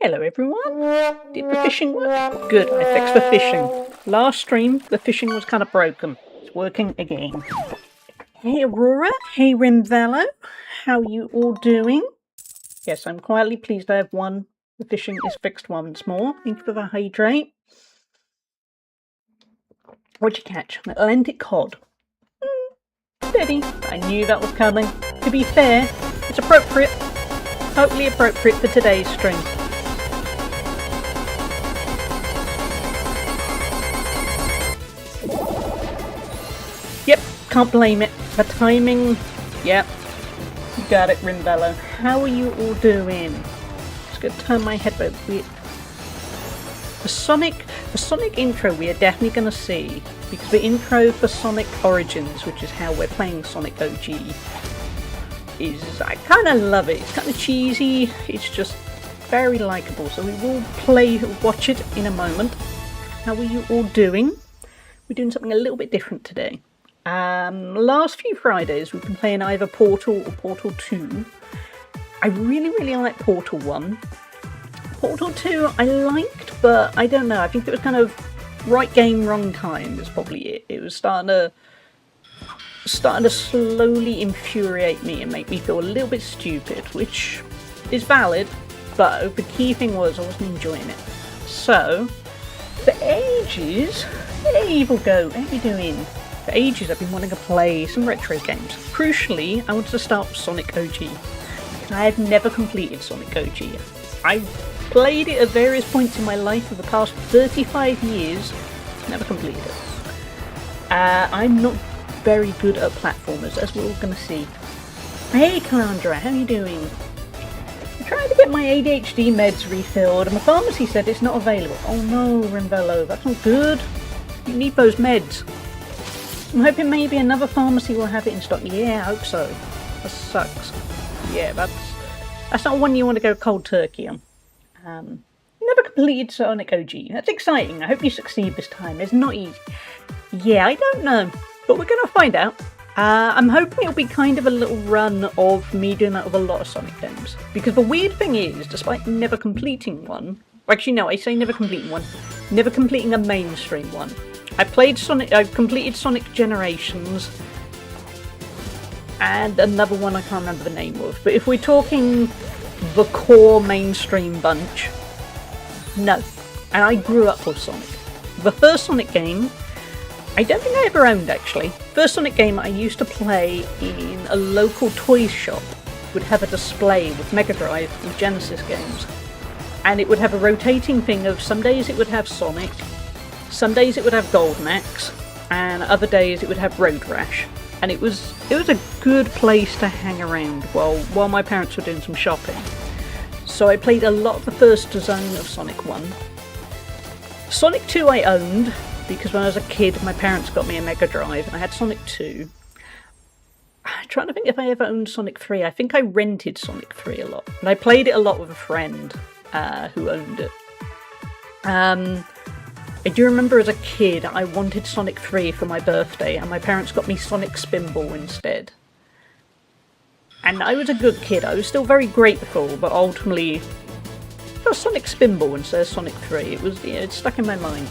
Hello everyone! Did the fishing work? Good, I fixed the fishing. Last stream, the fishing was kind of broken. It's working again. Hey Aurora, hey Rimvello, how you all doing? Yes, I'm quietly pleased I have won. The fishing is fixed once more. Thank you for the hydrate. What'd you catch? An Atlantic cod. Steady. I knew that was coming. To be fair, it's appropriate. Totally appropriate for today's stream. Yep, can't blame it. The timing, yep. You got it, Rimvello. How are you all doing? Just gonna turn my head over. The Sonic intro we are definitely gonna see, because the intro for Sonic Origins, which is how we're playing Sonic OG, I kind of love it. It's kind of cheesy. It's just very likable. So we will watch it in a moment. How are you all doing? We're doing something a little bit different today. Last few Fridays we've been playing either Portal or Portal 2. I really like Portal 1. Portal 2 I liked, but I don't know, I think it was kind of right game, wrong time is probably it. It was starting to slowly infuriate me and make me feel a little bit stupid, which is valid, but the key thing was I wasn't enjoying it. So, for ages, hey Evil Goat, how you doing? For ages I've been wanting to play some retro games. Crucially, I wanted to start with Sonic OG. I have never completed Sonic OG. I've played it at various points in my life for the past 35 years, never completed it. I'm not very good at platformers, as we're all going to see. Hey Calandra, how you doing? I'm trying to get my ADHD meds refilled and the pharmacy said it's not available. Oh no, Rimvello, that's not good. You need those meds. I'm hoping maybe another pharmacy will have it in stock. Yeah, I hope so. That sucks. Yeah, that's not one you want to go cold turkey on. Never completed Sonic OG. That's exciting. I hope you succeed this time. It's not easy. Yeah, I don't know. But we're going to find out. I'm hoping it'll be kind of a little run of me doing that with a lot of Sonic games. Because the weird thing is, despite never completing one... Actually, no, I say never completing one. Never completing a mainstream one. I've completed Sonic Generations. And another one I can't remember the name of. But if we're talking the core mainstream bunch, no. And I grew up with Sonic. The first Sonic game, I don't think I ever owned actually. First Sonic game I used to play in a local toy shop. Would have a display with Mega Drive and Genesis games. And it would have a rotating thing of some days it would have Sonic, Some days it would have Golden Axe, and other days it would have Road Rash. And it was a good place to hang around while my parents were doing some shopping. So I played a lot of the first zone of Sonic 1. Sonic 2 I owned, because when I was a kid my parents got me a Mega Drive and I had Sonic 2. I'm trying to think if I ever owned Sonic 3. I think I rented Sonic 3 a lot. And I played it a lot with a friend who owned it. I do remember as a kid I wanted Sonic 3 for my birthday and my parents got me Sonic Spinball instead. And I was a good kid, I was still very grateful, but ultimately it was Sonic Spinball instead of Sonic 3. It was, yeah, it stuck in my mind.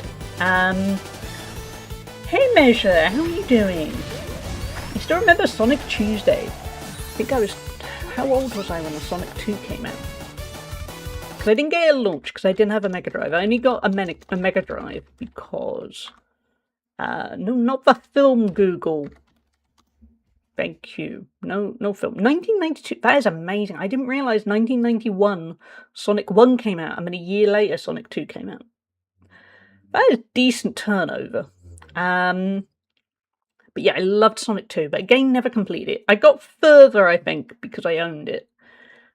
Hey Measure, how are you doing? I still remember Sonic Tuesday. I think I was, how old was I when the Sonic 2 came out? Because I didn't get it at launch because I didn't have a Mega Drive. I only got a Mega Drive because... no, not the film, Google. Thank you. No film. 1992. That is amazing. I didn't realise 1991 Sonic 1 came out and then a year later Sonic 2 came out. That is decent turnover. But yeah, I loved Sonic 2, but again, never completed it. I got further, I think, because I owned it.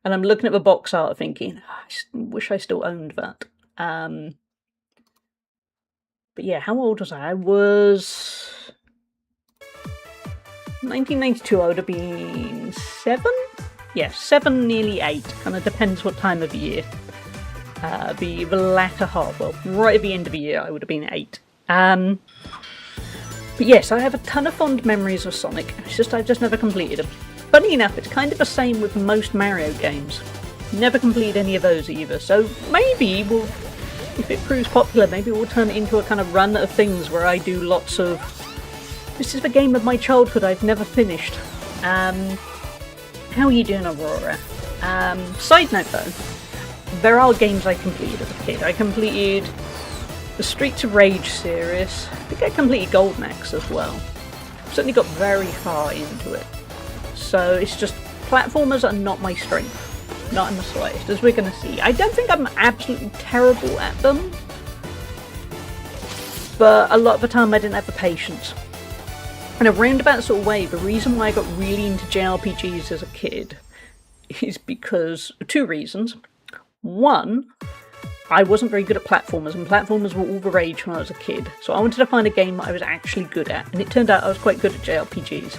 And I'm looking at the box art thinking, oh, I wish I still owned that. But yeah, how old was I? I was... 1992, I would have been 7? Yeah, 7, nearly 8. Kind of depends what time of year. The latter half, well, right at the end of the year, I would have been 8. But yes, I have a ton of fond memories of Sonic. It's just I've just never completed them. Funny enough, it's kind of the same with most Mario games. Never completed any of those either, so maybe we'll, if it proves popular, maybe we'll turn it into a kind of run of things where I do lots of... This is the game of my childhood I've never finished. How are you doing, Aurora? Side note though, there are games I completed as a kid. I completed the Streets of Rage series. I think I completed Golden Axe as well. Certainly got very far into it. So it's just, platformers are not my strength. Not in the slightest, as we're going to see. I don't think I'm absolutely terrible at them. But a lot of the time I didn't have the patience. In a roundabout sort of way, the reason why I got really into JRPGs as a kid is because, 2 reasons. One, I wasn't very good at platformers, and platformers were all the rage when I was a kid. So I wanted to find a game that I was actually good at, and it turned out I was quite good at JRPGs.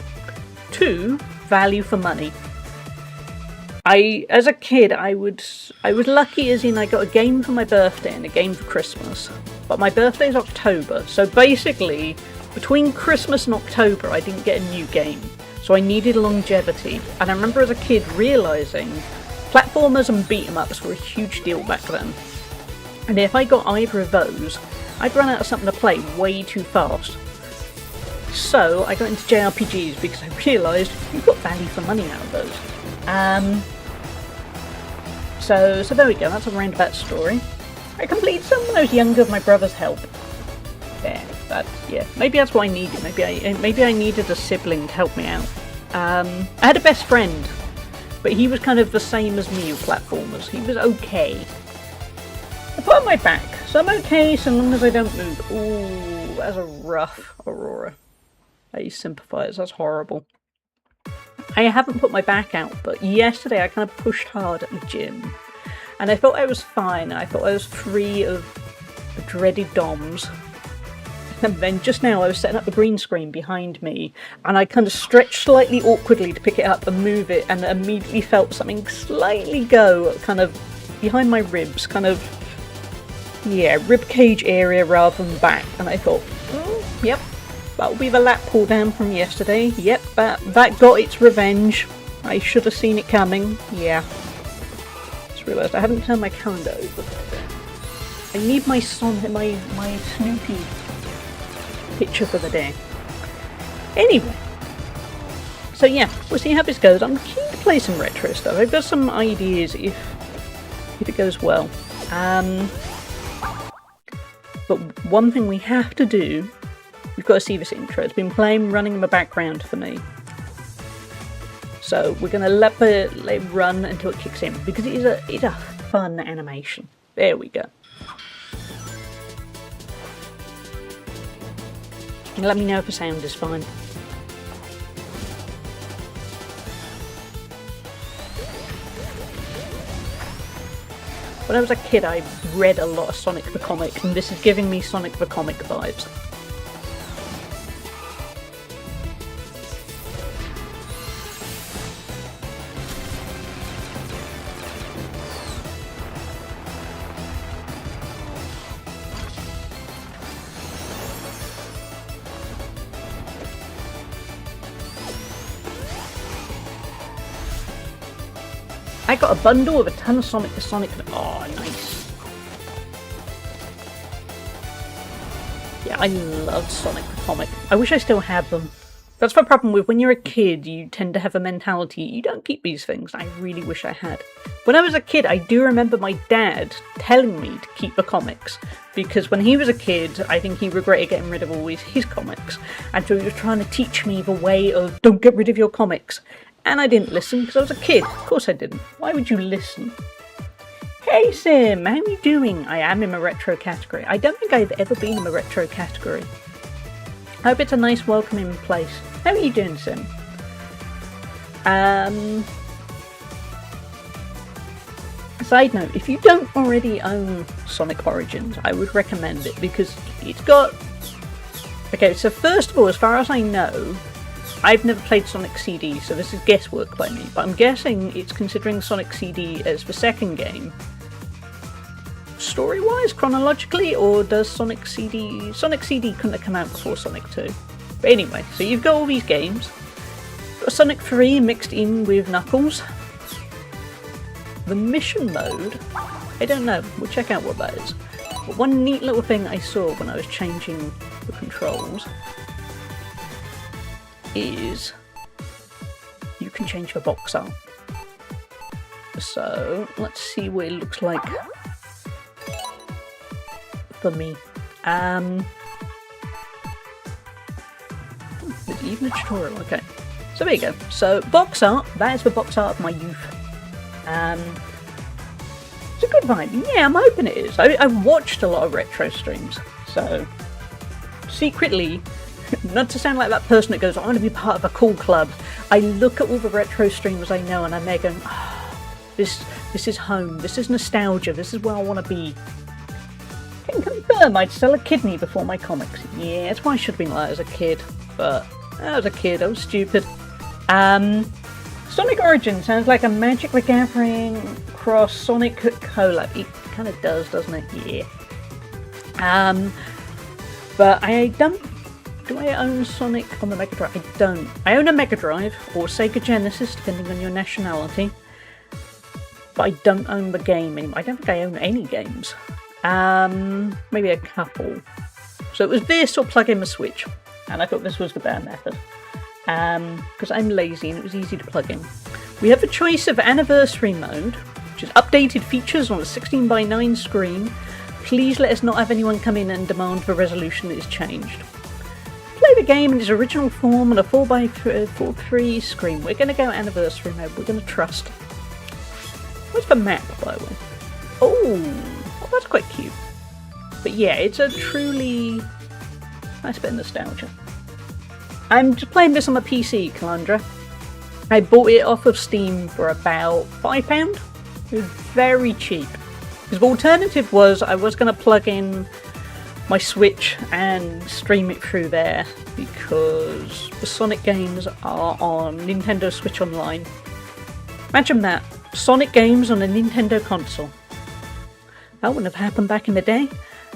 2, value for money. As a kid, I was lucky as in I got a game for my birthday and a game for Christmas. But my birthday is October, so basically, between Christmas and October, I didn't get a new game. So I needed longevity. And I remember as a kid realising platformers and beat-em-ups were a huge deal back then. And if I got either of those, I'd run out of something to play way too fast. So I got into JRPGs because I realised you got value for money out of those. So there we go, that's a roundabout story. I completed some when I was younger with my brother's help. Yeah, maybe that's what I needed. Maybe I needed a sibling to help me out. I had a best friend, but he was kind of the same as me with platformers. He was okay. I put on my back, so I'm okay so long as I don't move. Ooh, that's a rough Aurora. I sympathise, that's horrible. I haven't put my back out, but yesterday I kind of pushed hard at the gym. And I thought I was fine, I thought I was free of the dreaded DOMs. And then just now I was setting up the green screen behind me, and I kind of stretched slightly awkwardly to pick it up and move it, and immediately felt something slightly go kind of behind my ribs, kind of, yeah, rib cage area rather than back. And I thought, yep, that'll be the lap pull down from yesterday. Yep, that got its revenge. I should have seen it coming. Yeah. Just realised I haven't turned my calendar over. I need my Snoopy picture for the day. Anyway, so yeah, we'll see how this goes. I'm keen to play some retro stuff. I've got some ideas if it goes well. But one thing we have to do, we've got to see this intro. It's been running in the background for me. So we're going to let it run until it kicks in, because it's a fun animation. There we go. Let me know if the sound is fine. When I was a kid, I read a lot of Sonic the Comic, and this is giving me Sonic the Comic vibes. I got a bundle with a ton of Sonic the Sonic. Oh, nice. Yeah, I loved Sonic the Comic. I wish I still had them. That's the problem with when you're a kid, you tend to have a mentality, you don't keep these things. I really wish I had. When I was a kid, I do remember my dad telling me to keep the comics. Because when he was a kid, I think he regretted getting rid of all his comics. And so he was trying to teach me the way of, don't get rid of your comics. And I didn't listen because I was a kid. Of course I didn't. Why would you listen? Hey Sim, how are you doing? I am in the retro category. I don't think I've ever been in the retro category. I hope it's a nice welcoming place. How are you doing, Sim? Side note, if you don't already own Sonic Origins, I would recommend it because it's got... Okay, so first of all, as far as I know, I've never played Sonic CD, so this is guesswork by me, but I'm guessing it's considering Sonic CD as the second game. Story-wise, chronologically, or does Sonic CD... Sonic CD couldn't have come out before Sonic 2. But anyway, so you've got all these games. Got Sonic 3 mixed in with Knuckles. The mission mode, I don't know, we'll check out what that is. But one neat little thing I saw when I was changing the controls is you can change the box art. So let's see what it looks like for me. There's even a tutorial, okay. So there you go. So box art, that is the box art of my youth. It's a good vibe. Yeah, I'm hoping it is. I've watched a lot of retro streams, so secretly, not to sound like that person that goes, I want to be part of a cool club. I look at all the retro streamers I know and I'm there going, oh, this is home, this is nostalgia, this is where I want to be. I can confirm I'd sell a kidney before my comics. Yeah, that's why I should have been like that as a kid, but I was a kid, I was stupid. Sonic Origins sounds like a Magic the Gathering cross Sonic collab. It kind of does, doesn't it? Yeah. But I don't... Do I own Sonic on the Mega Drive? I don't. I own a Mega Drive, or Sega Genesis, depending on your nationality. But I don't own the game anymore. I don't think I own any games. Maybe a couple. So it was this or plug in the Switch. And I thought this was the better method. Because I'm lazy and it was easy to plug in. We have a choice of Anniversary Mode, which is updated features on a 16:9 screen. Please let us not have anyone come in and demand the resolution is changed. Play the game in its original form on a 4:3 screen. We're going to go Anniversary Mode. We're going to trust. Where's the map, by the way? Oh, that's quite cute. But yeah, it's a truly nice bit of nostalgia. I'm just playing this on my PC, Calandra. I bought it off of Steam for about £5. It was very cheap. Because the alternative was I was going to plug in my Switch and stream it through there because the Sonic games are on Nintendo Switch Online. Imagine that. Sonic games on a Nintendo console. That wouldn't have happened back in the day.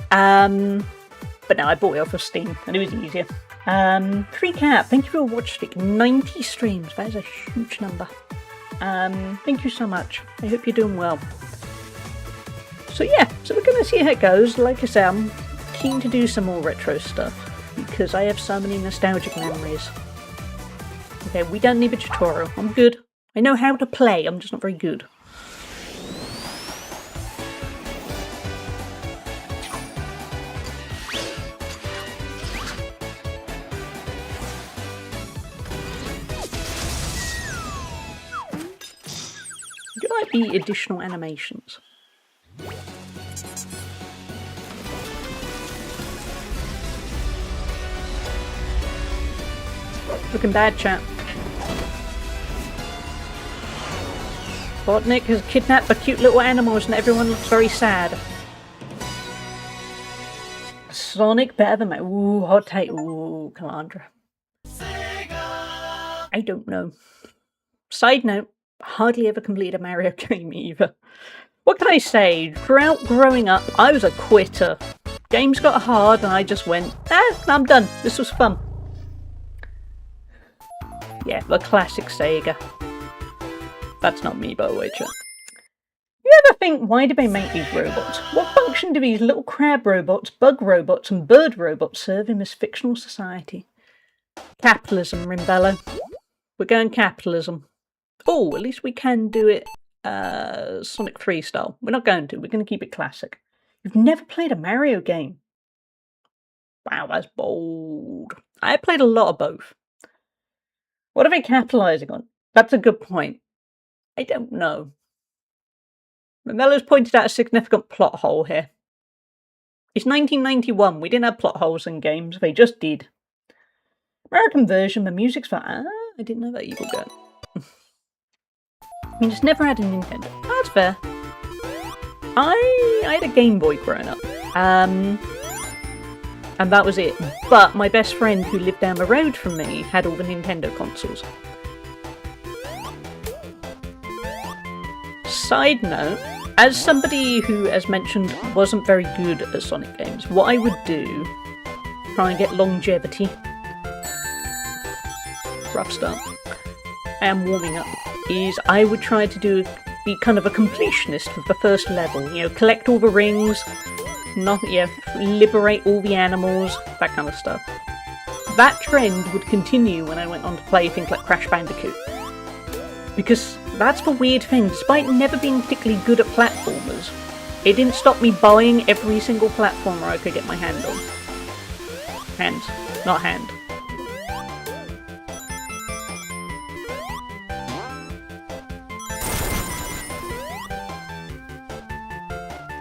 But no, I bought it off of Steam and it was easier. 3Cat, thank you for your watch streak. 90 streams, that is a huge number. Thank you so much. I hope you're doing well. So yeah, so we're going to see how it goes. Like I said, I'm keen to do some more retro stuff because I have so many nostalgic memories. Okay, we don't need a tutorial. I'm good. I know how to play, I'm just not very good. Do I like the additional animations? Looking bad, chat. Botnik has kidnapped the cute little animals and everyone looks very sad. Sonic better than Mario. Ooh, hot take. Ooh, Calandra. I don't know. Side note, hardly ever completed a Mario game either. What can I say? Throughout growing up, I was a quitter. Games got hard and I just went, I'm done. This was fun. Yeah, the classic Sega. That's not me, by the way, chat. You ever think, why did they make these robots? What function do these little crab robots, bug robots, and bird robots serve in this fictional society? Capitalism, Rimbello. We're going capitalism. Oh, at least we can do it Sonic 3 style. We're not going to. We're going to keep it classic. You've never played a Mario game? Wow, that's bold. I played a lot of both. What are they capitalising on? That's a good point. I don't know. Memello's pointed out a significant plot hole here. It's 1991. We didn't have plot holes in games. They just did. American version, the music's for... I didn't know that evil guy. I just never had a Nintendo. That's fair. I had a Game Boy growing up. And that was it. But my best friend who lived down the road from me had all the Nintendo consoles. Side note, as somebody who, as mentioned, wasn't very good at Sonic games, what I would do, try and get longevity. Rough start. I am warming up. Is I would try to be kind of a completionist of the first level. You know, collect all the rings, liberate all the animals, that kind of stuff. That trend would continue when I went on to play things like Crash Bandicoot. Because that's the weird thing, despite never being particularly good at platformers, it didn't stop me buying every single platformer I could get my hand on. Hands, not hand.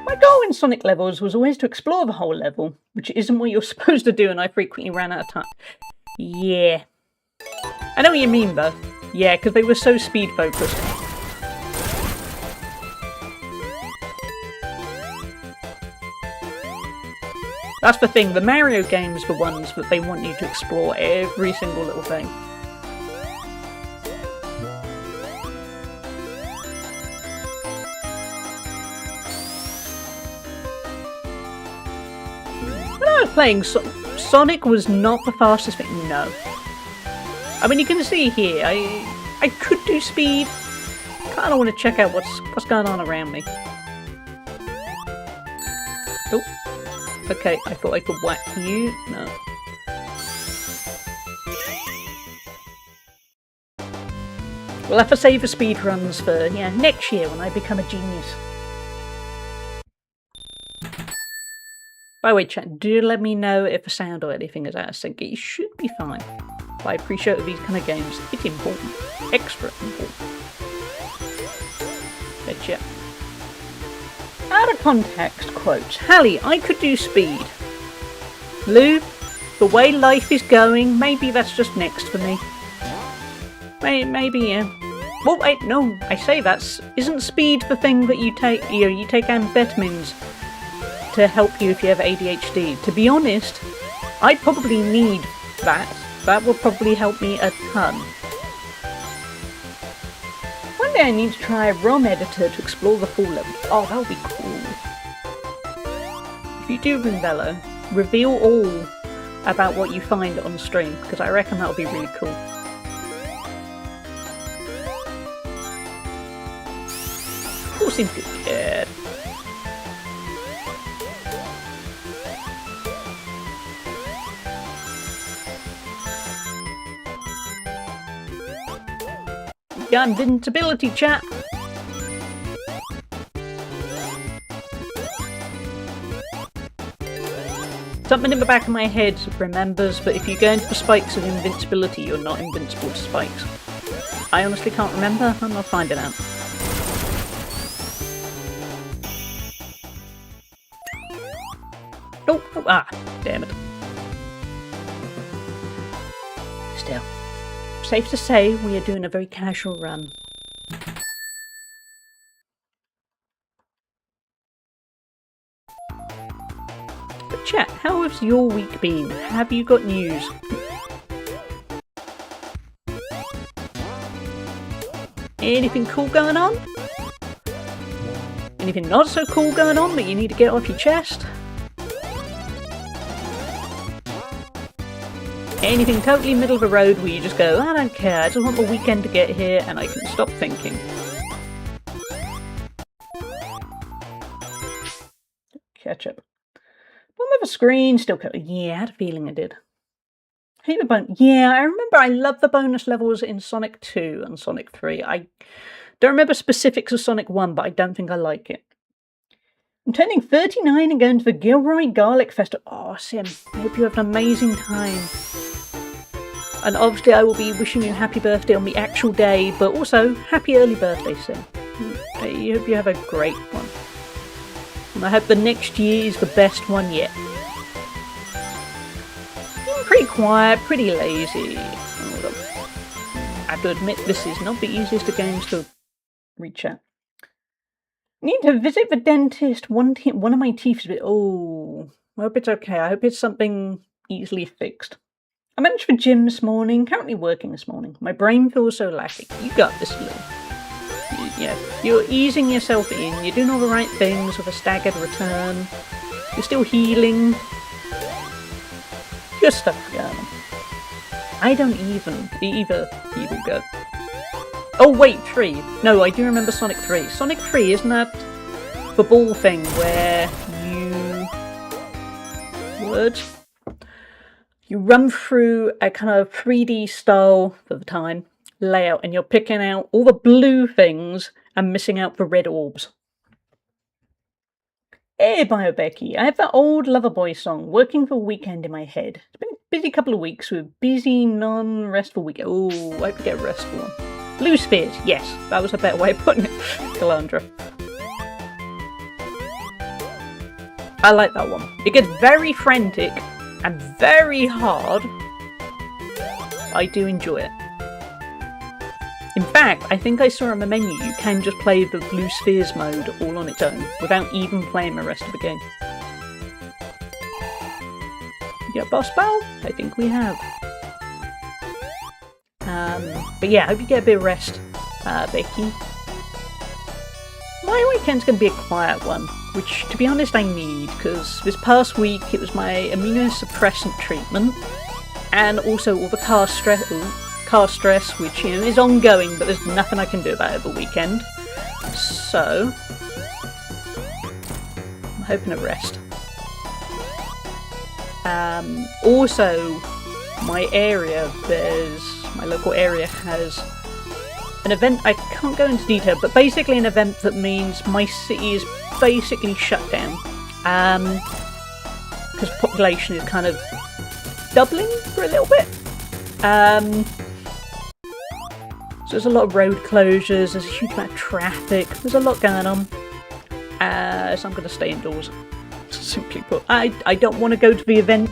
My goal in Sonic levels was always to explore the whole level, which isn't what you're supposed to do, and I frequently ran out of time. Yeah. I know what you mean, though. Yeah, because they were so speed-focused. That's the thing, the Mario games were ones that they want you to explore every single little thing. When I was playing, Sonic was not the fastest thing, no. I mean, you can see here, I could do speed. Kind of want to check out what's going on around me. Oh, okay, I thought I could whack you. No. We'll have to save the speed runs for, next year when I become a genius. By the way, chat, do let me know if the sound or anything is out of sync. It should be fine. But I appreciate with these kind of games, it's important. Extra important. Betcha. Out of context quotes. Hallie, I could do speed. Lou, the way life is going, maybe that's just next for me. Maybe, yeah. Well, wait, no, I say isn't speed the thing that you take, you take amphetamines to help you if you have ADHD? To be honest, I probably need that. That will probably help me a ton. One day I need to try a ROM editor to explore the full level. Oh, that would be cool. If you do, Rimbello, reveal all about what you find on stream, because I reckon that would be really cool. All seems good. Yeah. Got invincibility, chat. Something in the back of my head remembers that if you go into the spikes of invincibility, you're not invincible to spikes. I honestly can't remember. I'm not finding out. Oh, damn it. Still. safe to say we are doing a very casual run. But chat, how has your week been? Have you got news? Anything cool going on? Anything not so cool going on that you need to get off your chest? Anything totally middle of the road where you just go, I don't care, I just want the weekend to get here and I can stop thinking. Catch up. Bottom of the screen, still yeah, I had a feeling I did. Hate the bonus. Yeah, I remember I love the bonus levels in Sonic 2 and Sonic 3. I don't remember specifics of Sonic 1, but I don't think I like it. I'm turning 39 and going to the Gilroy Garlic Festival. Oh, Sim, I hope you have an amazing time. And obviously I will be wishing you happy birthday on the actual day, but also happy early birthday, Sim. I hope you have a great one. And I hope the next year is the best one yet. Pretty quiet, pretty lazy. I have to admit, this is not the easiest of games to reach out. Need to visit the dentist. One of my teeth is a bit... Oh, I hope it's okay. I hope it's something easily fixed. I managed the gym this morning. Currently working this morning. My brain feels so lacking. You got this, Lou. Yeah, you're easing yourself in. You're doing all the right things with a staggered return. You're still healing. Good stuff going on. I don't either go. Oh wait, 3. No, I do remember Sonic 3. Sonic 3, isn't that the ball thing where you run through a kind of 3D style for the time layout and you're picking out all the blue things and missing out the red orbs. Hey, BioBecky, I have that old Loverboy song, Working for a Weekend, in my head. It's been a busy couple of weeks with busy, non-restful weekend. Oh, I hope you get a restful one. Blue Spheres, yes, that was a better way of putting it, Calandra. I like that one. It gets very frantic and very hard. I do enjoy it. In fact, I think I saw on the menu you can just play the Blue Spheres mode all on its own, without even playing the rest of the game. Yeah, boss battle? I think we have. But yeah, I hope you get a bit of rest, Becky. My weekend's going to be a quiet one, which, to be honest, I need, because this past week it was my immunosuppressant treatment, and also all the car stress, which is ongoing, but there's nothing I can do about it the weekend. So, I'm hoping to rest. Also, my local area has an event, I can't go into detail, but basically an event that means my city is basically shut down. Because population is kind of doubling for a little bit. So there's a lot of road closures, there's a huge amount of traffic, there's a lot going on. So I'm going to stay indoors. Simply put, I don't want to go to the event.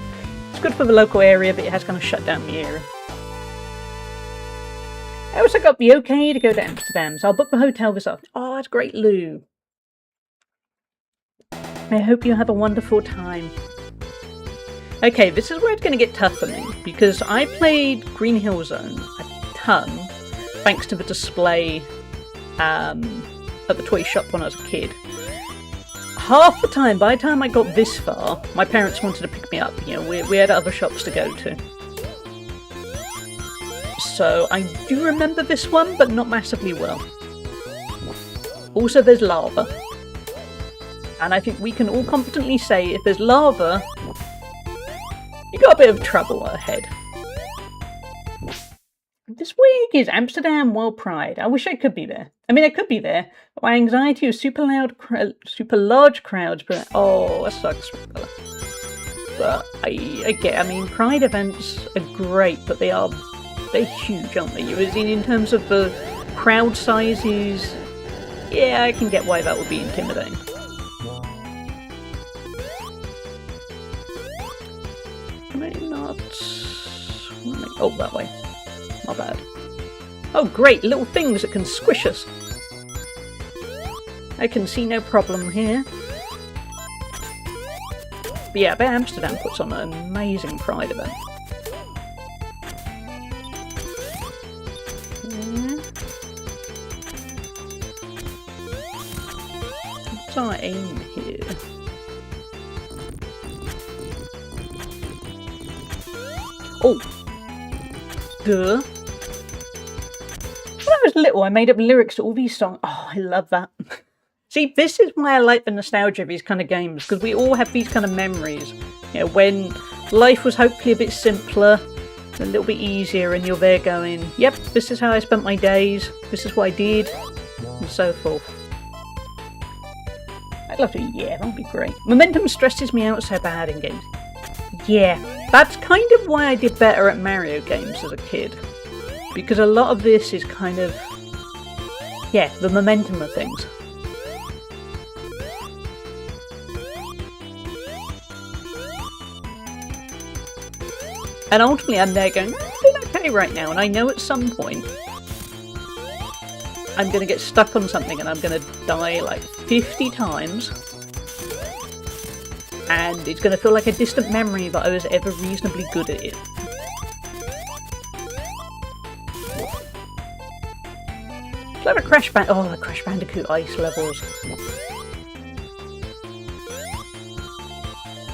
It's good for the local area, but it has kind of shut down the area. I also got the okay to go to Amsterdam, so I'll book the hotel this afternoon. Oh, that's great, Lou. I hope you have a wonderful time. Okay, this is where it's going to get tough for me, because I played Green Hill Zone a ton, thanks to the display at the toy shop when I was a kid. Half the time, by the time I got this far, my parents wanted to pick me up. You know, we had other shops to go to. So I do remember this one, but not massively well. Also, there's lava. And I think we can all confidently say if there's lava, you got a bit of trouble ahead. This week is Amsterdam World Pride. I wish I could be there. I mean, I could be there, but my anxiety of super large crowds. But oh, that sucks. But I get. I mean, Pride events are great, but they're huge, aren't they? In terms of the crowd sizes, yeah, I can get why that would be intimidating. Can I not? Oh, that way. Not bad. Oh great, little things that can squish us. I can see no problem here. But yeah, I bet Amsterdam puts on an amazing Pride event. What's our aim here? Oh! Duh! When I was little, I made up lyrics to all these songs. Oh, I love that. See, this is why I like the nostalgia of these kind of games, because we all have these kind of memories. You know, when life was hopefully a bit simpler, a little bit easier, and you're there going, yep, this is how I spent my days, this is what I did, and so forth. I'd love to, yeah, that would be great. Momentum stresses me out so bad in games. Yeah, that's kind of why I did better at Mario games as a kid. Because a lot of this is kind of, yeah, the momentum of things. And ultimately I'm there going, I'm doing okay right now, and I know at some point I'm going to get stuck on something and I'm going to die like 50 times. And it's going to feel like a distant memory that I was ever reasonably good at it. Like a Crash Bandicoot. Oh, the Crash Bandicoot ice levels.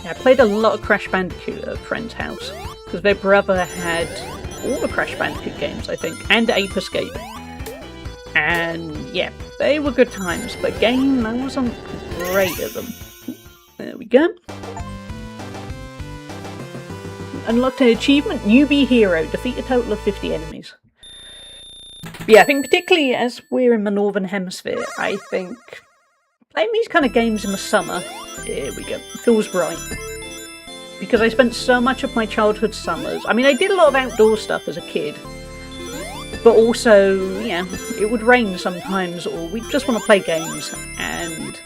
Yeah, I played a lot of Crash Bandicoot at a friend's house. Because their brother had all the Crash Bandicoot games, I think, and Ape Escape. And yeah, they were good times, but again, I wasn't great at them. There we go. Unlocked an achievement, Newbie Hero. Defeat a total of 50 enemies. Yeah, I think particularly as we're in the Northern Hemisphere, I think playing these kind of games in the summer, there we go, feels right. Because I spent so much of my childhood summers, I mean, I did a lot of outdoor stuff as a kid, but also, yeah, it would rain sometimes, or we'd just want to play games, and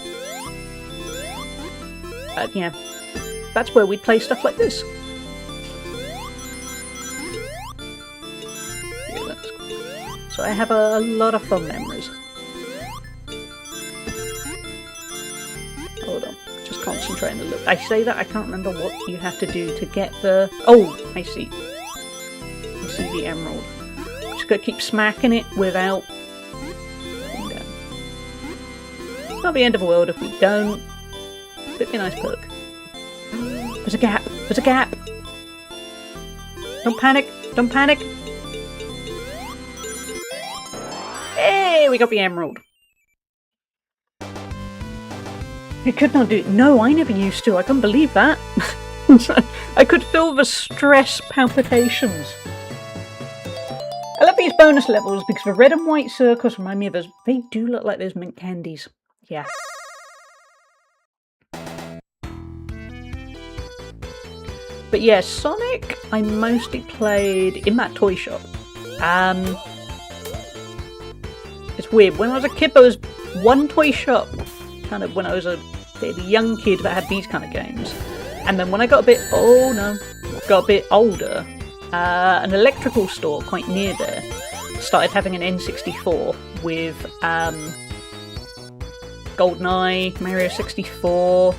yeah, that's where we'd play stuff like this. Yeah, that's cool. So I have a lot of fun memories. Hold on. Just concentrating a little. I say that, I can't remember what you have to do to get the... Oh, I see. I see the emerald. Just gotta keep smacking it without... Not the end of the world if we don't. It'd be a nice perk. There's a gap! There's a gap! Don't panic! Don't panic! Hey! We got the emerald. I could not do it. No, I never used to. I couldn't believe that. I could feel the stress palpitations. I love these bonus levels because the red and white circles remind me of those. They do look like those mint candies. Yeah. But yeah, Sonic, I mostly played in that toy shop. It's weird. When I was a kid, there was one toy shop. Kind of when I was a fairly young kid that had these kind of games, and then when I got a bit older, an electrical store quite near there started having an N64 with GoldenEye, Mario 64,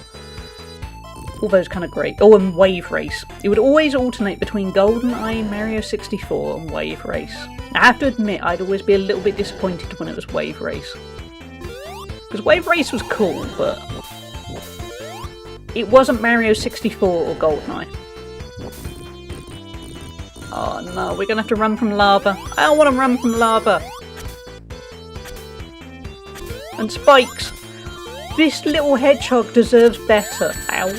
all those kind of great. Oh, and Wave Race. It would always alternate between GoldenEye, Mario 64, and Wave Race. I have to admit, I'd always be a little bit disappointed when it was Wave Race. Because Wave Race was cool, but it wasn't Mario 64 or GoldenEye. Oh no, we're gonna have to run from lava. I don't want to run from lava. And spikes. This little hedgehog deserves better. Ow.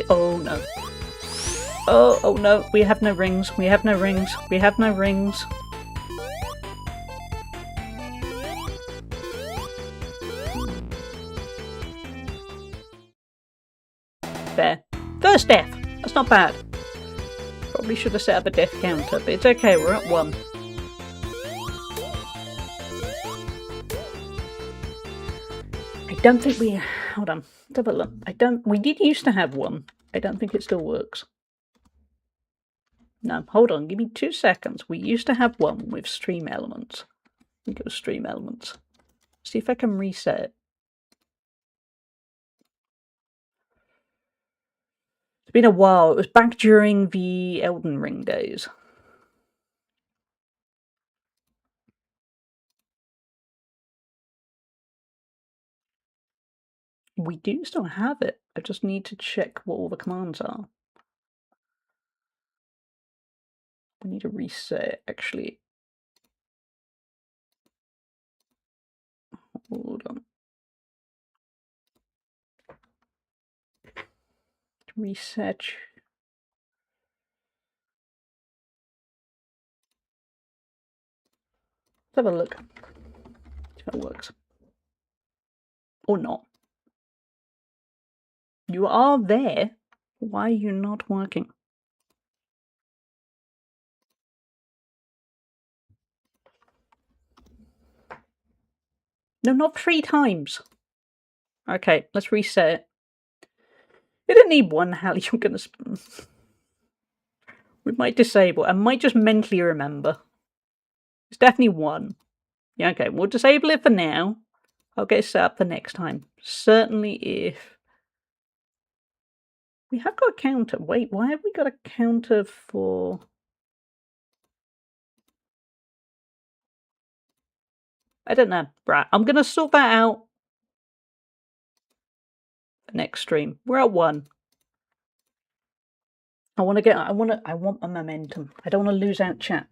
Oh no. Oh no, we have no rings. We have no rings. We have no rings. There. First death! That's not bad. Probably should have set up a death counter, but it's okay, we're at 1. I don't think we... Hold on. Let's have a look. We did used to have one. I don't think it still works. No, hold on, give me 2 seconds. We used to have one with stream elements. I think it was stream elements. See if I can reset it. It's been a while. It was back during the Elden Ring days. We do still have it. I just need to check what all the commands are. We need to reset it, actually. Hold on. Reset. Let's have a look. See if it works. Or not. You are there. Why are you not working? No, not 3 times. Okay, let's reset it. You don't need one, Hallie. You're gonna... We might disable. I might just mentally remember. It's definitely 1. Yeah, okay, we'll disable it for now. I'll get it set up for next time. Certainly if... We have got a counter. Wait, why have we got a counter for... I don't know. Right, I'm going to sort that out for next stream. We're at 1. I want a momentum. I don't want to lose out chat.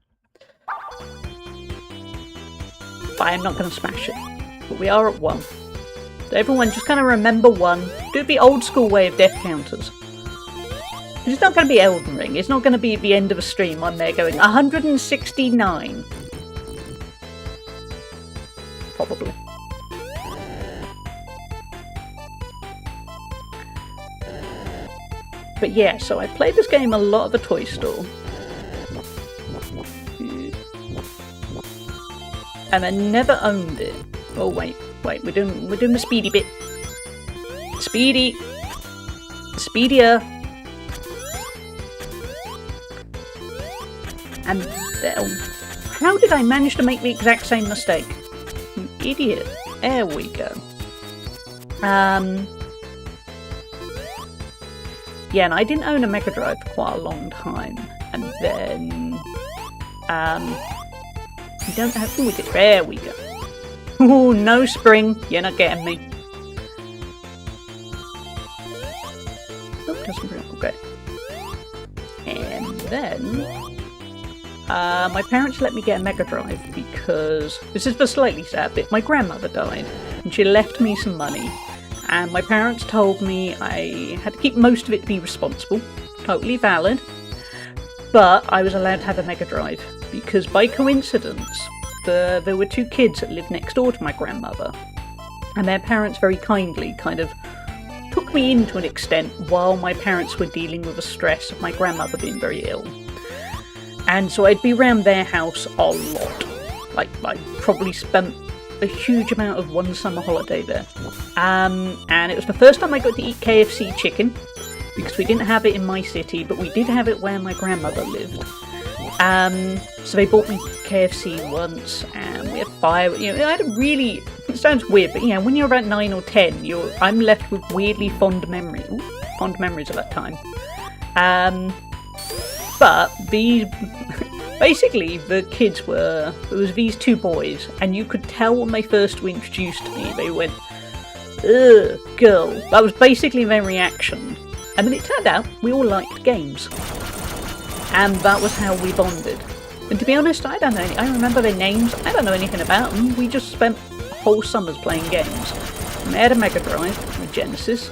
But I'm not going to smash it. But we are at 1. So everyone just kind of remember 1. Do it the old school way of death counters. It's not going to be Elden Ring. It's not going to be at the end of a stream. I'm there going 169. Probably. But yeah, so I played this game a lot at the toy store. And I never owned it. Oh wait, we're doing the speedy bit. Speedy. Speedier. And how did I manage to make the exact same mistake? You idiot. There we go. Yeah, and I didn't own a Mega Drive for quite a long time. And then... we don't have... Ooh, there we go. Ooh, no spring. You're not getting me. Oh, doesn't bring up. Okay. And then... my parents let me get a Mega Drive because... This is the slightly sad bit. My grandmother died. And she left me some money. And my parents told me I had to keep most of it to be responsible. Totally valid. But I was allowed to have a Mega Drive. Because by coincidence, there were 2 kids that lived next door to my grandmother. And their parents very kindly kind of took me in to an extent while my parents were dealing with the stress of my grandmother being very ill. And so I'd be around their house a lot. Like, I probably spent a huge amount of one summer holiday there. And it was the first time I got to eat KFC chicken, because we didn't have it in my city, but we did have it where my grandmother lived. So they bought me KFC once, and we had fire. You know, I had a really... It sounds weird, but you know, when you're about 9 or 10, I'm left with weirdly fond memories of that time. But these... Basically, the kids were... There was these 2 boys, and you could tell when they first were introduced to me, they went, "Ugh, girl." That was basically their reaction. And then it turned out we all liked games. And that was how we bonded. And to be honest, I don't know. I remember their names. I don't know anything about them. We just spent whole summers playing games. And they had a Mega Drive, a Genesis.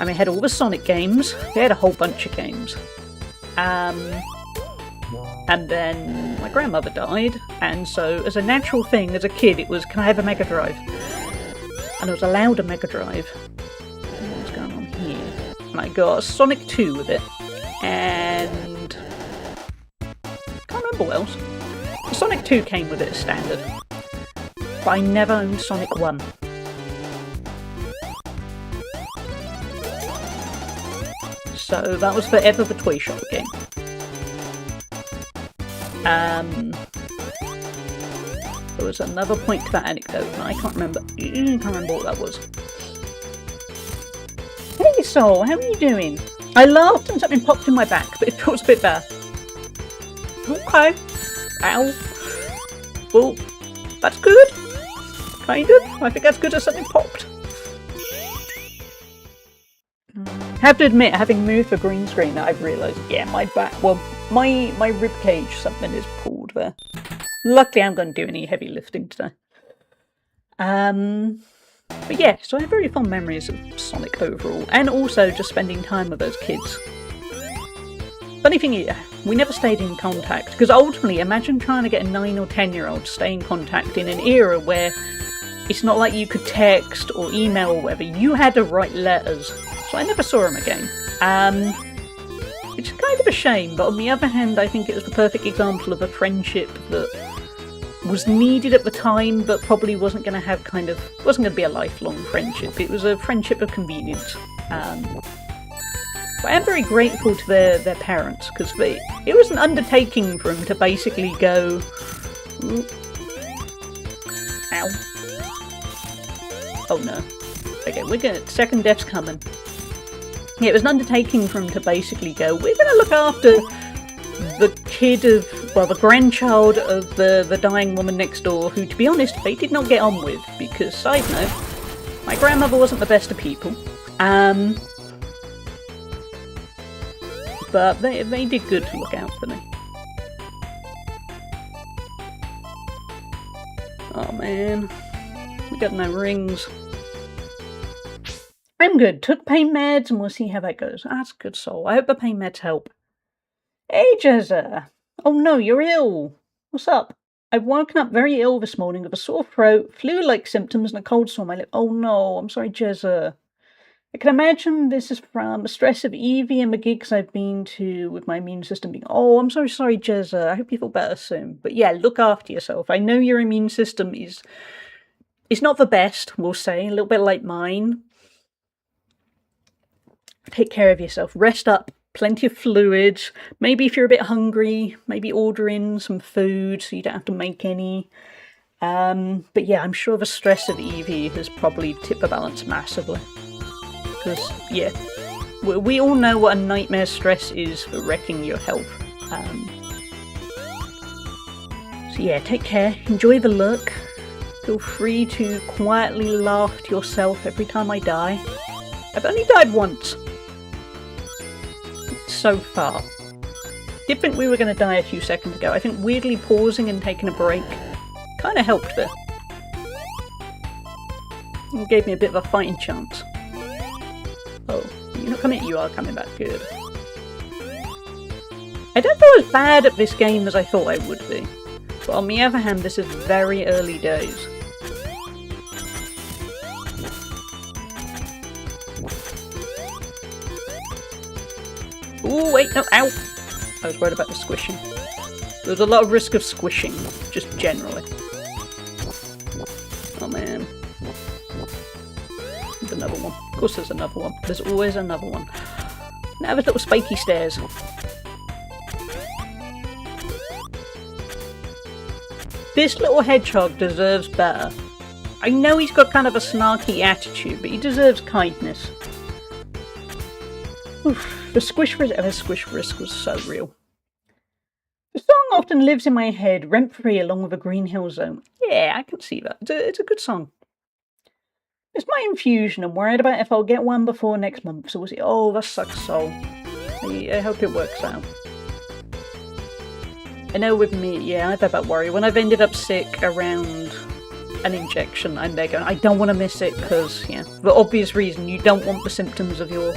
And they had all the Sonic games. They had a whole bunch of games. And then my grandmother died, and so as a natural thing, as a kid, it was, can I have a Mega Drive? And I was allowed a Mega Drive. What's going on here? And I got Sonic 2 with it, and... can't remember what else. Sonic 2 came with it as standard, but I never owned Sonic 1. So that was forever the toy shop game. There was another point to that anecdote, and I can't remember. What that was. Hey, Soul, how are you doing? I laughed and something popped in my back, but it feels a bit better. Okay. Ow. Well, that's good. Kind of. I think that's good as something popped. Have to admit, having moved the green screen, I've realised, yeah, my back, well, my rib cage, something is pulled there. Luckily, I'm going to do any heavy lifting today. But yeah, so I have very fond memories of Sonic overall, and also just spending time with those kids. Funny thing is, we never stayed in contact, because ultimately, imagine trying to get a 9 or 10-year-old to stay in contact in an era where it's not like you could text or email or whatever. You had to write letters. So I never saw him again. Which is kind of a shame, but on the other hand, I think it was the perfect example of a friendship that was needed at the time, but probably wasn't going to be a lifelong friendship. It was a friendship of convenience. But I am very grateful to their parents, because it was an undertaking for them to basically go, ow. Oh no. Okay, second death's coming. Yeah, it was an undertaking for him to basically go, we're going to look after the grandchild of the dying woman next door, who, to be honest, they did not get on with, because, side note, my grandmother wasn't the best of people. But they did good to look out for me. Oh man, we got no rings. I'm good. Took pain meds and we'll see how that goes. That's a good soul. I hope the pain meds help. Hey, Jezza. Oh no, you're ill. What's up? I've woken up very ill this morning with a sore throat, flu-like symptoms, and a cold sore on my lip. Oh no, I'm sorry, Jezza. I can imagine this is from the stress of Evie and the gigs I've been to with my immune system being... Oh, I'm so sorry, Jezza. I hope you feel better soon. But yeah, look after yourself. I know your immune system is not the best, we'll say. A little bit like mine. Take care of yourself. Rest up. Plenty of fluids. Maybe if you're a bit hungry, maybe order in some food so you don't have to make any. But yeah, I'm sure the stress of Evie has probably tipped the balance massively. Because, yeah, we all know what a nightmare stress is for wrecking your health. So yeah, take care. Enjoy the look. Feel free to quietly laugh to yourself every time I die. I've only died once. So far. Did think we were going to die a few seconds ago. I think weirdly pausing and taking a break kind of helped there. It gave me a bit of a fighting chance. Oh, you're not coming? You are coming back. Good. I don't feel as bad at this game as I thought I would be. But on the other hand, this is very early days. Oh, wait, no, ow! I was worried about the squishing. There's a lot of risk of squishing, just generally. Oh man. There's another one. Of course there's another one. There's always another one. Now there's little spiky stairs. This little hedgehog deserves better. I know he's got kind of a snarky attitude, but he deserves kindness. Oof. The squish risk was so real. The song often lives in my head, rent-free along with a Green Hill Zone. Yeah, I can see that. It's a good song. It's my infusion. I'm worried about if I'll get one before next month, so we'll see. Oh, that sucks, Soul. I hope it works out. I know with me, yeah, I've had that worry. When I've ended up sick around an injection, I'm there going, I don't want to miss it, because, yeah, for the obvious reason, you don't want the symptoms of your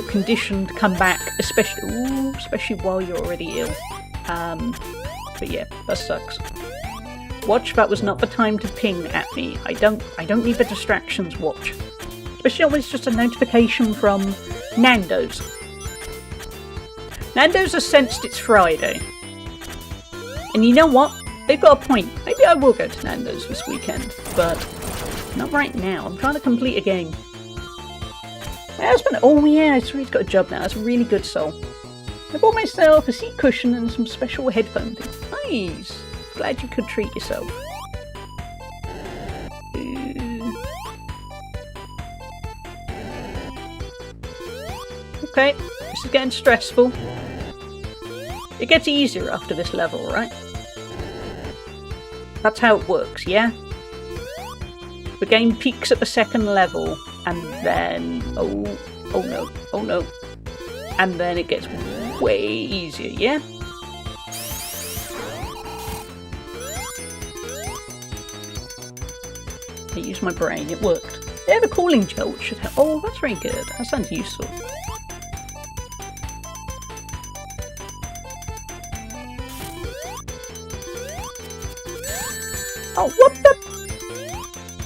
condition to come back, especially while you're already ill. But yeah, that sucks. Watch, that was not the time to ping at me. I don't need the distractions, Watch. Especially when it's just a notification from Nando's. Nando's has sensed it's Friday. And you know what? They've got a point. Maybe I will go to Nando's this weekend, but not right now. I'm trying to complete a game. My husband, oh yeah, I saw he's got a job now. That's a really good soul. I bought myself a seat cushion and some special headphone things. Nice. Glad you could treat yourself. Okay, this is getting stressful. It gets easier after this level, right? That's how it works, yeah? The game peaks at the second level, and then... Oh no. And then it gets way easier, yeah? I used my brain, it worked. Yeah, the cooling gel should help. Oh, that's very good. That sounds useful. Oh, what the?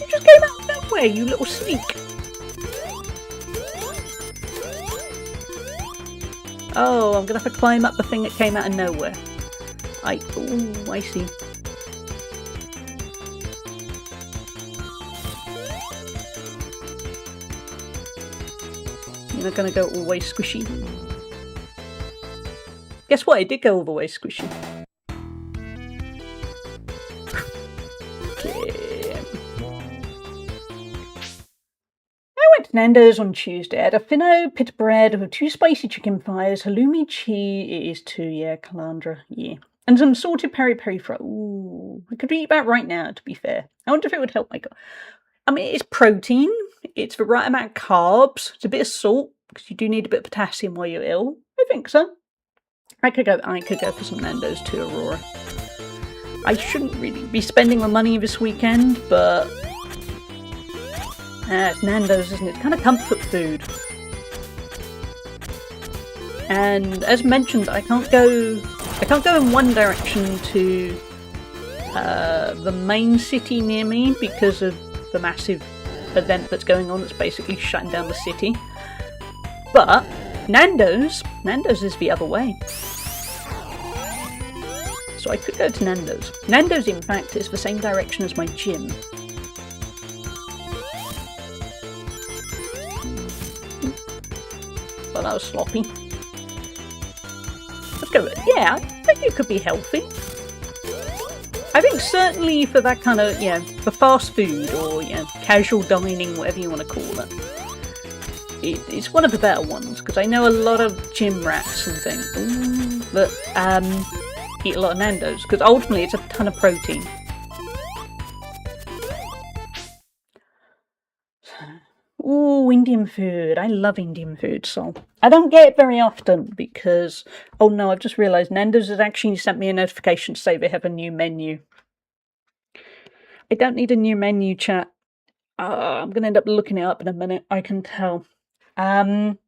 You just came out of nowhere, you little sneak. Oh, I'm gonna have to climb up the thing that came out of nowhere. I see. You're not gonna go all the way squishy. Guess what? It did go all the way squishy. I went to Nando's on Tuesday. I had a Finno pita bread with 2 spicy chicken thighs, halloumi cheese. It is 2, yeah, calandra, yeah. And some salted peri-peri fries. Ooh, I could eat that right now, to be fair. I wonder if it would help my... I mean, it's protein. It's the right amount of carbs. It's a bit of salt, because you do need a bit of potassium while you're ill. I think so. I could go for some Nando's too, Aurora. I shouldn't really be spending my money this weekend, but... it's Nando's, isn't it? It's kind of comfort food. And as mentioned, I can't go in one direction to the main city near me because of the massive event that's going on that's basically shutting down the city. But Nando's is the other way. So I could go to Nando's. Nando's, in fact, is the same direction as my gym. Well, that was sloppy. Let's go. Yeah, I think it could be healthy. I think certainly for that kind of, for fast food or, casual dining, whatever you want to call it. It's one of the better ones, because I know a lot of gym rats and things that eat a lot of Nando's, because ultimately it's a ton of protein. Ooh, Indian food. I love Indian food, so I don't get it very often because... Oh no, I've just realised Nando's has actually sent me a notification to say they have a new menu. I don't need a new menu, chat. I'm going to end up looking it up in a minute, I can tell. But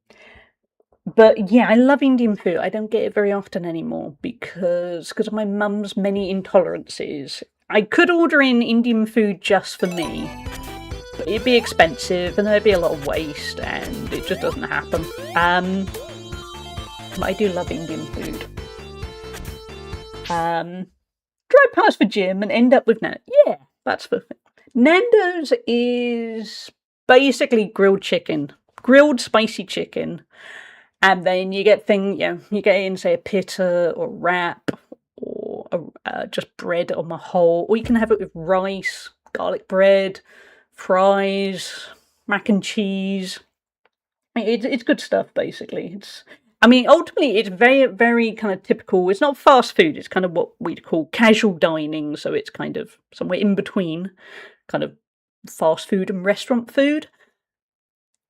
yeah, I love Indian food. I don't get it very often anymore because of my mum's many intolerances. I could order in Indian food just for me, but it'd be expensive and there'd be a lot of waste and it just doesn't happen. But I do love Indian food. Drive past the gym and end up with Nando's. Yeah, that's the thing. Nando's is basically grilled chicken. Grilled spicy chicken. And then you get you get in, say, a pita or wrap or just bread on the whole. Or you can have it with rice, garlic bread, fries, mac and cheese. It's good stuff, basically. Ultimately, it's very, very kind of typical. It's not fast food. It's kind of what we'd call casual dining. So it's kind of somewhere in between kind of fast food and restaurant food.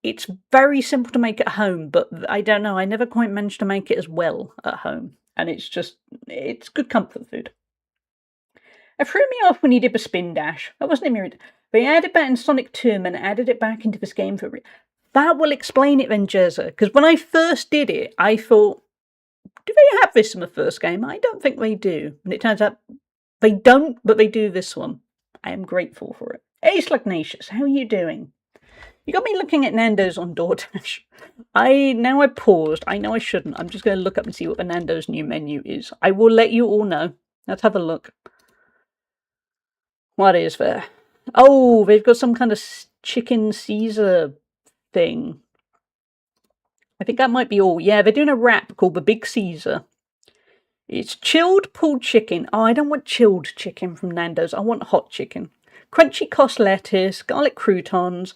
It's very simple to make at home, but I don't know. I never quite managed to make it as well at home. And it's good comfort food. It threw me off when he did the spin dash. That wasn't mirrored. They added that in Sonic 2 and added it back into this game for... That will explain it then, Jezza. Because when I first did it, I thought, do they have this in the first game? I don't think they do. And it turns out they don't, but they do this one. I am grateful for it. Hey, Slugnacious, how are you doing? You got me looking at Nando's on DoorDash. Now I paused. I know I shouldn't. I'm just going to look up and see what the Nando's new menu is. I will let you all know. Let's have a look. What is there? Oh, they've got some kind of chicken Caesar thing. I think that might be all. Yeah, they're doing a wrap called the Big Caesar. It's chilled pulled chicken. Oh, I don't want chilled chicken from Nando's. I want hot chicken. Crunchy cos lettuce, garlic croutons,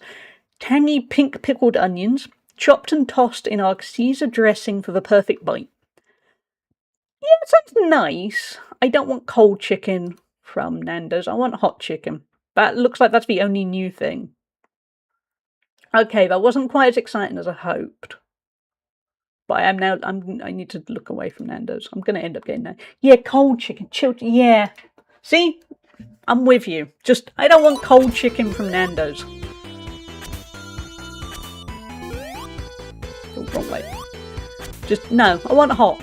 tangy pink pickled onions, chopped and tossed in our Caesar dressing for the perfect bite. Yeah, it sounds nice. I don't want cold chicken from Nando's. I want hot chicken. That looks like that's the only new thing. Okay, that wasn't quite as exciting as I hoped. But I need to look away from Nando's. I'm going to end up getting that. Yeah, cold chicken, chilled. Yeah. See? I'm with you. Just, I don't want cold chicken from Nando's. Oh, wrong way. Just, no, I want hot.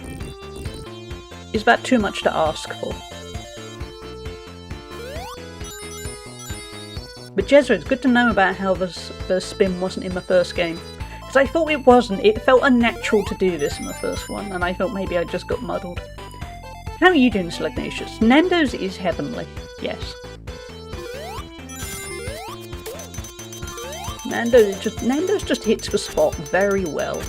Is that too much to ask for? But Jezra, it's good to know about how the spin wasn't in the first game. Because I thought it wasn't. It felt unnatural to do this in the first one, and I thought maybe I just got muddled. How are you doing, Slugnacious? Nando's is heavenly. Yes. Nando's just hits the spot very well.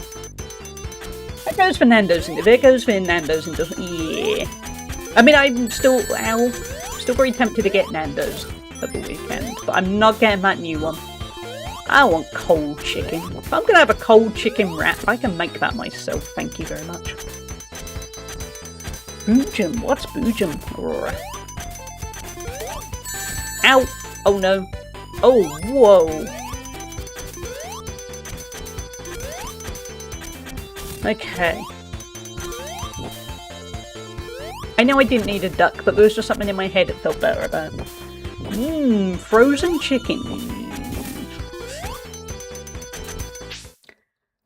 That goes for Nando's, and there goes for Nando's, and just yeah. I mean, I'm still very tempted to get Nando's at the weekend, but I'm not getting that new one. I want cold chicken. If I'm gonna have a cold chicken wrap, I can make that myself. Thank you very much. Boojum, what's Boojum? Ow! Oh no! Oh whoa! Okay. I know I didn't need a duck, but there was just something in my head that felt better about. Frozen chicken.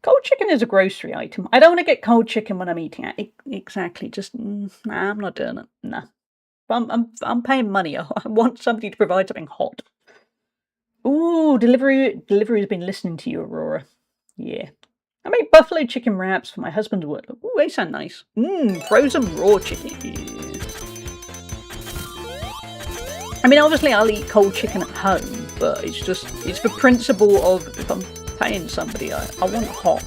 Cold chicken is a grocery item. I don't want to get cold chicken when I'm eating it. Exactly. Just, nah, I'm not doing it. Nah. I'm paying money. I want somebody to provide something hot. Ooh, delivery's been listening to you, Aurora. Yeah. I made buffalo chicken wraps for my husband's work. Ooh, they sound nice. Frozen raw chicken. Yeah. I mean, obviously I'll eat cold chicken at home, but it's the principle of if I'm paying somebody, I want hot.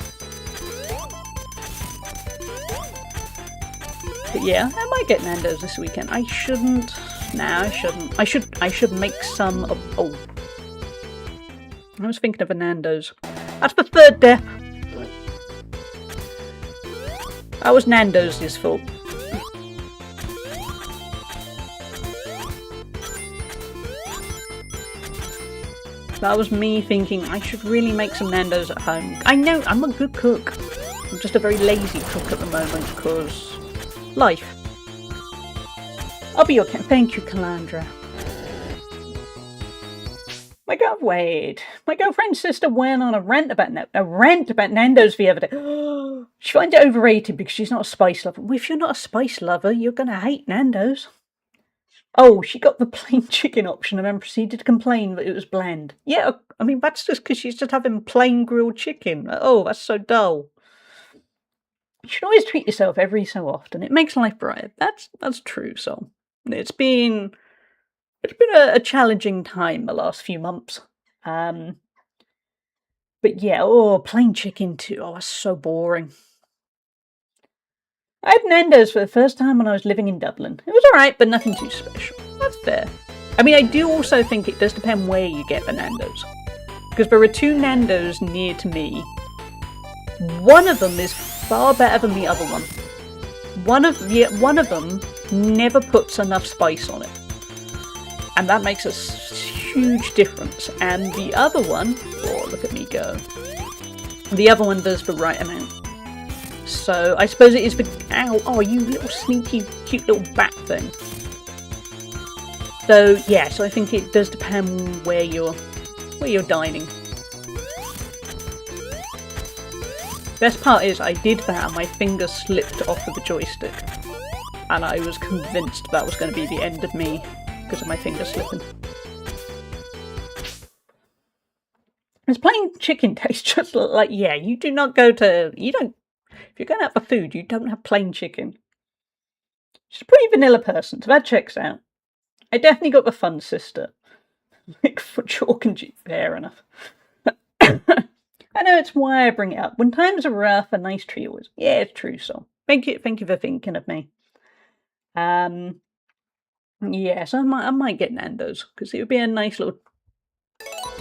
But yeah, I might get Nando's this weekend. I shouldn't. Nah, I shouldn't. I should make some of. Oh, I was thinking of a Nando's. That's the third death. That was Nando's fault. That was me thinking I should really make some Nando's at home. I know, I'm a good cook. I'm just a very lazy cook at the moment because life. I'll be okay. Thank you, Calandra. My girlfriend's sister went on a rant about Nando's the other day. She finds it overrated because she's not a spice lover. Well, if you're not a spice lover, you're gonna hate Nando's. Oh, she got the plain chicken option and then proceeded to complain that it was bland. Yeah, I mean, that's just because she's just having plain grilled chicken. Oh, that's so dull. You should always treat yourself every so often. It makes life brighter. That's true, so. It's been a challenging time the last few months. But yeah, plain chicken too. Oh, that's so boring. I had Nando's for the first time when I was living in Dublin. It was alright, but nothing too special. That's fair. I mean, I do also think it does depend where you get the Nando's. Because there are two Nando's near to me. One of them is far better than the other one. One of them never puts enough spice on it. And that makes a huge difference. And the other one, oh, look at me go. The other one does the right amount. So I suppose it is the ow, you little sneaky cute little bat thing. So yeah, so I think it does depend where you're dining. Best part is I did that and my finger slipped off of the joystick. And I was convinced that was going to be the end of me because of my finger slipping. This plain chicken tastes just like, yeah, you do not go to, you don't, if you're going out for food, you don't have plain chicken. She's a pretty vanilla person, so that checks out. I definitely got the fun sister. Like for chalk and Jeep, fair enough. I know it's why I bring it up. When times are rough, a nice treat always. Yeah, it's true, so thank you for thinking of me. Yes, I might get Nando's because it would be a nice little,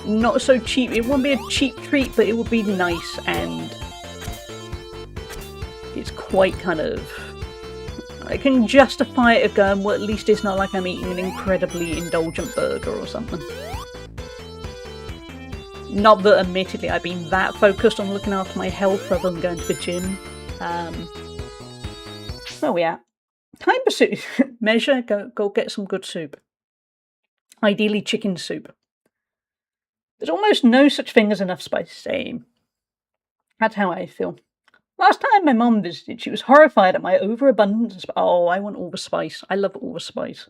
not so cheap. It wouldn't be a cheap treat, but it would be nice, and it's quite kind of. I can justify it of going, well, at least it's not like I'm eating an incredibly indulgent burger or something. Not that, admittedly, I've been that focused on looking after my health rather than going to the gym. Where are we at? Time pursuit. Measure, go get some good soup. Ideally chicken soup. There's almost no such thing as enough spice. Same. That's how I feel. Last time my mum visited, she was horrified at my overabundance. Oh, I want all the spice. I love all the spice.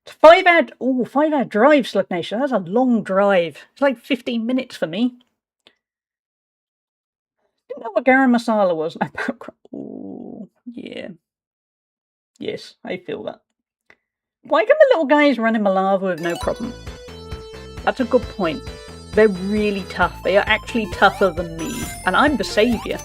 It's 5-hour drive, Slug Nation. That's a long drive. It's like 15 minutes for me. Didn't know what garam masala was. Oh, yeah. Yes, I feel that. Why can the little guys run in my lava with no problem? That's a good point. They're really tough. They are actually tougher than me. And I'm the saviour.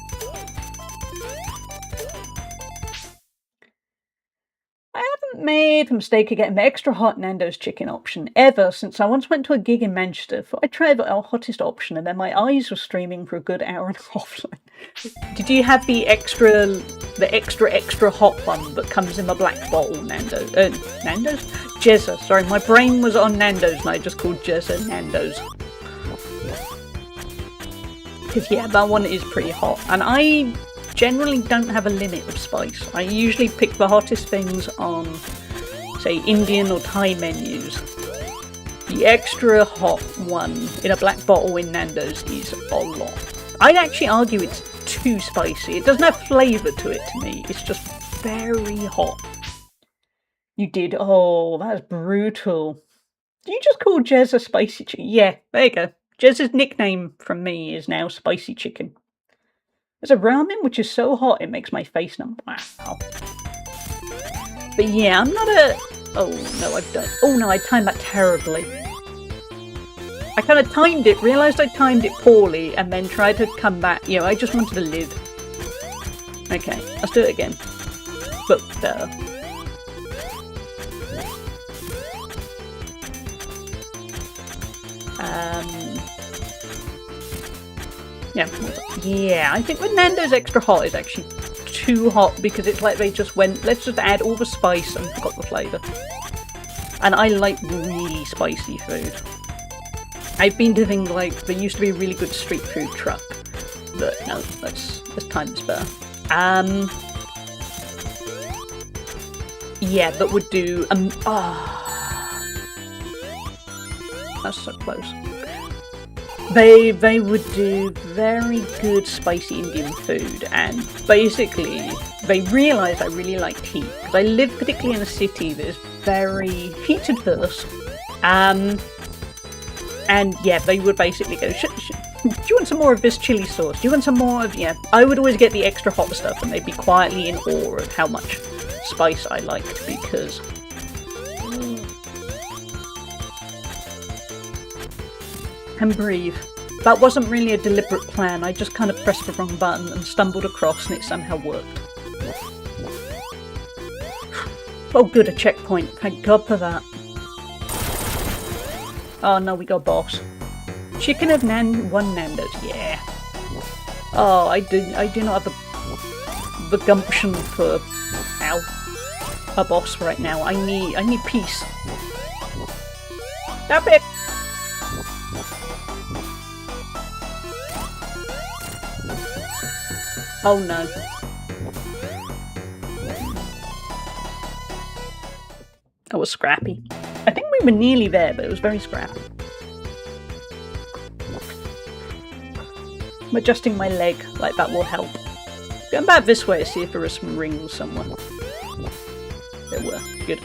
I haven't made the mistake of getting the extra hot Nando's chicken option ever since I once went to a gig in Manchester. Thought I'd try the hottest option, and then my eyes were streaming for a good hour and a half. Did you have the extra hot one that comes in the black bottle, Nando's? Nando's? Jezza. Sorry, my brain was on Nando's and I just called Jezza Nando's. Because yeah, that one is pretty hot, and I generally don't have a limit of spice. I usually pick the hottest things on, say, Indian or Thai menus. The extra hot one in a black bottle in Nando's is a lot. I'd actually argue it's too spicy. It doesn't have flavour to it to me. It's just very hot. You did? Oh, that's brutal. Did you just call Jez a spicy chicken? Yeah, there you go. Jez's nickname from me is now Spicy Chicken. There's a ramen which is so hot it makes my face numb. Wow. But yeah, I'm not a... Oh no, I timed that terribly. I kind of timed it, realised I timed it poorly, and then tried to come back. You know, I just wanted to live. Okay, let's do it again. But better. Yeah, I think with Nando's extra hot is actually too hot because it's like they just went, let's just add all the spice and forgot the flavour. And I like really spicy food. I've been to things like, there used to be a really good street food truck, but no, let's time this better. Yeah, that would do, that's so close. They would do very good spicy Indian food, and basically they realised I really liked heat because I live particularly in a city that is very heat adverse. And yeah, they would basically go, do you want some more of this chili sauce? Do you want some more of, yeah, I would always get the extra hot stuff, and they'd be quietly in awe of how much spice I liked because and breathe. That wasn't really a deliberate plan, I just kind of pressed the wrong button and stumbled across and it somehow worked. Oh good, a checkpoint, thank God for that. Oh no, we got boss. Chicken of one Nando's, yeah. Oh, I do not have the gumption for, a boss right now. I need peace. Stop it! Oh no. That was scrappy. I think we were nearly there, but it was very scrappy. I'm adjusting my leg, like that will help. Going back this way to see if there are some rings somewhere. There were. Good.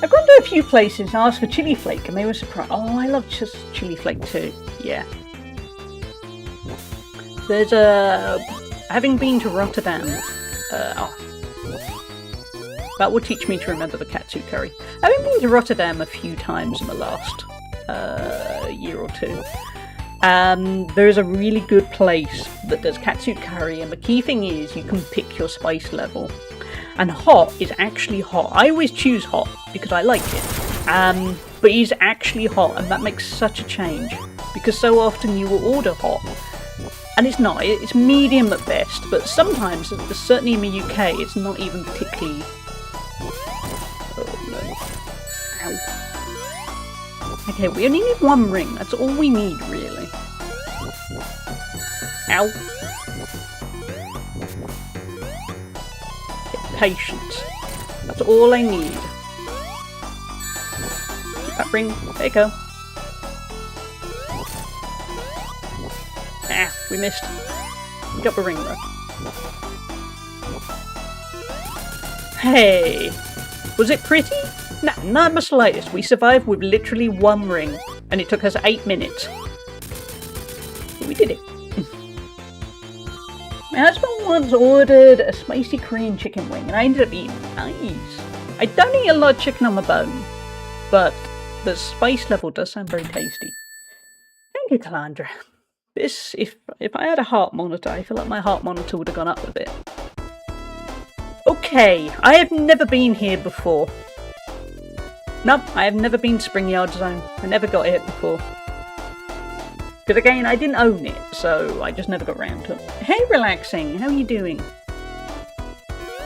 I've gone to a few places and asked for chili flake and they were surprised. Oh, I love just chili flake too. Yeah. There's a... Having been to Rotterdam, that will teach me to remember the katsu curry. Having been to Rotterdam a few times in the last year or two, There is a really good place that does katsu curry, and the key thing is you can pick your spice level. And hot is actually hot. I always choose hot because I like it. But it's actually hot, and that makes such a change because so often you will order hot. And it's not, it's medium at best, but sometimes, certainly in the UK, it's not even particularly... Oh no. Ow. Okay, we only need one ring, that's all we need really. Ow. Patience. That's all I need. Keep that ring, there you go. Ah, we missed. We got the ring though. Hey! Was it pretty? Nah, not the slightest. We survived with literally one ring, and it took us 8 minutes. But we did it. My husband once ordered a spicy Korean chicken wing, and I ended up eating nice. I don't eat a lot of chicken on my bone, but the spice level does sound very tasty. Thank you, Calandra. This, if I had a heart monitor, I feel like my heart monitor would have gone up a bit. Okay, I have never been here before. Nope, I have never been to Spring Yard Zone. I never got it before. Because again, I didn't own it, so I just never got around to it. Hey, Relaxing, how are you doing?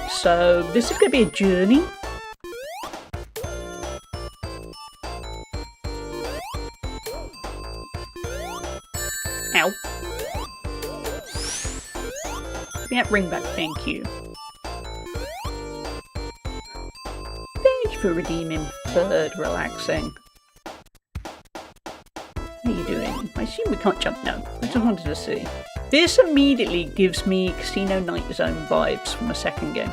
So, this is going to be a journey. Ow. Give me that ring back, thank you. Thank you for redeeming Bird Relaxing. How are you doing? I assume we can't jump now. I just wanted to see. This immediately gives me Casino Night Zone vibes from a second game.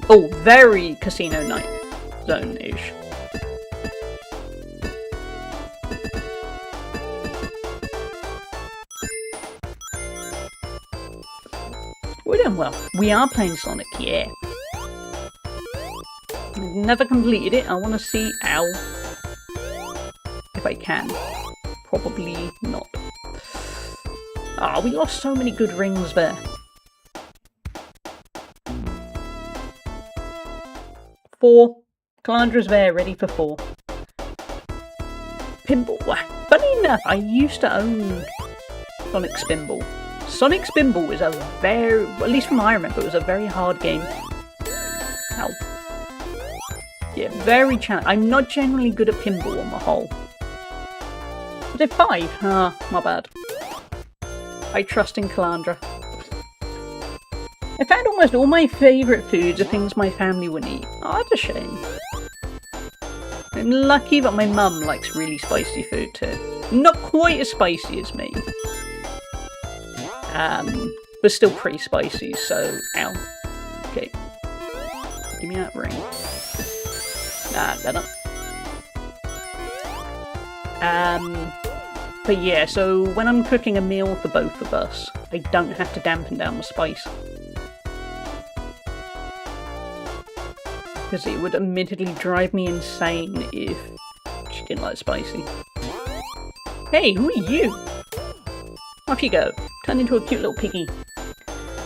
Oh, very Casino Night Zone-ish. We're doing well. We are playing Sonic, yeah. I've never completed it. I want to see ow. If I can. Probably not. Ah, we lost so many good rings there. Four. Calandra's there, ready for 4. Pinball. Funny enough, I used to own Sonic Spinball. Sonic Spinball is a very, at least from what I remember, it was a very hard game. Ow. Yeah, very challenging. I'm not generally good at pinball on the whole. Was it 5? Ah, my bad. I trust in Calandra. I found almost all my favourite foods are things my family wouldn't eat. Oh, that's a shame. I'm lucky that my mum likes really spicy food too. Not quite as spicy as me. But still pretty spicy, so ow. Okay. Give me that ring. Better. But yeah, so when I'm cooking a meal for both of us, I don't have to dampen down the spice. Because it would admittedly drive me insane if she didn't like spicy. Hey, who are you? Off you go. Turn into a cute little piggy.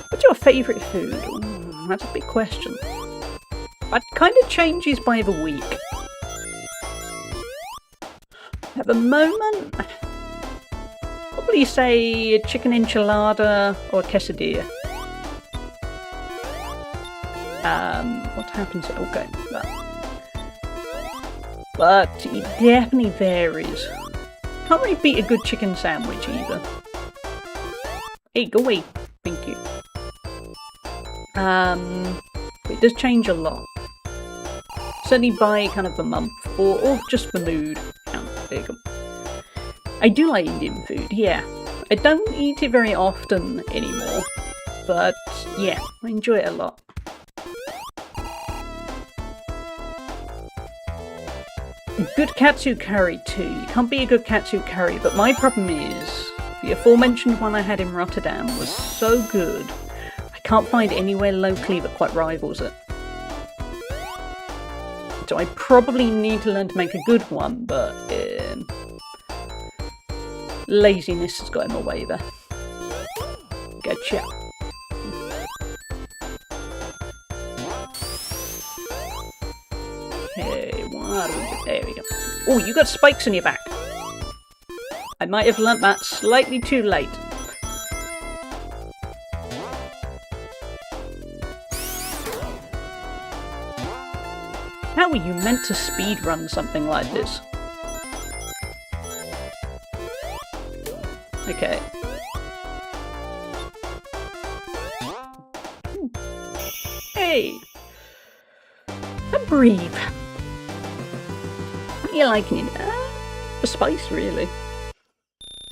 What's your favourite food? Ooh, that's a big question. That kind of changes by the week. At the moment, probably say a chicken enchilada or a quesadilla. What happens? Okay, but it definitely varies. Can't really beat a good chicken sandwich either. Hey, go away. Thank you. It does change a lot. Certainly by kind of the month or just the mood. There you go. I do like Indian food, yeah. I don't eat it very often anymore, but yeah, I enjoy it a lot. Good katsu curry too. You can't be a good katsu curry, but my problem is the aforementioned one I had in Rotterdam was so good, I can't find anywhere locally that quite rivals it. So I probably need to learn to make a good one, but laziness has got him away there. Gotcha. Okay, what do we do? There we go. Oh, you got spikes on your back. I might have learnt that slightly too late. How are you meant to speedrun something like this? Okay. Hey! And breathe. What are you liking it? The spice, really.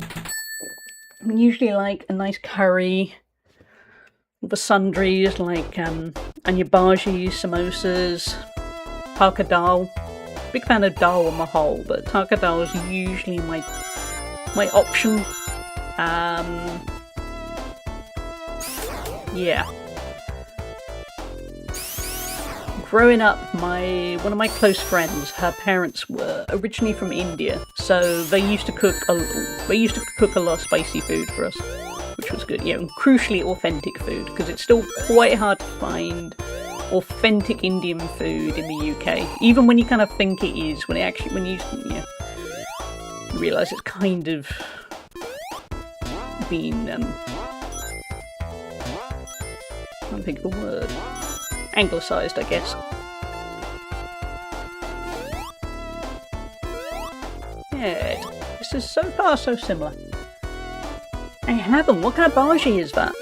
I usually like a nice curry. The sundries like anya bhaji, samosas, tarka dal. Big fan of dal on the whole, but tarka dal is usually my option. Yeah. Growing up, one of my close friends, her parents were originally from India, so they used to cook a lot of spicy food for us, which was good. Yeah, and crucially authentic food, because it's still quite hard to find authentic Indian food in the UK. Even when you kind of think it is, when you realise it's kind of been I can't think of a word. Anglicised, I guess. Yeah, this is so far so similar. I haven't. What kind of bhaji is that?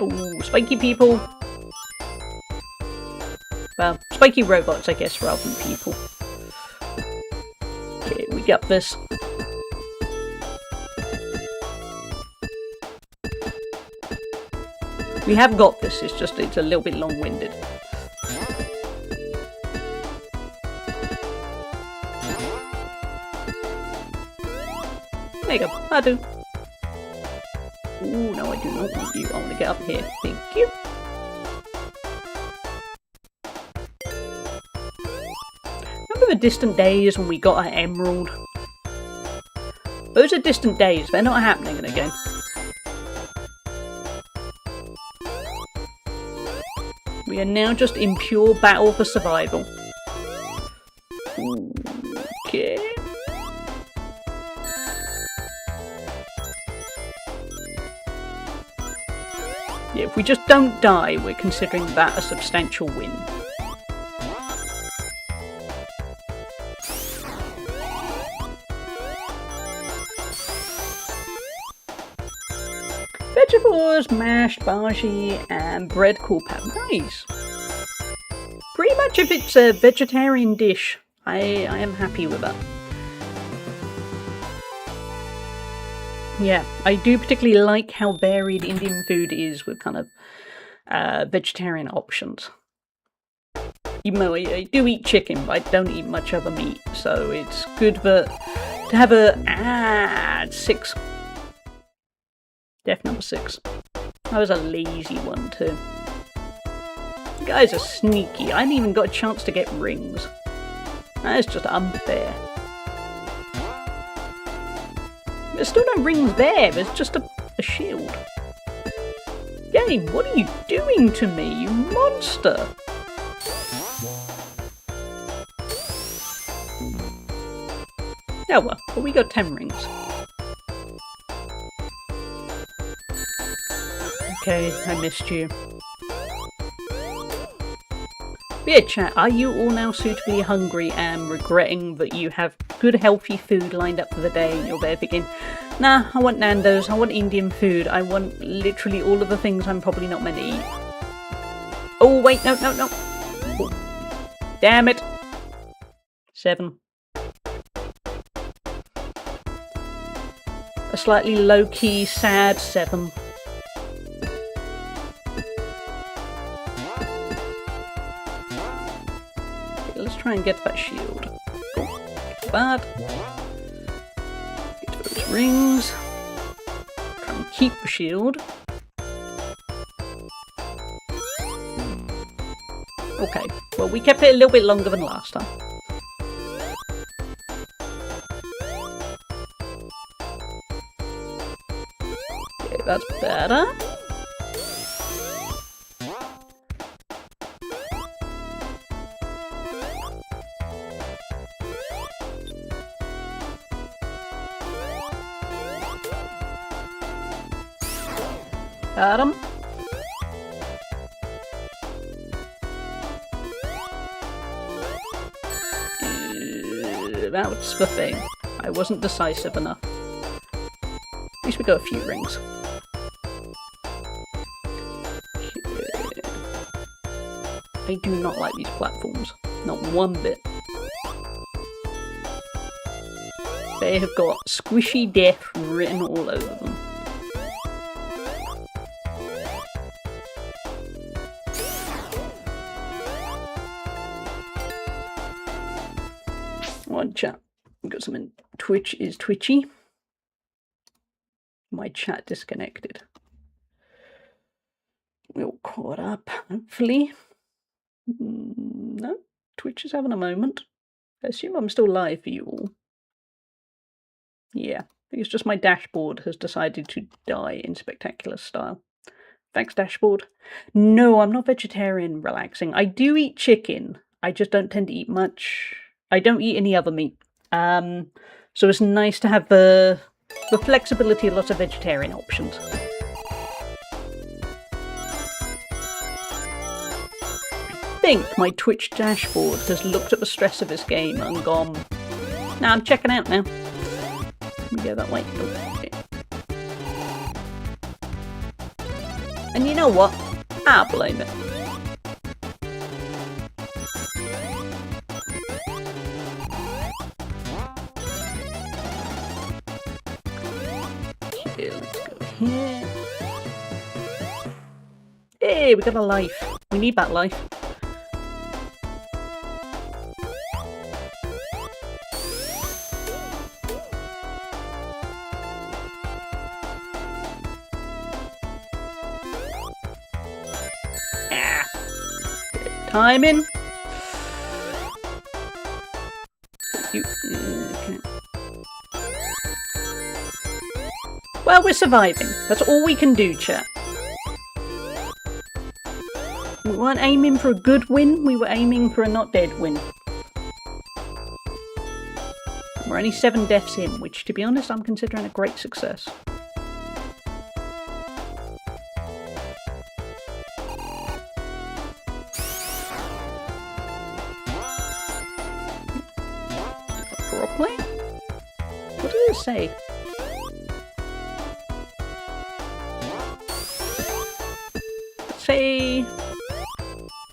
Oh, spiky people. Well, spiky robots, I guess, rather than people. Okay, we got this. We have got this, it's a little bit long-winded. There you go, I do. Ooh, no I do not want you, I want to get up here, thank you. Remember the distant days when we got our emerald? Those are distant days, they're not happening again. We are now just in pure battle for survival. Okay. Yeah, if we just don't die, we're considering that a substantial win. Vegetables, mashed bhaji, and bread kulpap. Nice. Pretty much if it's a vegetarian dish, I am happy with that. Yeah, I do particularly like how varied Indian food is with kind of vegetarian options. Even though I do eat chicken, but I don't eat much other meat, so it's good to have a 6. Death number 6. That was a lazy one too. You guys are sneaky. I hadn't even got a chance to get rings. That is just unfair. There's still no rings there. There's just a shield. Game, what are you doing to me, you monster? Oh well, but we got 10 rings. Okay, I missed you. But yeah, chat, are you all now suitably hungry and regretting that you have good healthy food lined up for the day and you're there thinking, nah, I want Nando's, I want Indian food, I want literally all of the things I'm probably not meant to eat. Oh wait, no. Oh. Damn it. 7. A slightly low-key, sad 7. Let's try and get that shield. Cool. Get that. Get those rings. Try and keep the shield. Okay, well, we kept it a little bit longer than last time. Okay, that's better. Got him. That's the thing. I wasn't decisive enough. At least we got a few rings. Okay. I do not like these platforms. Not one bit. They have got squishy death written all over them. One chat. We've got something. Twitch is twitchy. My chat disconnected. We're all caught up, hopefully. No, Twitch is having a moment. I assume I'm still live for you all. Yeah, I think it's just my dashboard has decided to die in spectacular style. Thanks, dashboard. No, I'm not vegetarian relaxing. I do eat chicken. I just don't tend to eat much. I don't eat any other meat. So it's nice to have the flexibility of lots of vegetarian options. I think my Twitch dashboard has looked at the stress of this game and gone, nah, I'm checking out now. Let me go that way. Okay. And you know what? I'll blame it. Okay, let's go here. Hey, we got a life. We need that life. Timing. Okay. Well, we're surviving. That's all we can do, chat. We weren't aiming for a good win, we were aiming for a not dead win. We're only 7 deaths in, which, to be honest, I'm considering a great success. Properly? What did it say? Say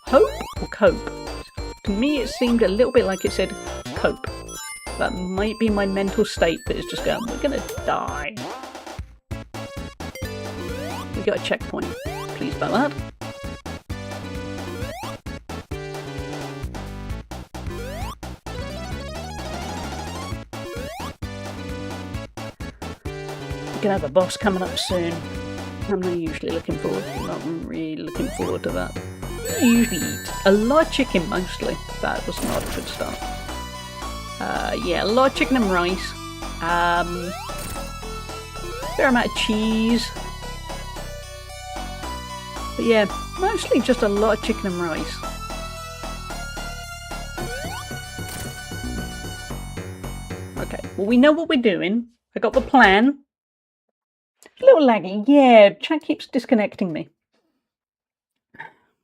hope or cope? To me it seemed a little bit like it said cope. That might be my mental state that is just going, we're gonna die. We got a checkpoint. Pleased about that. We're gonna have a boss coming up soon. I'm not usually looking forward. I'm not really looking forward to that. I usually eat a lot of chicken mostly. That was not a good start. Yeah, a lot of chicken and rice. Fair amount of cheese. But yeah, mostly just a lot of chicken and rice. Okay, well we know what we're doing. I got the plan. A little laggy. Yeah, chat keeps disconnecting me.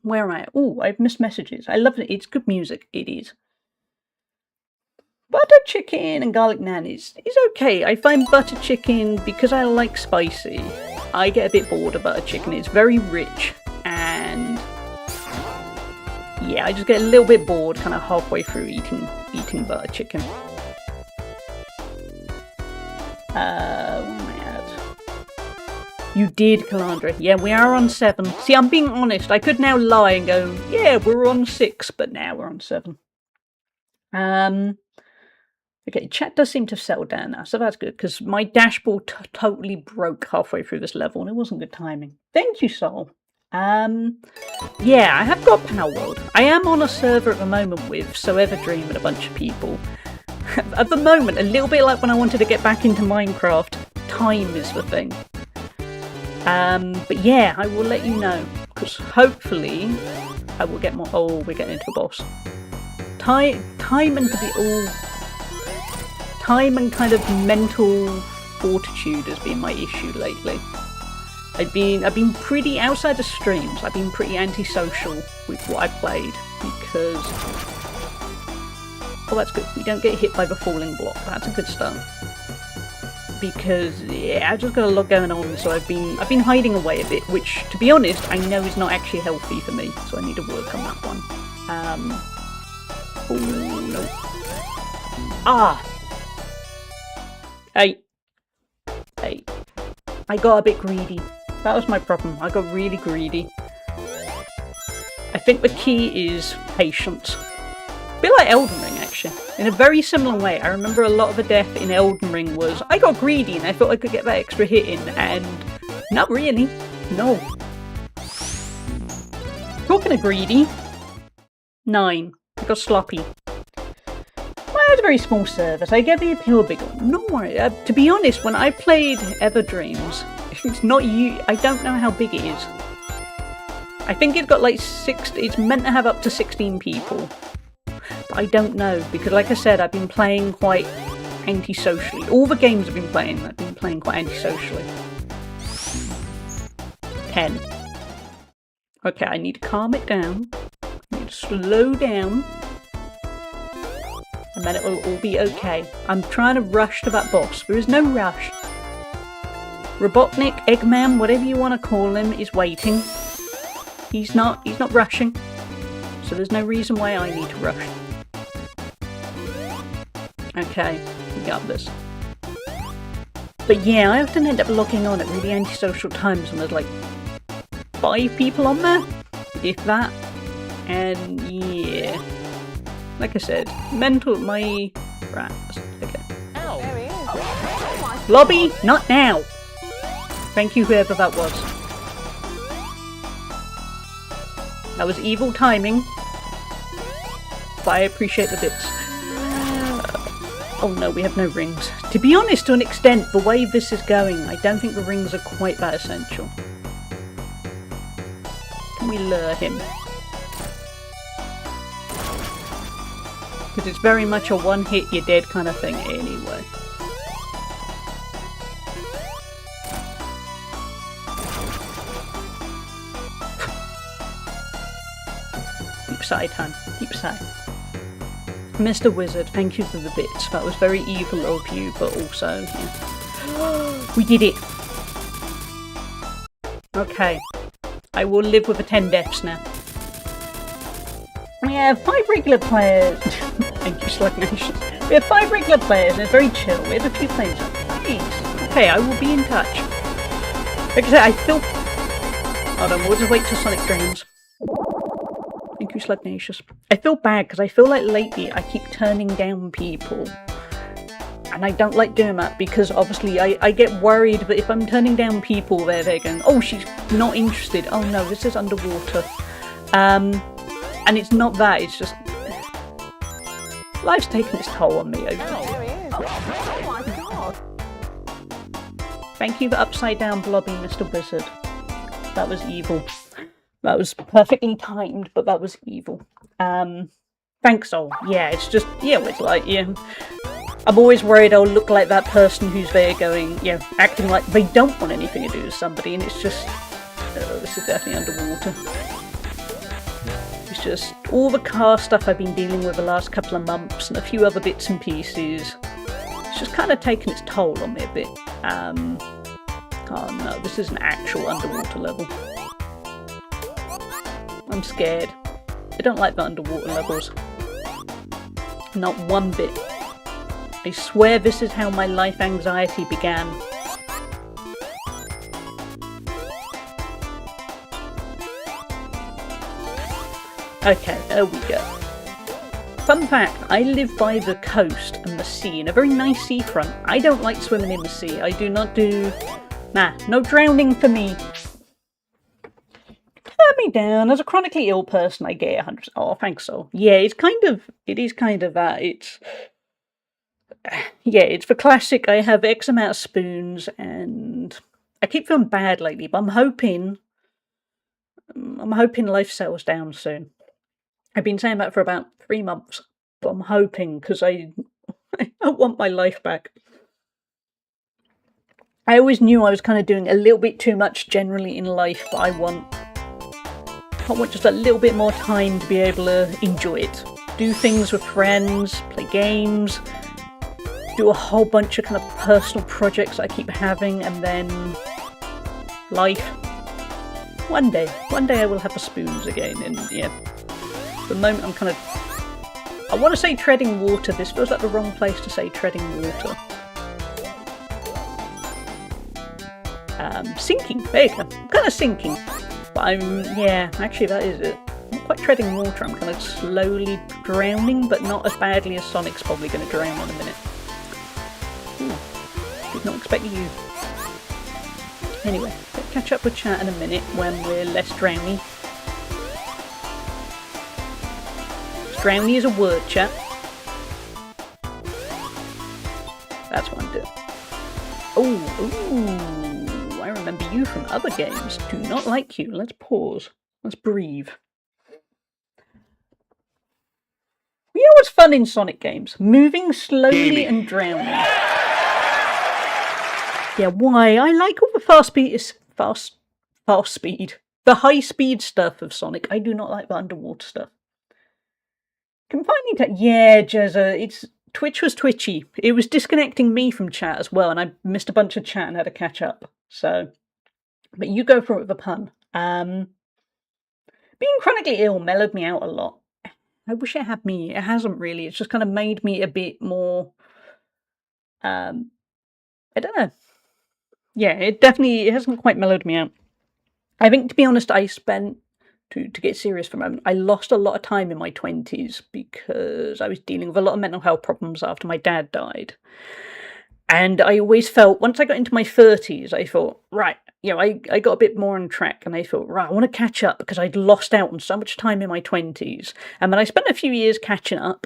Where am I? Oh, I've missed messages. I love it. It's good music. It is. Butter chicken and garlic naan is okay. I find butter chicken, because I like spicy, I get a bit bored of butter chicken. It's very rich and yeah, I just get a little bit bored kind of halfway through eating butter chicken. Where am I at? You did, Calandra. Yeah, we are on 7. See, I'm being honest. I could now lie and go, yeah, we're on 6, but now we're on 7. Okay, chat does seem to have settled down now, so that's good, because my dashboard totally broke halfway through this level, and it wasn't good timing. Thank you, Sol. Yeah, I have got Power World. I am on a server at the moment with So Everdream and a bunch of people. At the moment, a little bit like when I wanted to get back into Minecraft, time is the thing. But yeah, I will let you know, because hopefully I will get more. Oh, we're getting into a boss. Time and kind of mental fortitude has been my issue lately. I've been pretty, outside of streams, I've been pretty antisocial with what I played because, oh, that's good. We don't get hit by the falling block. That's a good start. Because yeah, I've just got a lot going on, so I've been hiding away a bit, which, to be honest, I know is not actually healthy for me. So I need to work on that one. Oh no. Ah. Hey. I got a bit greedy. That was my problem. I got really greedy. I think the key is patience. A bit like Elden Ring, actually. In a very similar way. I remember a lot of the death in Elden Ring was I got greedy and I thought I could get that extra hit in, and not really. No. Talking of greedy. 9. I got sloppy. Well, it's a very small service. I get the appeal bigger. No worry. To be honest, when I played Everdreams, it's not you. I don't know how big it is. I think it's got like 6. It's meant to have up to 16 people. But I don't know, because like I said, I've been playing quite antisocially. All the games I've been playing quite antisocially. 10. Okay, I need to calm it down. I need to slow down. And then it will all be okay. I'm trying to rush to that boss. There is no rush. Robotnik, Eggman, whatever you want to call him, is waiting. He's not rushing. So there's no reason why I need to rush. Okay, we got this. But yeah, I often end up logging on at really antisocial times and there's like 5 people on there, if that. And yeah, like I said, my rats. Okay. Ow. There he is. Lobby, not now. Thank you, whoever that was. That was evil timing, but I appreciate the bits. Oh no, we have no rings. To be honest, to an extent, the way this is going, I don't think the rings are quite that essential. Can we lure him? Because it's very much a one hit, you're dead kind of thing anyway. Deep sigh time. Deep sigh. Mr. Wizard, thank you for the bits. That was very evil of you, but also, yeah. We did it! Okay. I will live with the 10 deaths now. We have 5 regular players. Thank you, Slug Nation. We have 5 regular players and it's very chill. We have a few players. Nice. Okay, I will be in touch. Like I said, I feel... Hold on, we'll just wait till Sonic Dreams. Thank you, Slugnacious. I feel bad because I feel like lately I keep turning down people. And I don't like doing that because obviously I get worried that if I'm turning down people, they're going, oh, she's not interested. Oh no, this is underwater. And it's not that, it's just... Life's taken its toll on me. There he is. Oh my god. Thank you for upside down blobby, Mr. Wizard. That was evil. That was perfectly timed, but that was evil. Thanks all. Yeah, it's just, yeah, it's like, yeah. I'm always worried I'll look like that person who's there going, yeah, acting like they don't want anything to do with somebody, and it's just, this is definitely underwater. It's just all the car stuff I've been dealing with the last couple of months and a few other bits and pieces. It's just kind of taken its toll on me a bit. Oh no, this is an actual underwater level. I'm scared. I don't like the underwater levels. Not one bit. I swear this is how my life anxiety began. Okay, there we go. Fun fact, I live by the coast and the sea, in a very nice seafront. I don't like swimming in the sea. I do not do... Nah, no drowning for me. Let me down. As a chronically ill person, I get 100%. Oh, thanks, so. Yeah, it is kind of that. It's the classic. I have X amount of spoons, and I keep feeling bad lately, but I'm hoping life settles down soon. I've been saying that for about 3 months, but I'm hoping, because I want my life back. I always knew I was kind of doing a little bit too much generally in life, but I want just a little bit more time to be able to enjoy it. Do things with friends, play games, do a whole bunch of kind of personal projects I keep having, and then life. One day I will have the spoons again, and yeah. For the moment I'm I want to say treading water. This feels like the wrong place to say treading water. Sinking. There you go. I'm kind of sinking. But actually that is it. I'm not quite treading water. I'm kind of slowly drowning, but not as badly as Sonic's probably going to drown in a minute. Ooh, did not expect you. Anyway, let's catch up with chat in a minute when we're less drowny. Drowny is a word, chat. That's what I'm doing. Ooh, I remember you from other games. Do not like you. Let's pause. Let's breathe. You know what's fun in Sonic games? Moving slowly and drowning. Yeah, why? I like all the fast speed. The high speed stuff of Sonic. I do not like the underwater stuff. Yeah, Jezza, Twitch was twitchy. It was disconnecting me from chat as well, and I missed a bunch of chat and had to catch up. So, but you go for it with a pun. Being chronically ill mellowed me out a lot. I wish it had me. It hasn't really. It's just kind of made me a bit more. I don't know. Yeah, it hasn't quite mellowed me out. I think, to be honest, I spent. To get serious for a moment, I lost a lot of time in my 20s because I was dealing with a lot of mental health problems after my dad died. And I always felt, once I got into my 30s, I thought, right, I got a bit more on track, and I thought, right, I want to catch up because I'd lost out on so much time in my 20s. And then I spent a few years catching up,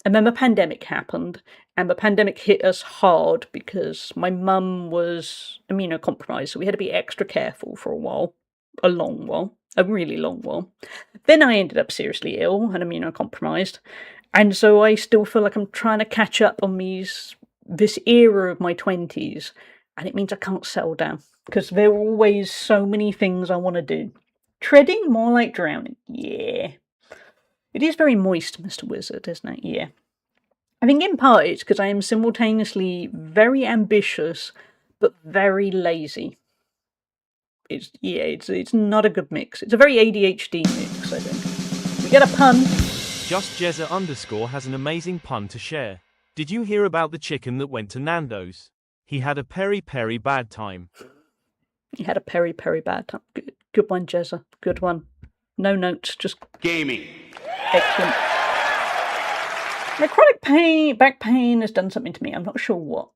and then the pandemic happened, and the pandemic hit us hard because my mum was immunocompromised, so we had to be extra careful for a while, a long while. A really long while. Then I ended up seriously ill and immunocompromised, and so I still feel like I'm trying to catch up on this era of my 20s, and it means I can't settle down because there are always so many things I want to do. Treading more like drowning. Yeah. It is very moist, Mr. Wizard, isn't it? Yeah. I think in part it's because I am simultaneously very ambitious but very lazy. It's not a good mix. It's a very ADHD mix, I think. We get a pun. Just Jezza _ has an amazing pun to share. Did you hear about the chicken that went to Nando's? He had a peri bad time. He had a peri bad time. Good one, Jezza. Good one. No notes, just gaming. Excellent. My chronic back pain has done something to me. I'm not sure what.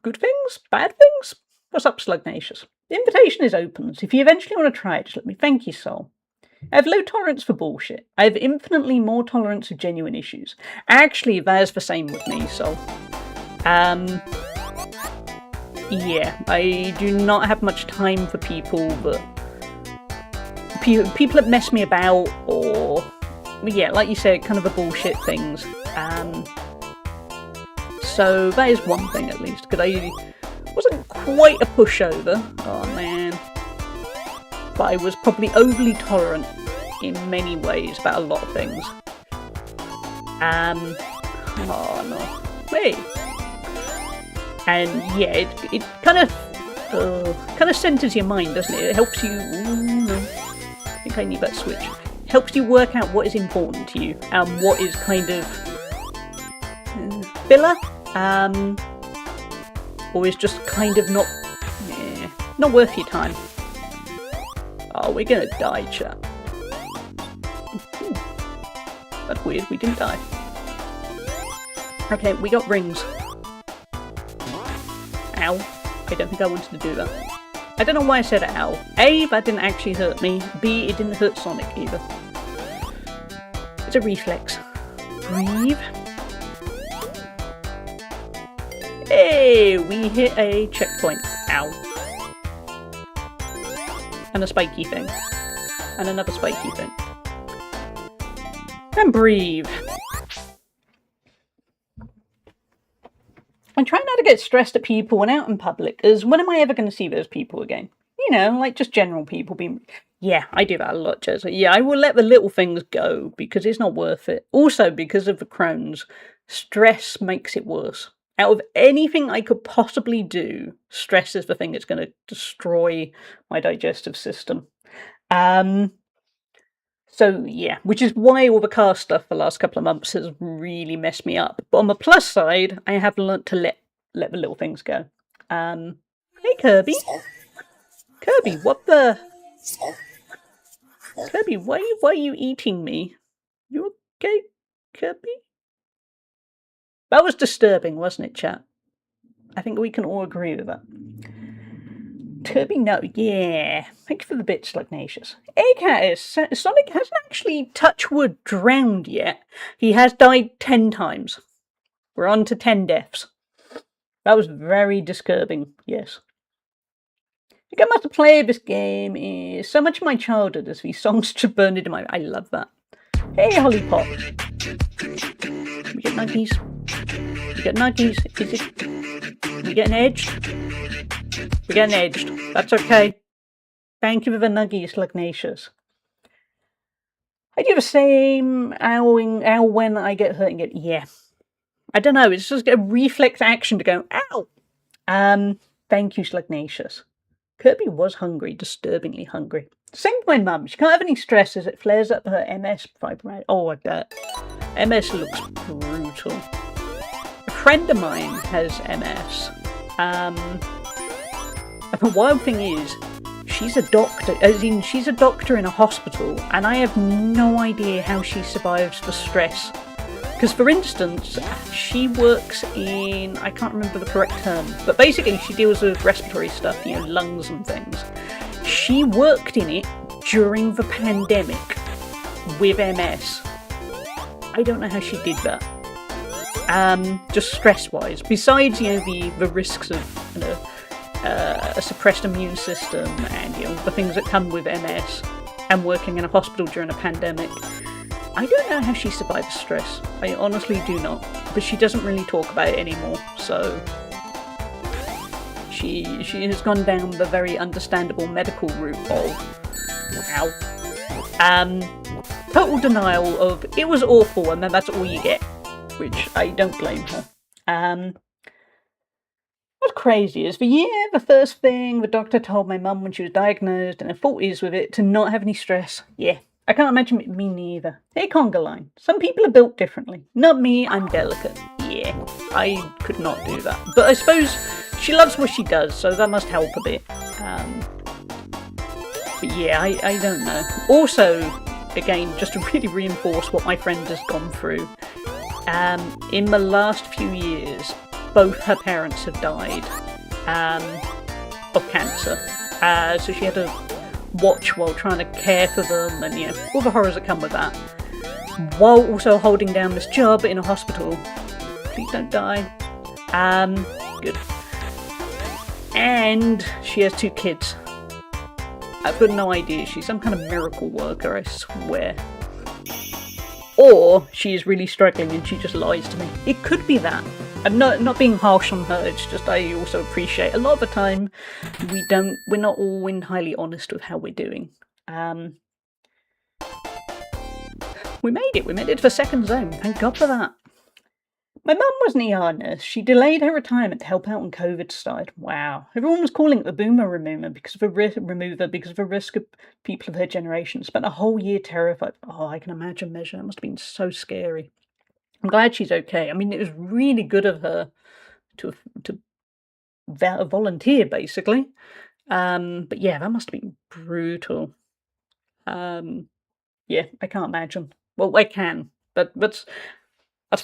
Good things? Bad things? What's up, Slugnacious? The invitation is open, so if you eventually want to try it, just let me thank you, soul. I have low tolerance for bullshit. I have infinitely more tolerance for genuine issues. Actually, that's the same with me, so... yeah, I do not have much time for people that mess me about, or... yeah, like you said, kind of the bullshit things. So that is one thing, at least, because I wasn't quite a pushover. Oh, man. But I was probably overly tolerant in many ways about a lot of things. Oh no. Hey. And yeah, it kind of centers your mind, doesn't it? It helps you. Ooh, no. I think I need that switch. It helps you work out what is important to you and what is kind of filler, or is just kind of not worth your time. Oh, we're gonna die, chat. Ooh. That's weird, we didn't die. Okay, we got rings. Ow. I don't think I wanted to do that. I don't know why I said ow. A, that didn't actually hurt me. B, it didn't hurt Sonic either. It's a reflex. Breathe. Hey, we hit a checkpoint. Ow. And a spiky thing. And another spiky thing. And breathe. I try not to get stressed at people when out in public, as when am I ever going to see those people again? You know, like just general people being... Yeah, I do that a lot, Jez. Yeah, I will let the little things go because it's not worth it. Also, because of the Crohn's, stress makes it worse. Out of anything I could possibly do, stress is the thing that's going to destroy my digestive system. So, yeah, which is why all the car stuff the last couple of months has really messed me up. But on the plus side, I have learnt to let the little things go. Hey, Kirby. Kirby, what the... Kirby, why are you eating me? You okay, Kirby? That was disturbing, wasn't it, chat? I think we can all agree with that. Kirby, no, yeah. Thank you for the bits, Slugnacious. Hey, Catus, Sonic hasn't actually, touch wood, drowned yet. He has died 10 times. We're on to 10 deaths. That was very disturbing, yes. I think I must have played this game is so much of my childhood as these songs just burned into my... I love that. Hey, Holly Pop. We get nuggies. We get nuggies. Is it... We getting edged? We're getting edged. That's okay. Thank you for the nuggies, Lugnacious. I do the same ow when I get hurt and get... Yeah. I don't know. It's just a reflex action to go, ow! Thank you, Slugnacious. Kirby was hungry, disturbingly hungry. Same with my mum. She can't have any stress as it flares up her MS fibromyalgia. Oh, I bet. MS looks brutal. A friend of mine has MS. And the wild thing is, she's a doctor, as in she's a doctor in a hospital, and I have no idea how she survives the stress. Because, for instance, she works in, I can't remember the correct term, but basically she deals with respiratory stuff, you know, lungs and things. She worked in it during the pandemic with MS. I don't know how she did that. Just stress-wise. Besides, you know, the risks of, you know, a suppressed immune system and, you know, the things that come with MS and working in a hospital during a pandemic. I don't know how she survives stress. I honestly do not. But she doesn't really talk about it anymore, so... She has gone down the very understandable medical route of... Ow. Total denial of, it was awful, and then that's all you get. Which I don't blame her. What's crazy is the first thing the doctor told my mum when she was diagnosed and her 40s with it to not have any stress. Yeah. I can't imagine me neither. Hey, conga line. Some people are built differently. Not me, I'm delicate. Yeah, I could not do that. But I suppose she loves what she does, so that must help a bit. But yeah, I don't know. Also, again, just to really reinforce what my friend has gone through, in the last few years, both her parents have died of cancer. So she had to watch while trying to care for them and, you know, all the horrors that come with that, while also holding down this job in a hospital. Please don't die. Good. And she has 2 kids. I've got no idea. She's some kind of miracle worker, I swear. Or she is really struggling and she just lies to me. It could be that. I'm not being harsh on her, it's just I also appreciate a lot of the time we're not all entirely honest with how we're doing. We made it to the second zone, thank God for that. My mum was an ER nurse. She delayed her retirement to help out when COVID started. Wow. Everyone was calling it the boomer remover because of the risk of people of her generation. Spent a whole year terrified. Oh, I can imagine, Measure. It must have been so scary. I'm glad she's okay. I mean, it was really good of her to volunteer, basically. But yeah, that must have been brutal. Yeah, I can't imagine. Well, I can, but that's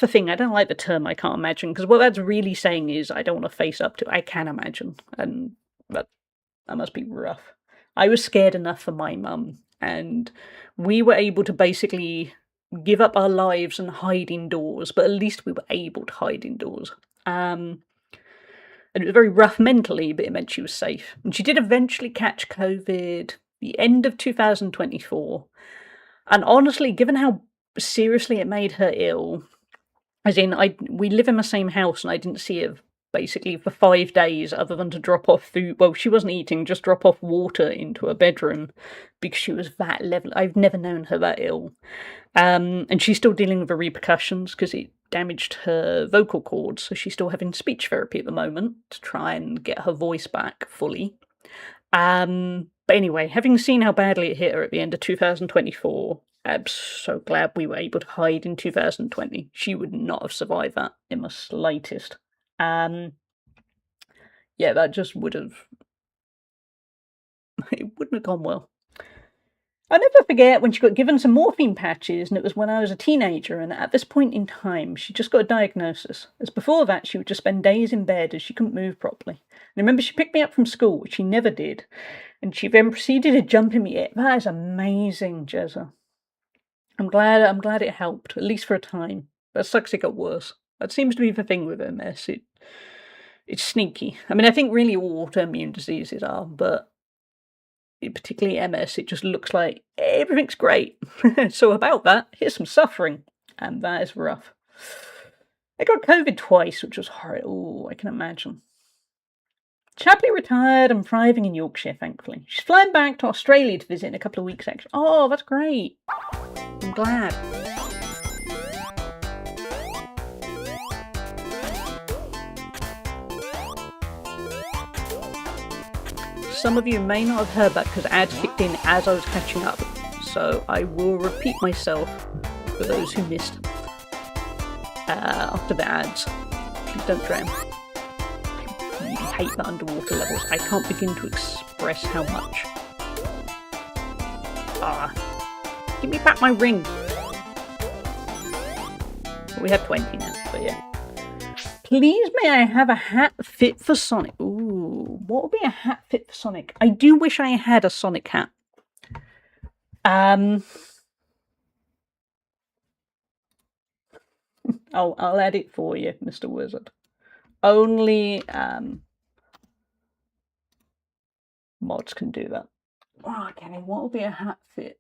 the thing. I don't like the term "I can't imagine" because what that's really saying is I don't want to face up to. I can imagine, and That must be rough. I was scared enough for my mum, and we were able to basically give up our lives and hide indoors, but at least we were able to hide indoors. And it was very rough mentally, but it meant she was safe. And she did eventually catch COVID the end of 2024. And honestly, given how seriously it made her ill, as in, we live in the same house and I didn't see her basically for 5 days other than to drop off food. Well, she wasn't eating, just drop off water into her bedroom because she was that level. I've never known her that ill. And she's still dealing with the repercussions because it damaged her vocal cords. So she's still having speech therapy at the moment to try and get her voice back fully. But anyway, having seen how badly it hit her at the end of 2024, I'm so glad we were able to hide in 2020. She would not have survived that in the slightest. Yeah, that just would have... It wouldn't have gone well. I'll never forget when she got given some morphine patches, and it was when I was a teenager, and at this point in time, she just got a diagnosis. As before that, she would just spend days in bed as she couldn't move properly. And I remember she picked me up from school, which she never did, and she then proceeded to jump in the air. That is amazing, Jezza. I'm glad it helped, at least for a time. But it sucks it got worse. That seems to be the thing with MS. It's sneaky. I mean, I think really all autoimmune diseases are, but particularly MS, it just looks like everything's great. So about that, here's some suffering, and that is rough. I got COVID twice, which was horrible. Oh, I can imagine. She's happily retired and thriving in Yorkshire, thankfully. She's flying back to Australia to visit in a couple of weeks, actually. Oh, that's great. I'm glad. Some of you may not have heard that because ads kicked in as I was catching up, so I will repeat myself for those who missed. After the ads, please don't drown. I really hate the underwater levels. I can't begin to express how much. Give me back my ring. Well, we have 20 now, but yeah. Please may I have a hat fit for Sonic? Ooh, what would be a hat fit for Sonic? I do wish I had a Sonic hat. I'll add it for you, Mr. Wizard. Only mods can do that. Oh, okay, what would be a hat fit?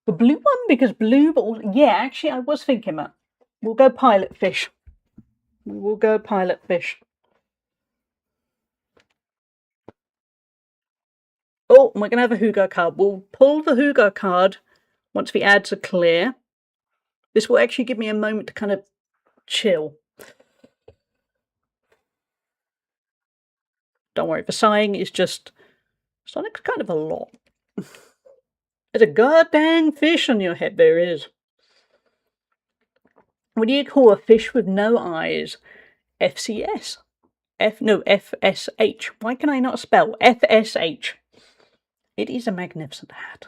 The blue one, because blue, but also, yeah, actually, I was thinking that. We'll go pilot fish. We will go pilot fish. Oh, and we're going to have a Hugo card. We'll pull the Hugo card once the ads are clear. This will actually give me a moment to kind of chill. Don't worry, the sighing is just... Sonic's kind of a lot. There's a goddamn fish on your head. There is. What do you call a fish with no eyes? FCS. FSH. Why can I not spell? FSH. It is a magnificent hat.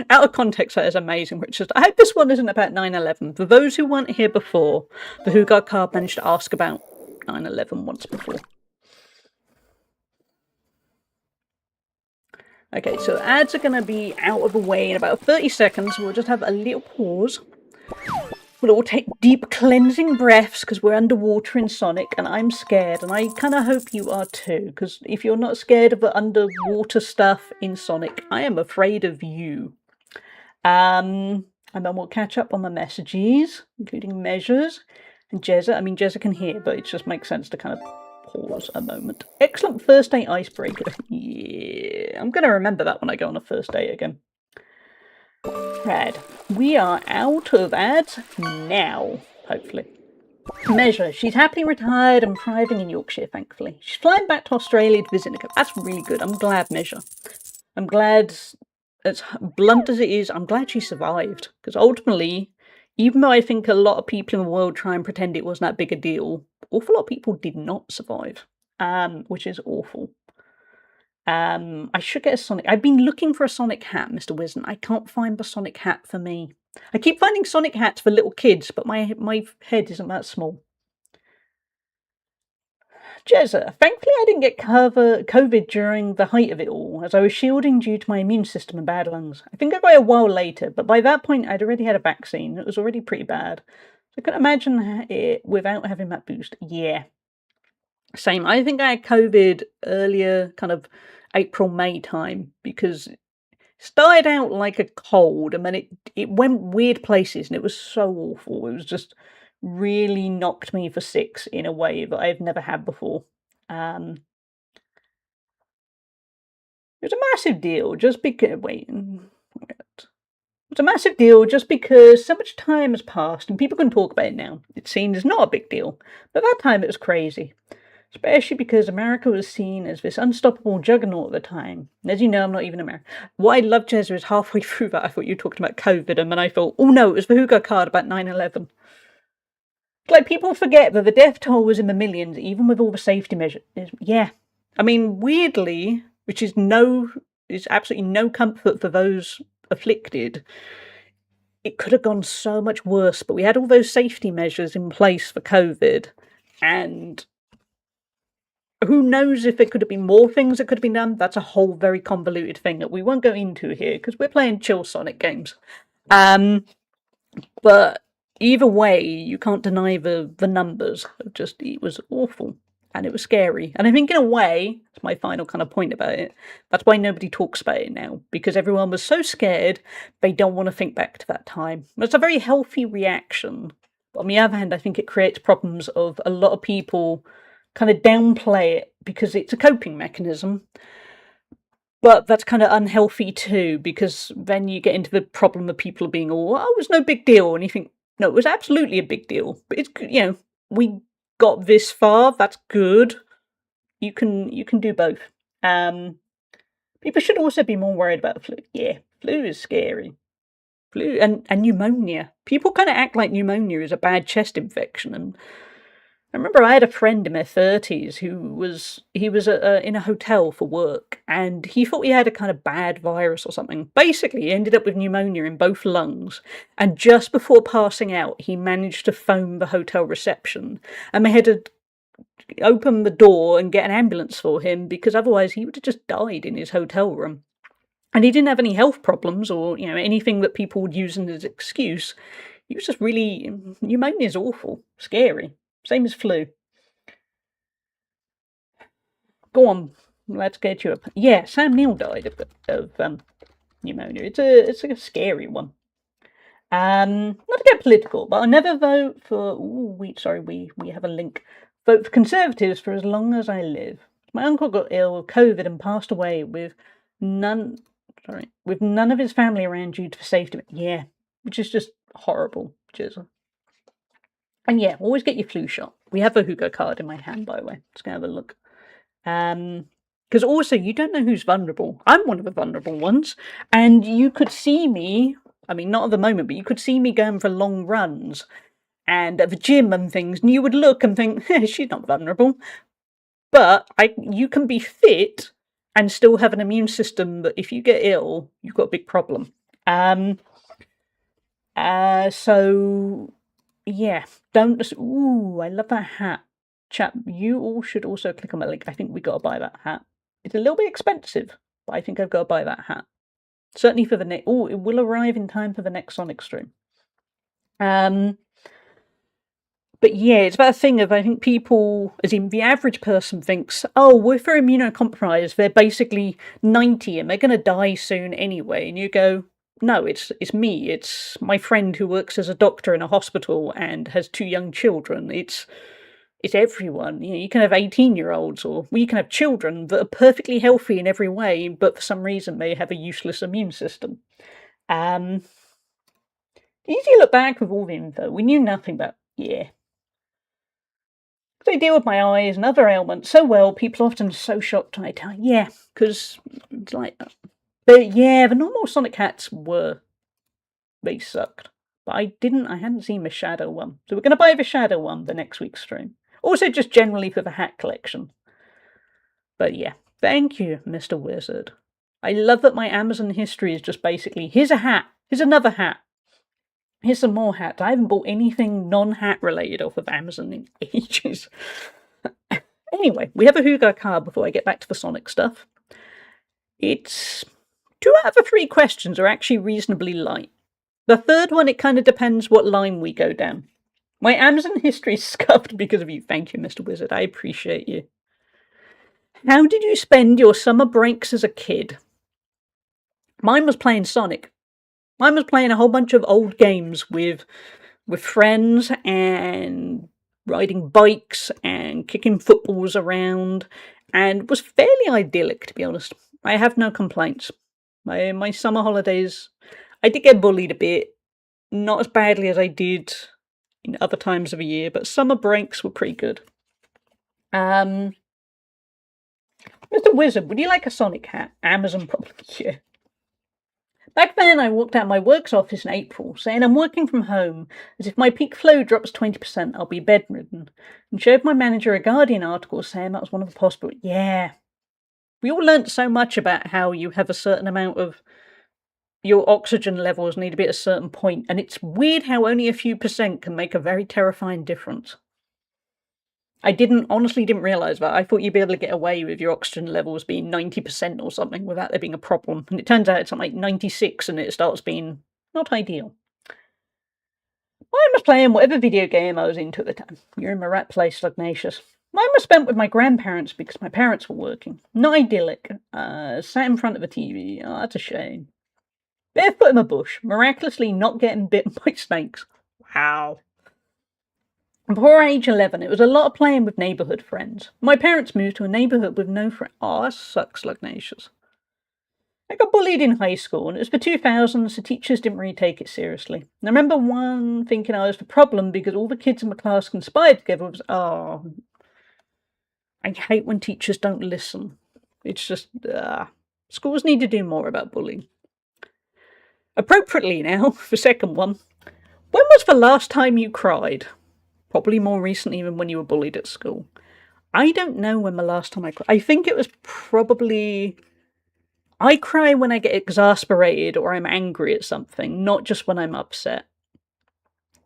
Out of context, that is amazing. Which is, I hope this one isn't about 9/11. For those who weren't here before, the Hugo card managed to ask about 9/11 once before. Okay, so ads are going to be out of the way in about 30 seconds. We'll just have a little pause. We'll all take deep cleansing breaths because we're underwater in Sonic and I'm scared. And I kind of hope you are too, because if you're not scared of the underwater stuff in Sonic, I am afraid of you. And then we'll catch up on the messages, including measures. And Jezza can hear, but it just makes sense to kind of pause a moment. Excellent first date icebreaker. Yeah, I'm going to remember that when I go on a first date again. Rad. We are out of ads now, hopefully. Measure. She's happily retired and thriving in Yorkshire, thankfully. She's flying back to Australia to visit Nicole. That's really good. I'm glad, Measure. I'm glad, as blunt as it is, I'm glad she survived. Because ultimately, even though I think a lot of people in the world try and pretend it wasn't that big a deal, an awful lot of people did not survive, which is awful. I should get a Sonic. I've been looking for a Sonic hat, Mr. Wisdom. I can't find the Sonic hat for me. I keep finding Sonic hats for little kids, but my head isn't that small. Jezza, thankfully I didn't get COVID during the height of it all, as I was shielding due to my immune system and bad lungs. I think I got it a while later, but by that point I'd already had a vaccine. It was already pretty bad. So I couldn't imagine it without having that boost. Yeah. Same. I think I had COVID earlier, kind of April, May time, because it started out like a cold and then it went weird places and it was so awful. It was just really knocked me for six in a way that I've never had before. It was a massive deal just because. It's a massive deal just because so much time has passed and people can talk about it now. It's seen as not a big deal, but that time it was crazy. Especially because America was seen as this unstoppable juggernaut at the time. And as you know, I'm not even American. What I loved, Jezza, is halfway through that I thought you were talking about COVID, and then I thought, oh no, it was the Hugo card about 9/11. Like, people forget that the death toll was in the millions, even with all the safety measures. Yeah. I mean, weirdly, which is absolutely no comfort for those afflicted, it could have gone so much worse, but we had all those safety measures in place for COVID, and who knows if there could have been more things that could have been done. That's a whole very convoluted thing that we won't go into here, because we're playing chill Sonic games. But either way, you can't deny the numbers. It was awful. And it was scary. And I think in a way, it's my final kind of point about it, that's why nobody talks about it now. Because everyone was so scared, they don't want to think back to that time. It's a very healthy reaction. But on the other hand, I think it creates problems of a lot of people kind of downplay it because it's a coping mechanism. But that's kind of unhealthy too, because then you get into the problem of people being all, oh, it was no big deal. And you think, no, it was absolutely a big deal. But it's, we got this far, that's good. You can do both. People should also be more worried about the flu. Yeah, flu is scary. Flu and pneumonia. People kind of act like pneumonia is a bad chest infection, and I remember I had a friend in their 30s who was in a hotel for work, and he thought he had a kind of bad virus or something. Basically, he ended up with pneumonia in both lungs, and just before passing out, he managed to phone the hotel reception, and they had to open the door and get an ambulance for him, because otherwise he would have just died in his hotel room. And he didn't have any health problems or anything that people would use as an excuse. He was just really, pneumonia is awful, scary. Same as flu. Go on, let's get you up. Yeah, Sam Neill died of pneumonia. It's a scary one. Not to get political, but I'll never vote for. We have a link. Vote for Conservatives for as long as I live. My uncle got ill with COVID and passed away with none of his family around due to safety. Yeah, which is just horrible. And yeah, always get your flu shot. We have a Hugo card in my hand, by the way. Just gonna have a look. Because also, you don't know who's vulnerable. I'm one of the vulnerable ones. And you could see me, I mean, not at the moment, but you could see me going for long runs and at the gym and things, and you would look and think, she's not vulnerable. But you can be fit and still have an immune system that if you get ill, you've got a big problem. So yeah, don't just, I love that hat. Chat, you all should also click on that link. I think we got to buy that hat. It's a little bit expensive, but I think I've got to buy that hat. Certainly for the next, it will arrive in time for the next Sonic stream. But yeah, it's about a thing of, I think people, as in the average person thinks, oh, well, if they're immunocompromised, they're basically 90 and they're going to die soon anyway. And you go, no, it's me. It's my friend who works as a doctor in a hospital and has 2 young children. It's everyone. You can have 18-year-olds, or you can have children that are perfectly healthy in every way, but for some reason they have a useless immune system. Easy to look back with all the info. We knew nothing about, They deal with my eyes and other ailments so well, people are often so shocked I tell. Yeah, because it's like that. But yeah, the normal Sonic hats they sucked. But I hadn't seen the Shadow one. So we're going to buy the Shadow one the next week's stream. Also just generally for the hat collection. But yeah, Thank you, Mr. Wizard. I love that my Amazon history is just basically, here's a hat, here's another hat, here's some more hats. I haven't bought anything non-hat related off of Amazon in ages. Anyway, we have a Hedgehog card before I get back to the Sonic stuff. It's 2 out of the 3 questions are actually reasonably light. The third one, it kind of depends what line we go down. My Amazon history is scuffed because of you. Thank you, Mr. Wizard. I appreciate you. How did you spend your summer breaks as a kid? Mine was playing Sonic. Mine was playing a whole bunch of old games with friends and riding bikes and kicking footballs around, and was fairly idyllic, to be honest. I have no complaints. My summer holidays, I did get bullied a bit, not as badly as I did in other times of the year, but summer breaks were pretty good. Mr. Wizard, would you like a Sonic hat? Amazon probably, yeah. Back then, I walked out of my work's office in April, saying I'm working from home, as if my peak flow drops 20%, I'll be bedridden, and showed my manager a Guardian article saying that was one of the possible... Yeah. We all learnt so much about how you have a certain amount of... Your oxygen levels need to be at a certain point, and it's weird how only a few percent can make a very terrifying difference. I honestly didn't realise that. I thought you'd be able to get away with your oxygen levels being 90% or something without there being a problem. And it turns out it's something like 96 and it starts being not ideal. I was playing whatever video game I was into at the time. You're in my right place, Slugnatius. Mine was spent with my grandparents because my parents were working. Not idyllic. Sat in front of a TV. Oh, that's a shame. Barefoot in a bush. Miraculously not getting bitten by snakes. Wow. Before age 11, it was a lot of playing with neighbourhood friends. My parents moved to a neighbourhood with no friends. Oh, that sucks, Slugnatius. I got bullied in high school, and it was the 2000s, so teachers didn't really take it seriously. And I remember one thinking I was the problem because all the kids in my class conspired together. I hate when teachers don't listen. It's just, schools need to do more about bullying. Appropriately now, the second one. When was the last time you cried? Probably more recently than when you were bullied at school. I don't know when the last time I cried. I think it was probably... I cry when I get exasperated or I'm angry at something, not just when I'm upset.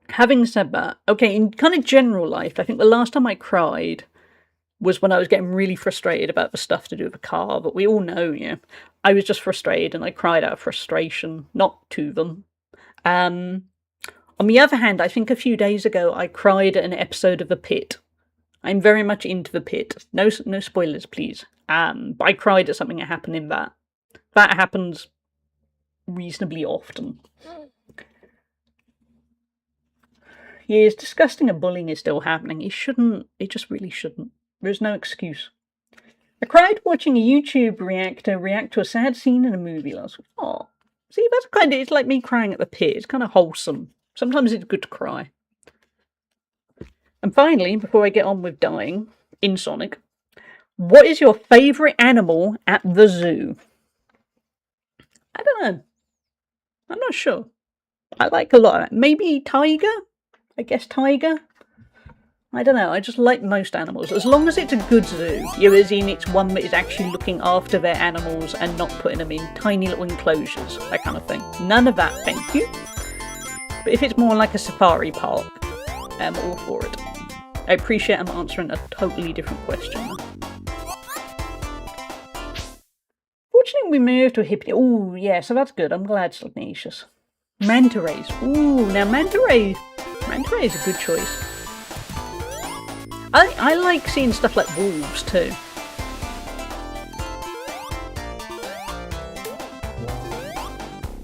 Having said that, okay, in kind of general life, I think the last time I cried was when I was getting really frustrated about the stuff to do with the car, but we all know, yeah. I was just frustrated and I cried out of frustration, not to them. On the other hand, I think a few days ago I cried at an episode of The Pit. I'm very much into The Pit. No spoilers, please. But I cried at something that happened in that. That happens reasonably often. Yeah, it's disgusting and bullying is still happening. It shouldn't. It just really shouldn't. There's no excuse. I cried watching a YouTube reactor react to a sad scene in a movie last week. Oh, see, that's kind of... It's like me crying at The Pit. It's kind of wholesome. Sometimes it's good to cry. And finally, before I get on with dying, in Sonic, what is your favourite animal at the zoo? I don't know. I'm not sure. I like a lot of it. Maybe tiger? I guess tiger? I don't know. I just like most animals. As long as it's a good zoo. As in it's one that is actually looking after their animals and not putting them in tiny little enclosures. That kind of thing. None of that, thank you. But if it's more like a safari park, I'm all for it. I appreciate I'm answering a totally different question. Fortunately, we moved to a hippie. Oh, yeah, so that's good. I'm glad, Slugnatius. Manta rays. Ooh, now manta ray is a good choice. I like seeing stuff like wolves too.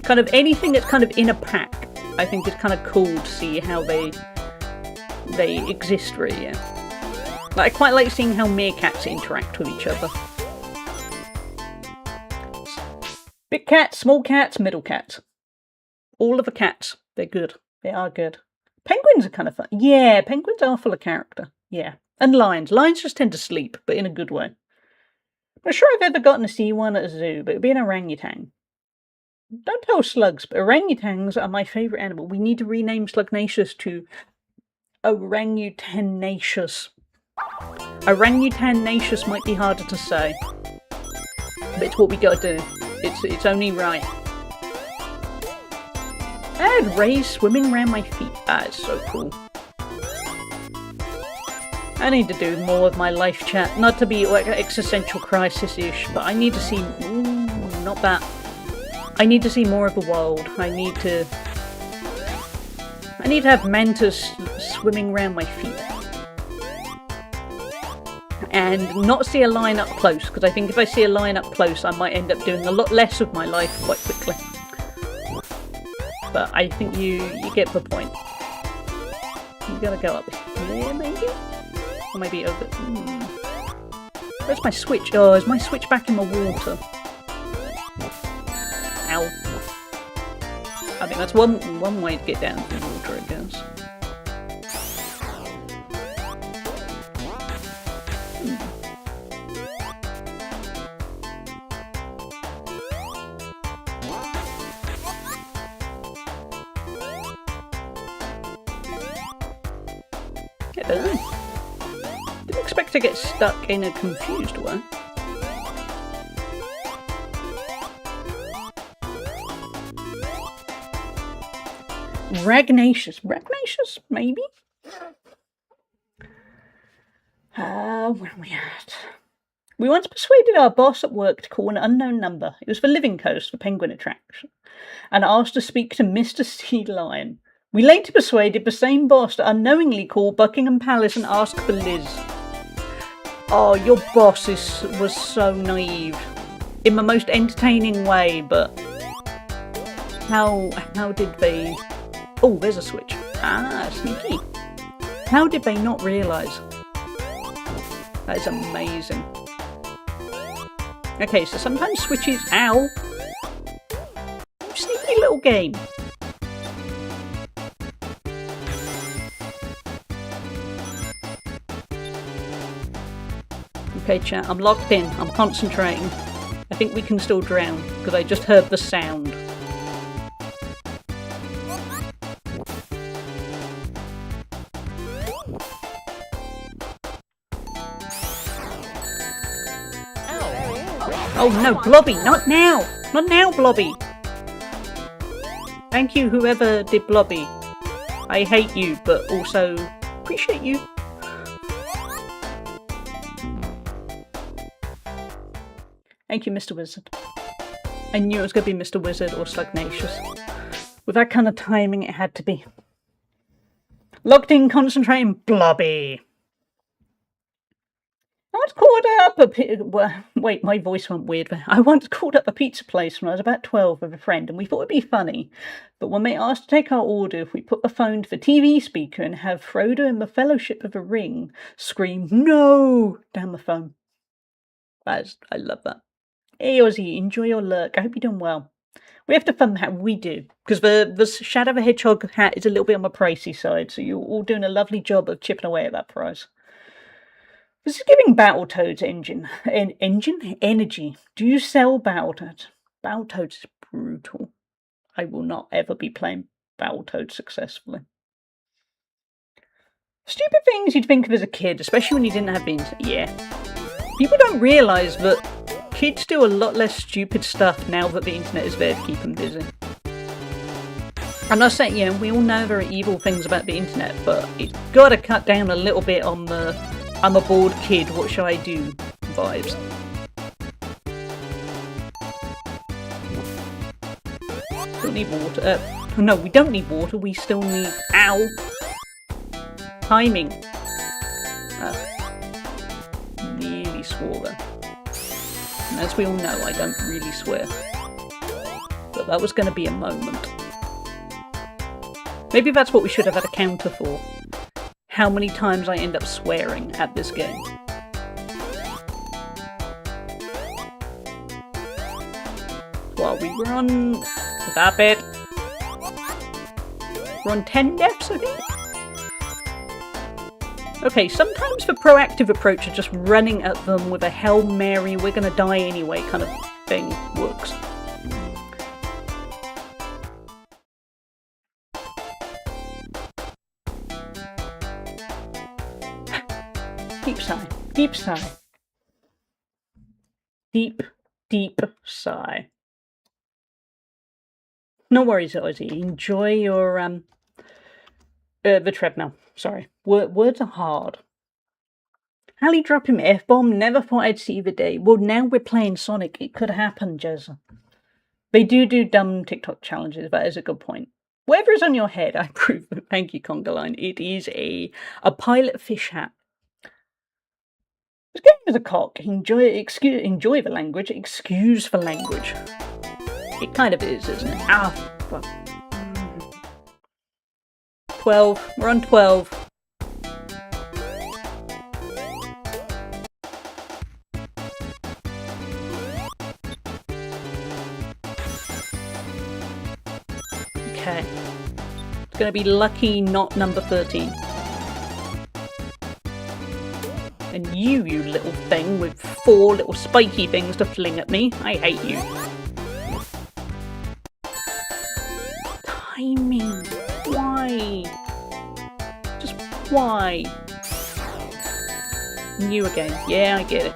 Kind of anything that's kind of in a pack, I think is kind of cool to see how they exist, really. Yeah. Like, I quite like seeing how meerkats interact with each other. Big cats, small cats, middle cats. All of the cats, they're good. They are good. Penguins are kind of fun. Yeah, penguins are full of character. Yeah. And lions. Lions just tend to sleep, but in a good way. I'm not sure I've ever gotten to see one at a zoo, but it would be an orangutan. Don't tell slugs, but orangutans are my favourite animal. We need to rename Slugnatius to Orangutanaceous. Orangutanaceous might be harder to say. But it's what we gotta do. It's only right. Add rays swimming around my feet. That is so cool. I need to do more with my life chat. Not to be like existential crisis-ish, but I need to see... Ooh, not that. I need to see more of the world. I need to have mantas swimming around my feet. And not see a lion up close, because I think if I see a lion up close, I might end up doing a lot less of my life quite quickly. But I think you get the point. You gotta go up here, maybe? Or maybe over... Where's my switch? Oh, is my switch back in the water? Ow. I mean, that's one way to get down to the water, I guess. I don't know. Didn't expect to get stuck in a confused way. Ragnacious. Ragnacious, maybe? Where are we at? We once persuaded our boss at work to call an unknown number. It was for Living Coast, for Penguin Attraction, and asked to speak to Mr. Sea Lion. We later persuaded the same boss to unknowingly call Buckingham Palace and ask for Liz. Oh, your boss was so naive. In the most entertaining way, but... How did they... Oh, there's a switch. Ah, sneaky. How did they not realise? That is amazing. Okay, so sometimes switches... Ow! Sneaky little game. Okay, chat, I'm locked in. I'm concentrating. I think we can still drown, because I just heard the sound. Oh no, Blobby! Not now! Not now, Blobby! Thank you, whoever did Blobby. I hate you, but also appreciate you. Thank you, Mr. Wizard. I knew it was going to be Mr. Wizard or Slugnacious. With that kind of timing, it had to be. Locked in, concentrating, Blobby! I once called up wait, my voice went weird there. I once called up a pizza place when I was about 12 with a friend, and we thought it'd be funny. But when they asked to take our order, if we put the phone to the TV speaker and have Frodo in the Fellowship of the Ring scream, "No!" down the phone. I love that. Hey Ozzy, enjoy your lurk. I hope you're doing well. We have to fund that, we do. Because the Shadow the Hedgehog hat is a little bit on the pricey side, so you're all doing a lovely job of chipping away at that price. This is giving Battletoads energy. Do you sell Battletoads? Battletoads is brutal. I will not ever be playing Battletoads successfully. Stupid things you'd think of as a kid, especially when you didn't have the internet. Yeah. People don't realise that kids do a lot less stupid stuff now that the internet is there to keep them busy. I'm not saying, you know, we all know there are evil things about the internet, but it's got to cut down a little bit on the "I'm a bored kid, what shall I do" vibes. Don't need water. No, we don't need water. We still need... Ow! Timing. Nearly swore there. And as we all know, I don't really swear. But that was going to be a moment. Maybe that's what we should have had a counter for. How many times I end up swearing at this game. Well, we were on... Stop it! We're on 10 deaths, I think? Okay, sometimes the proactive approach of just running at them with a Hail Mary, we're gonna die anyway kind of thing works. Deep sigh. Deep sigh. Deep deep sigh. No worries, Ozzy. Enjoy your the treadmill. Sorry, words are hard. Hallie drop him F-bomb. Never thought I'd see the day. Well, now we're playing Sonic. It could happen, Jez. They do dumb TikTok challenges. That is a good point. Whatever is on your head, I approve. Thank you, Conga Line. It is a pilot fish hat. This game is a cock. Enjoy the language. Excuse the language. It kind of is, isn't it? Ah, fuck. 12. We're on 12. Okay. It's going to be lucky not number 13. And you little thing with 4 little spiky things to fling at me. I hate you. Timing. Why? Just why? You again. Yeah, I get it.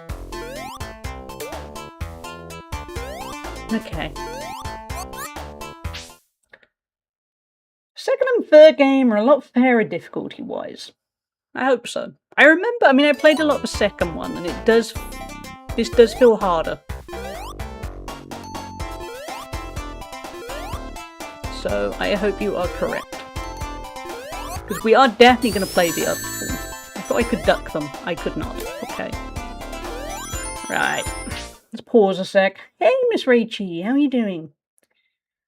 Okay. Second and third game are a lot fairer difficulty-wise. I hope so. I remember, I played a lot of the second one, and this does feel harder. So, I hope you are correct. Because we are definitely going to play the other 4. I thought I could duck them. I could not. Okay. Right. Let's pause a sec. Hey, Miss Rachie, how are you doing?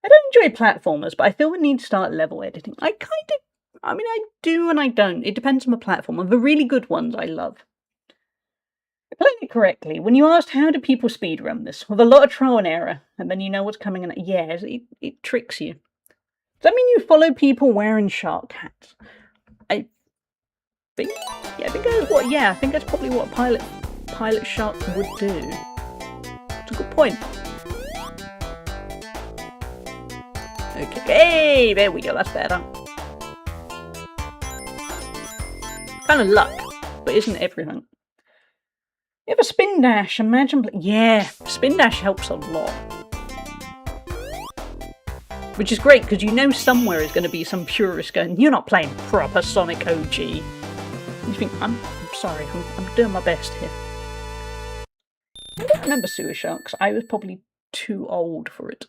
I don't enjoy platformers, but I feel we need to start level editing. I do and I don't. It depends on the platform. And the really good ones I love. I played it correctly. When you asked how do people speedrun this, with a lot of trial and error, and then you know what's coming in. Yes, it tricks you. Does that mean you follow people wearing shark hats? I think that's probably what Pilot Shark would do. It's a good point. Okay, hey, there we go, that's better. Kind of luck, but isn't everything. You have a spin dash, imagine. Yeah, spin dash helps a lot. Which is great, because you know somewhere is going to be some purist going, you're not playing proper Sonic OG. And you think, I'm sorry, I'm doing my best here. I don't remember Sewer Sharks. I was probably too old for it.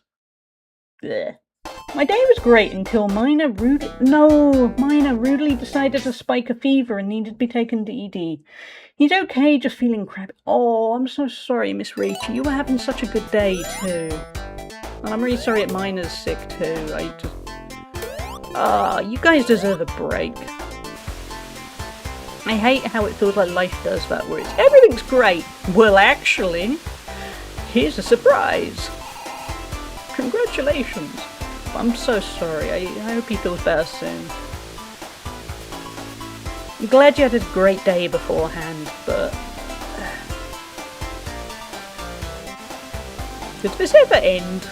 Blech. My day was great until Mina rudely decided to spike a fever and needed to be taken to ED. He's okay, just feeling crappy. Oh, I'm so sorry, Miss Rachel. You were having such a good day too. And I'm really sorry that Mina's sick too. You guys deserve a break. I hate how it feels like life does that, where it's everything's great. Well, actually, here's a surprise. Congratulations. I'm so sorry. I hope he feels better soon. I'm glad you had a great day beforehand, but... Did this ever end?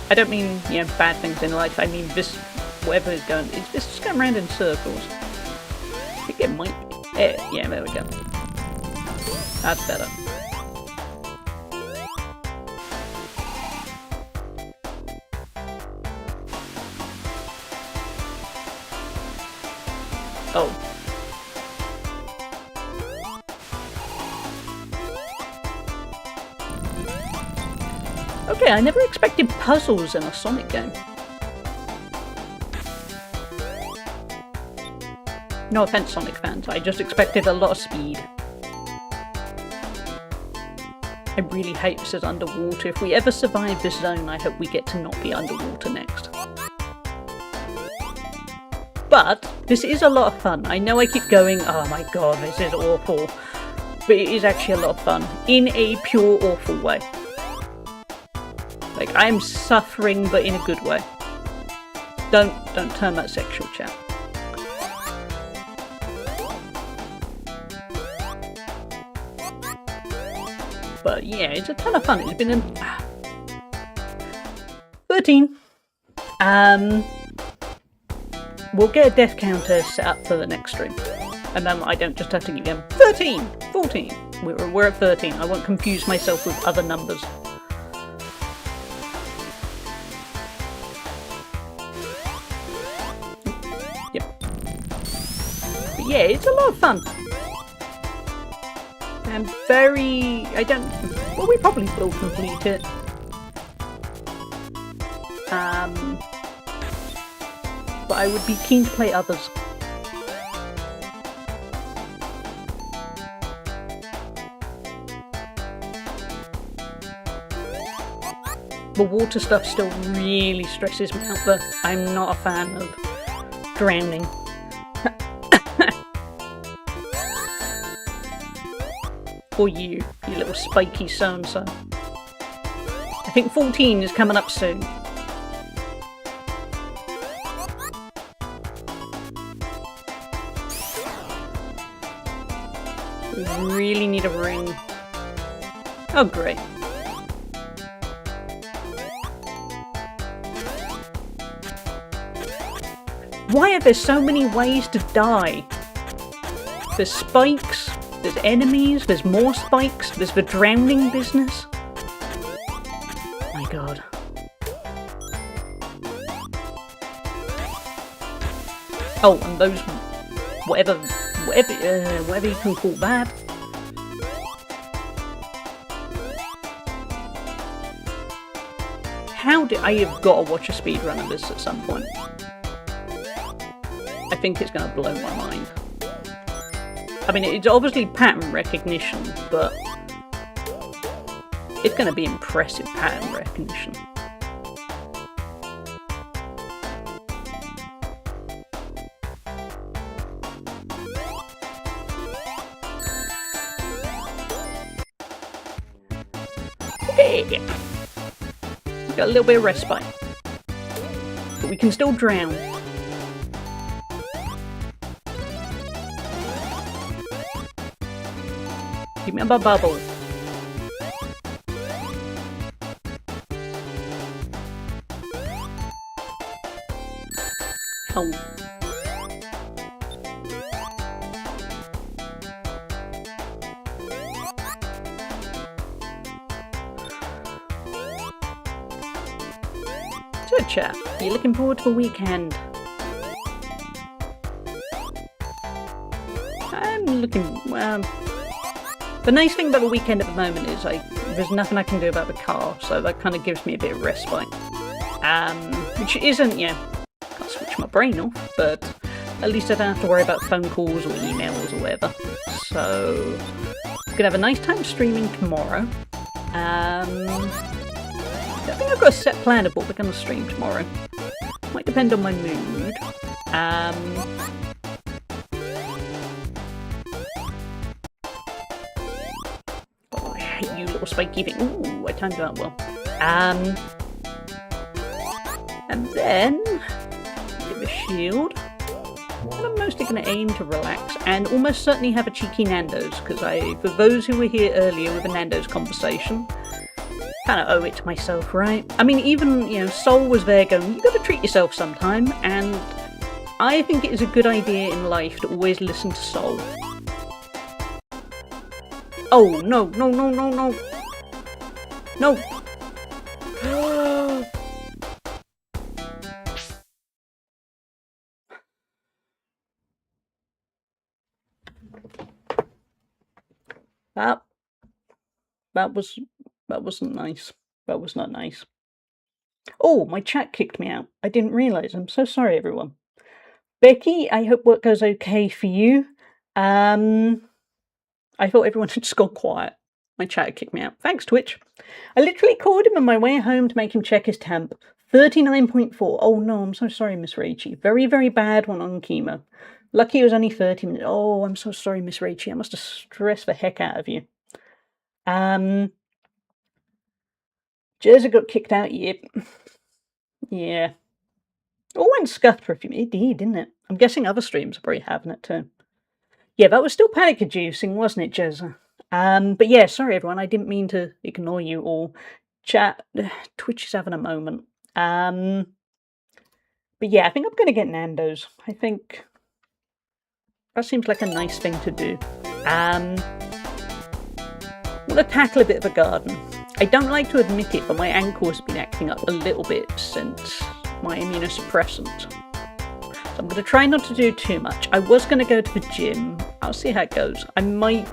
I don't mean, bad things in life. I mean this, whatever is going... It's just going around in circles. I think it might be... Yeah, there we go. That's better. Oh. Okay, I never expected puzzles in a Sonic game. No offense, Sonic fans, I just expected a lot of speed. I really hate this as underwater. If we ever survive this zone, I hope we get to not be underwater next. But this is a lot of fun. I know I keep going, oh my god, this is awful. But it is actually a lot of fun. In a pure awful way. Like, I'm suffering, but in a good way. Don't turn that sexual, chat. But yeah, it's a ton of fun. It's been 13. We'll get a death counter set up for the next stream. And then I don't just have to keep going 13, 14, We're at 13. I won't confuse myself with other numbers. Yep. But yeah, it's a lot of fun. And very... Well, we probably will complete it. But I would be keen to play others. The water stuff still really stresses me out, but I'm not a fan of drowning. Or you little spiky so-and-so. I think 14 is coming up soon. Really need a ring. Oh, great. Why are there so many ways to die? There's spikes, there's enemies, there's more spikes, there's the drowning business. My god. Oh, and those... whatever you can call that. I have got to watch a speedrun of this at some point. I think it's going to blow my mind. I mean, it's obviously pattern recognition, but it's going to be impressive pattern recognition. Okay. Got a little bit of respite. But we can still drown. Give me a bubble. Oh. So chat, are you looking forward to the weekend? I'm looking, well... The nice thing about the weekend at the moment is there's nothing I can do about the car, so that kind of gives me a bit of respite. Which isn't, can't switch my brain off, but at least I don't have to worry about phone calls or emails or whatever. So, I'm gonna have a nice time streaming tomorrow. I think I've got a set plan of what we're gonna stream tomorrow. Might depend on my mood. You little spiky thing. Ooh, I timed that well. And then give a shield. And I'm mostly going to aim to relax and almost certainly have a cheeky Nando's, because for those who were here earlier with the Nando's conversation, kind of owe it to myself, right? I mean, even, Sol was there going, you got to treat yourself sometime, and I think it is a good idea in life to always listen to Sol. Oh, no, no, no, no, no. No. That wasn't nice. That was not nice. Oh, my chat kicked me out. I didn't realise. I'm so sorry, everyone. Becky, I hope work goes okay for you. I thought everyone had just gone quiet. My chat kicked me out. Thanks, Twitch. I literally called him on my way home to make him check his temp. 39.4. Oh no, I'm so sorry, Miss Rachie. Very, very bad one on chemo. Lucky it was only 30 minutes. Oh, I'm so sorry, Miss Rachie. I must have stressed the heck out of you. Jersey got kicked out, yep. Yeah. All went scuffed for a few minutes. It did, didn't it? I'm guessing other streams are probably having it too. Yeah, that was still panic-inducing, wasn't it, Jezza? But yeah, sorry everyone, I didn't mean to ignore you all. Chat, Twitch is having a moment. But yeah, I think I'm going to get Nando's. I think that seems like a nice thing to do. want to tackle a bit of a garden. I don't like to admit it, but my ankle has been acting up a little bit since my immunosuppressant. So I'm going to try not to do too much. I was going to go to the gym. I'll see how it goes. I might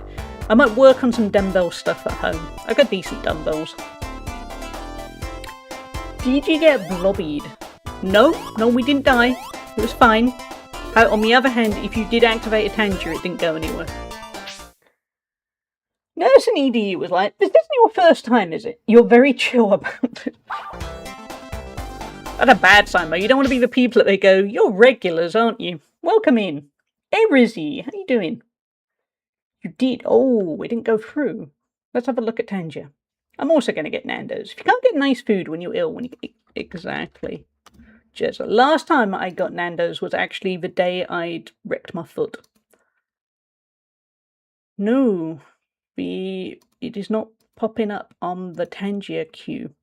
work on some dumbbell stuff at home. I've got decent dumbbells. Did you get blobbied? No, we didn't die. It was fine. On the other hand, if you did activate a Tangier, it didn't go anywhere. Nurse and ED was like, "This isn't your first time, is it? You're very chill about it." That's a bad sign, though. You don't want to be the people that they go, "You're regulars, aren't you? Welcome in. Hey, Rizzy, how you doing?" You did. Oh, it didn't go through. Let's have a look at Tangier. I'm also going to get Nando's. If you can't get nice food when you're ill, exactly. Just the last time I got Nando's was actually the day I'd wrecked my foot. No, it is not popping up on the Tangier queue.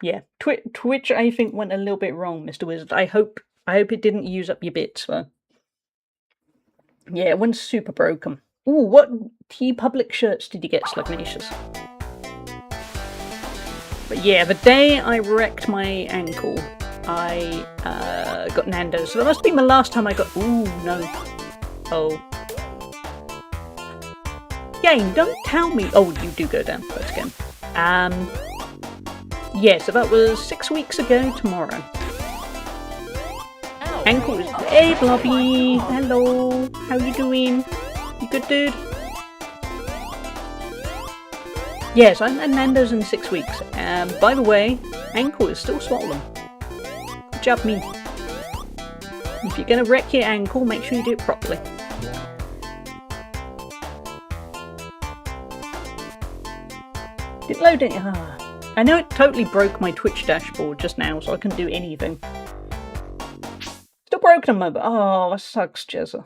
Yeah, Twitch I think went a little bit wrong, Mr. Wizard. I hope it didn't use up your bits though. Yeah, it went super broken. Ooh, what T-Public shirts did you get, Slugnacious? But yeah, the day I wrecked my ankle, I got Nando's. So that must have been the last time I got... Ooh, no. Oh. Game, don't tell me... Oh, you do go down first again. Yeah, so that was 6 weeks ago tomorrow. Ankle is... Hey, Blobby! Hello! How you doing? You good, dude? Yes, I had Nando's in 6 weeks. By the way, ankle is still swollen. Good job, me. If you're going to wreck your ankle, make sure you do it properly. Didn't load it. I know it totally broke my Twitch dashboard just now, so I couldn't do anything. Still broken a moment. Oh, that sucks, Jezza.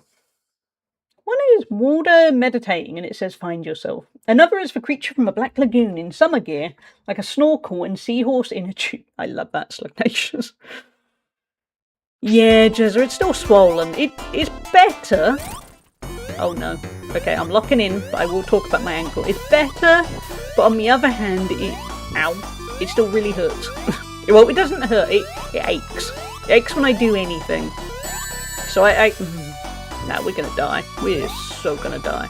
One is water meditating and it says find yourself. Another is the creature from a black lagoon in summer gear, like a snorkel and seahorse in a tube. I love that, Slugnacious. Yeah, Jezza, it's still swollen. It is better. Oh no. Okay, I'm locking in, but I will talk about my ankle. It's better, but on the other hand, it still really hurts. Well, it doesn't hurt, it aches. It aches when I do anything. So now we're gonna die. We're so gonna die.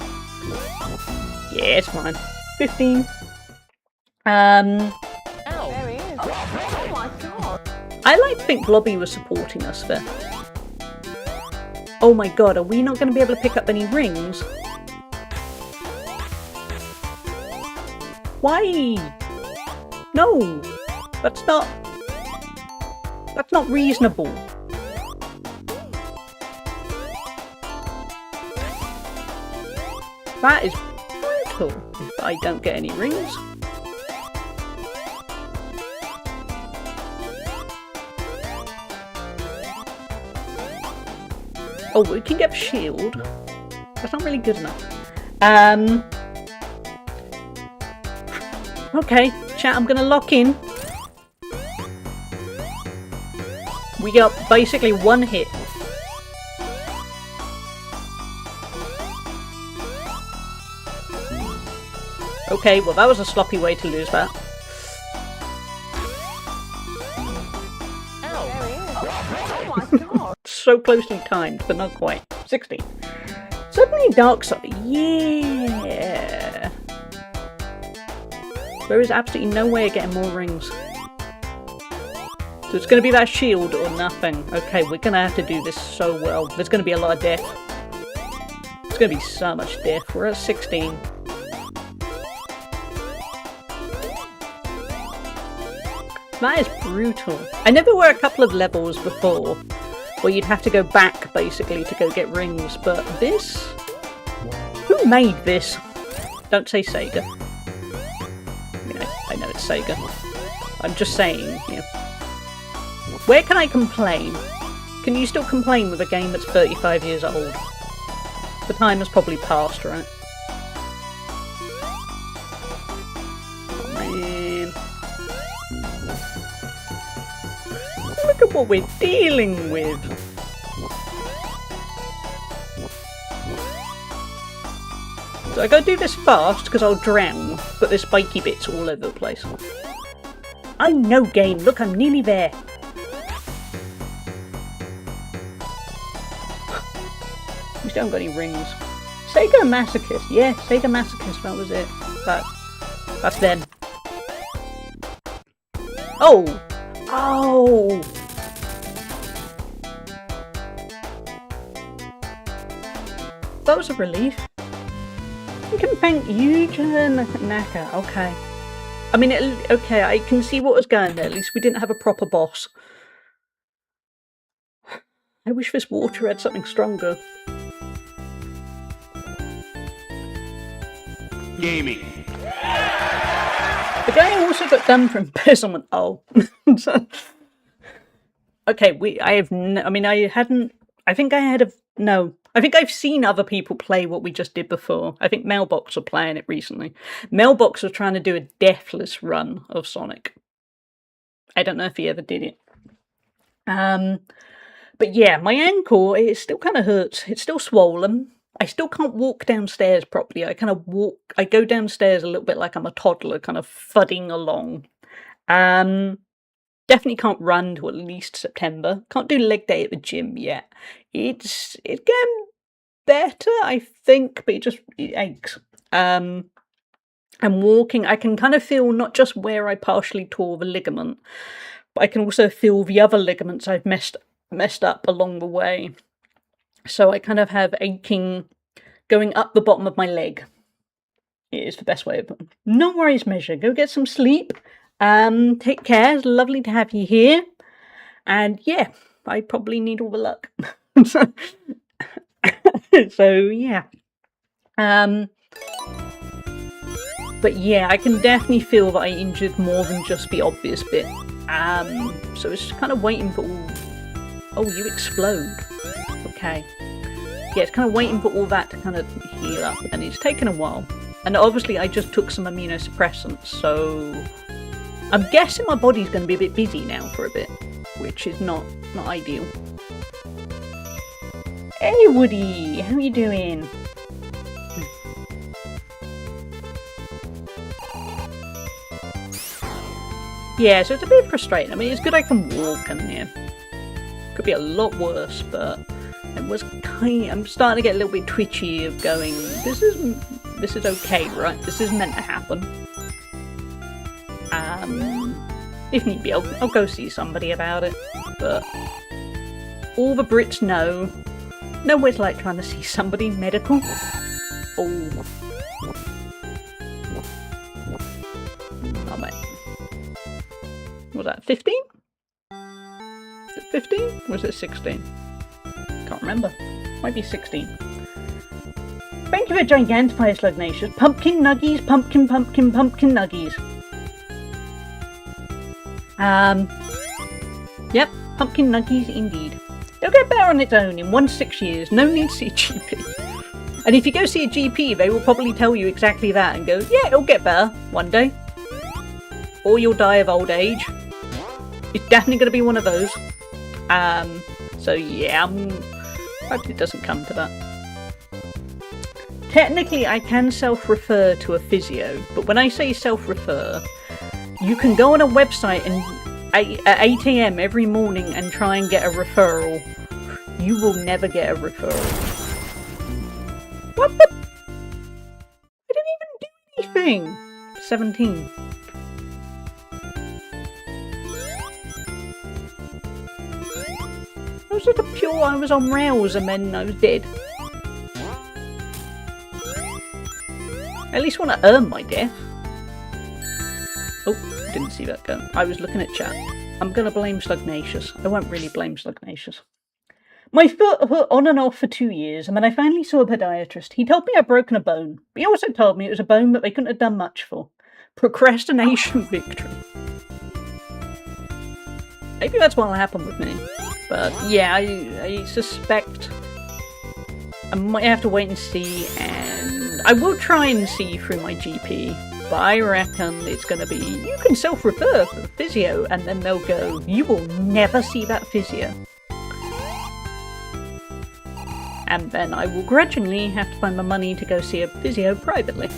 Yeah, it's fine. 15. There he is. Oh my god. I like to think Blobby was supporting us there. Oh my god, are we not going to be able to pick up any rings? Why? No! That's not reasonable. That is brutal if I don't get any rings. Oh, we can get a shield. That's not really good enough. Okay, chat, I'm gonna lock in. We got basically one hit. Okay, well that was a sloppy way to lose that. There he is. Oh my god. So closely timed, but not quite. 60. Suddenly dark side. Yeah. There is absolutely no way of getting more rings. So it's going to be that shield or nothing. Okay, we're going to have to do this so well. There's going to be a lot of death. It's going to be so much death. We're at 16. That is brutal. I never were a couple of levels before where you'd have to go back basically to go get rings, but this? Who made this? Don't say Sega. You know, I know it's Sega. I'm just saying, you know. Where can I complain? Can you still complain with a game that's 35 years old? The time has probably passed, right? Oh man. Look at what we're dealing with. So I gotta do this fast because I'll drown, but there's spiky bits all over the place. I know, game. Look, I'm nearly there. We still haven't got any rings. Sega Masochist. Yeah, Sega Masochist. That was it. That's them. Oh! Oh! That was a relief. You can thank Yuja Naka. Okay. I mean, okay, I can see what was going there. At least we didn't have a proper boss. I wish this water had something stronger. Gaming. The guy also got done for embezzlement. Oh. Okay, I think I've seen other people play what we just did before. I think Mailbox were playing it recently. Mailbox was trying to do a deathless run of Sonic. I don't know if he ever did it. But yeah, my ankle, it still kind of hurts. It's still swollen. I still can't walk downstairs properly. I go downstairs a little bit like I'm a toddler, kind of thudding along. Definitely can't run till at least September. Can't do leg day at the gym yet. It's getting better, I think, but it aches. I'm walking. I can kind of feel not just where I partially tore the ligament, but I can also feel the other ligaments I've messed up along the way. So I kind of have aching going up the bottom of my leg. It is the best way of it. No worries, Measure. Go get some sleep. Take care. It's lovely to have you here. And yeah, I probably need all the luck. So yeah. But yeah, I can definitely feel that I injured more than just the obvious bit. So it's kind of waiting for all... Oh, you explode. Okay. Yeah, it's kind of waiting for all that to kind of heal up, and it's taken a while. And obviously I just took some immunosuppressants, so I'm guessing my body's going to be a bit busy now for a bit, which is not ideal. Hey Woody, how you doing? Yeah, so it's a bit frustrating. I mean, it's good I can walk, and yeah, could be a lot worse, but I'm starting to get a little bit twitchy of going, this is okay, right? This is meant to happen. If need be, I'll go see somebody about it, but all the Brits know what it's like trying to see somebody medical. Oh mate. Was that 15? Was it 15? Was it 16? Can't remember. Might be 16. Thank you for Gigantify Slugnacious. Pumpkin nuggies, pumpkin nuggies. Yep, pumpkin nuggies indeed. It'll get better on its own in 1 to 6 years. No need to see a GP. And if you go see a GP, they will probably tell you exactly that and go, yeah, it'll get better one day. Or you'll die of old age. It's definitely going to be one of those. So yeah, hope it doesn't come to that. Technically, I can self-refer to a physio, but when I say self-refer, you can go on a website and at 8 AM every morning and try and get a referral. You will never get a referral. What the? I didn't even do anything. 17. It was just a pure, I was on rails and then I was dead. At least want to earn my death. Oh, didn't see that go. I was looking at chat. I'm going to blame Slugnacious. I won't really blame Slugnacious. My foot hurt on and off for 2 years, and when I finally saw a podiatrist, he told me I'd broken a bone. But he also told me it was a bone that they couldn't have done much for. Procrastination victory. Maybe that's what'll happen with me. But yeah, I suspect I might have to wait and see, and I will try and see through my GP, but I reckon it's going to be, you can self-refer for the physio, and then they'll go, you will never see that physio. And then I will grudgingly have to find my money to go see a physio privately.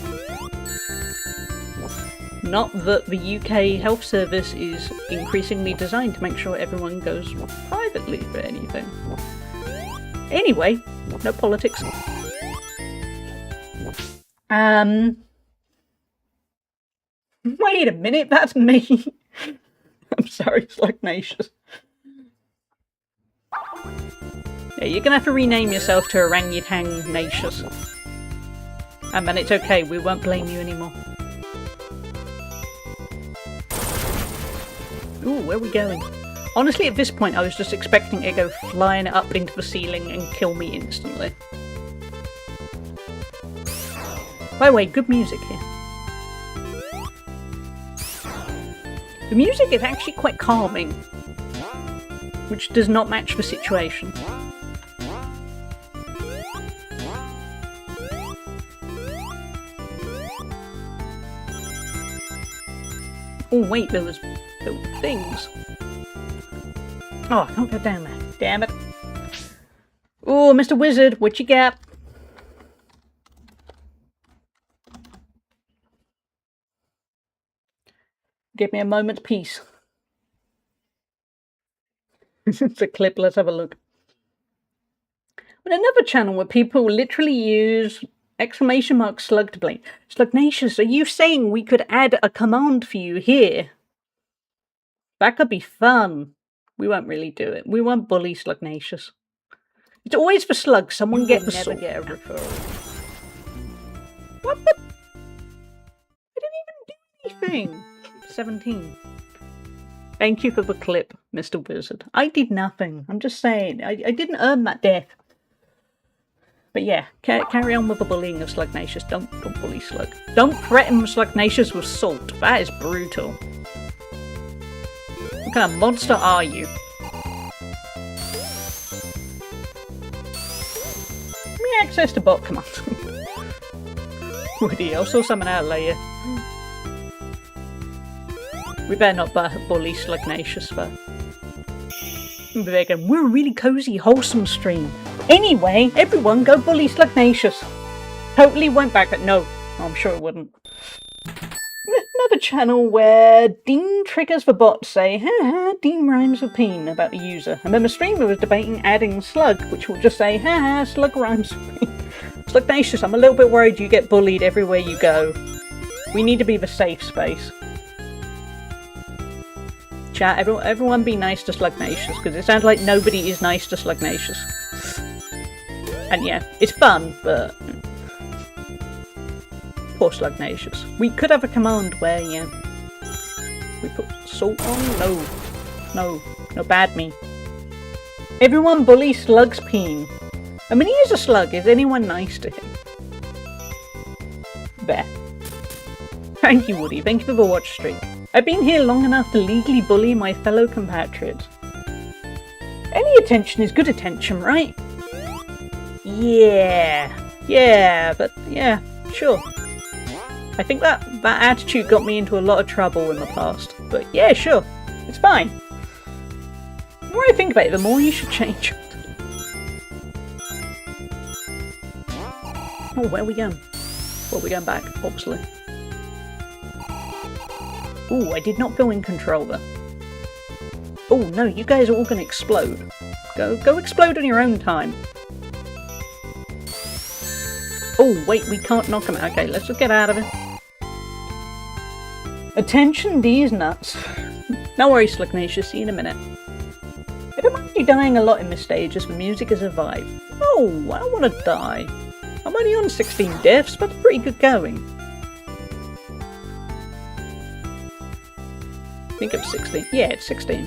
Not that the UK health service is increasingly designed to make sure everyone goes privately for anything. Anyway, no politics. Wait a minute, that's me. I'm sorry, Slugnacious. Yeah, you're gonna have to rename yourself to Orangutan-nacious. And then it's okay, we won't blame you anymore. Ooh, where are we going? Honestly, at this point, I was just expecting it to go flying up into the ceiling and kill me instantly. By the way, good music here. The music is actually quite calming, which does not match the situation. Oh wait, there were things. Oh, I can't go down there. Damn it. Oh, Mr. Wizard, what you got? Give me a moment's peace. It's a clip, let's have a look. On another channel where people literally use exclamation mark slug to blame. Slugnacious, are you saying we could add a command for you here? That could be fun. We won't really do it. We won't bully Slugnacious. It's always for slugs. Someone get the never get a referral. What the? I didn't even do anything. 17. Thank you for the clip, Mr. Wizard. I did nothing. I'm just saying. I didn't earn that death. But yeah, carry on with the bullying of Slugnacious. Don't bully Slug. Don't threaten Slugnacious with salt. That is brutal. What kind of monster are you? Give me access to bot command. Woody, I'll sort something out later. We better not bully Slugnacious though. We're a really cozy, wholesome stream. Anyway, everyone go bully Slugnacious. Totally went back at no. I'm sure it wouldn't. Another channel where Dean triggers the bots say, haha, Dean rhymes with peen about the user. And then the streamer was debating adding slug, which will just say, haha, slug rhymes with peen. Slugnacious, I'm a little bit worried you get bullied everywhere you go. We need to be the safe space. Chat, everyone be nice to Slugnacious, because it sounds like nobody is nice to Slugnacious. And yeah, it's fun, but... Poor Slugnacious. We could have a command where, yeah... We put salt on? No, bad me. Everyone bully Slug's peen. I mean, he is a slug. Is anyone nice to him? There. Thank you, Woody. Thank you for the watch streak. I've been here long enough to legally bully my fellow compatriots. Any attention is good attention, right? Yeah, but yeah, sure. I think that attitude got me into a lot of trouble in the past, but yeah, sure, it's fine. The more I think about it, the more you should change. Oh, where are we going? Well, we're going back, obviously. Ooh, I did not feel in control there. Oh no, you guys are all going to explode. Go explode on your own time. Oh wait, we can't knock him out. Okay, let's just get out of it. Attention, these nuts. No worries, Slugnacious, see you in a minute. I don't mind you dying a lot in this stage as the music is a vibe. Oh, I don't want to die. I'm only on 16 deaths, but pretty good going. I think it's 16. Yeah, it's 16.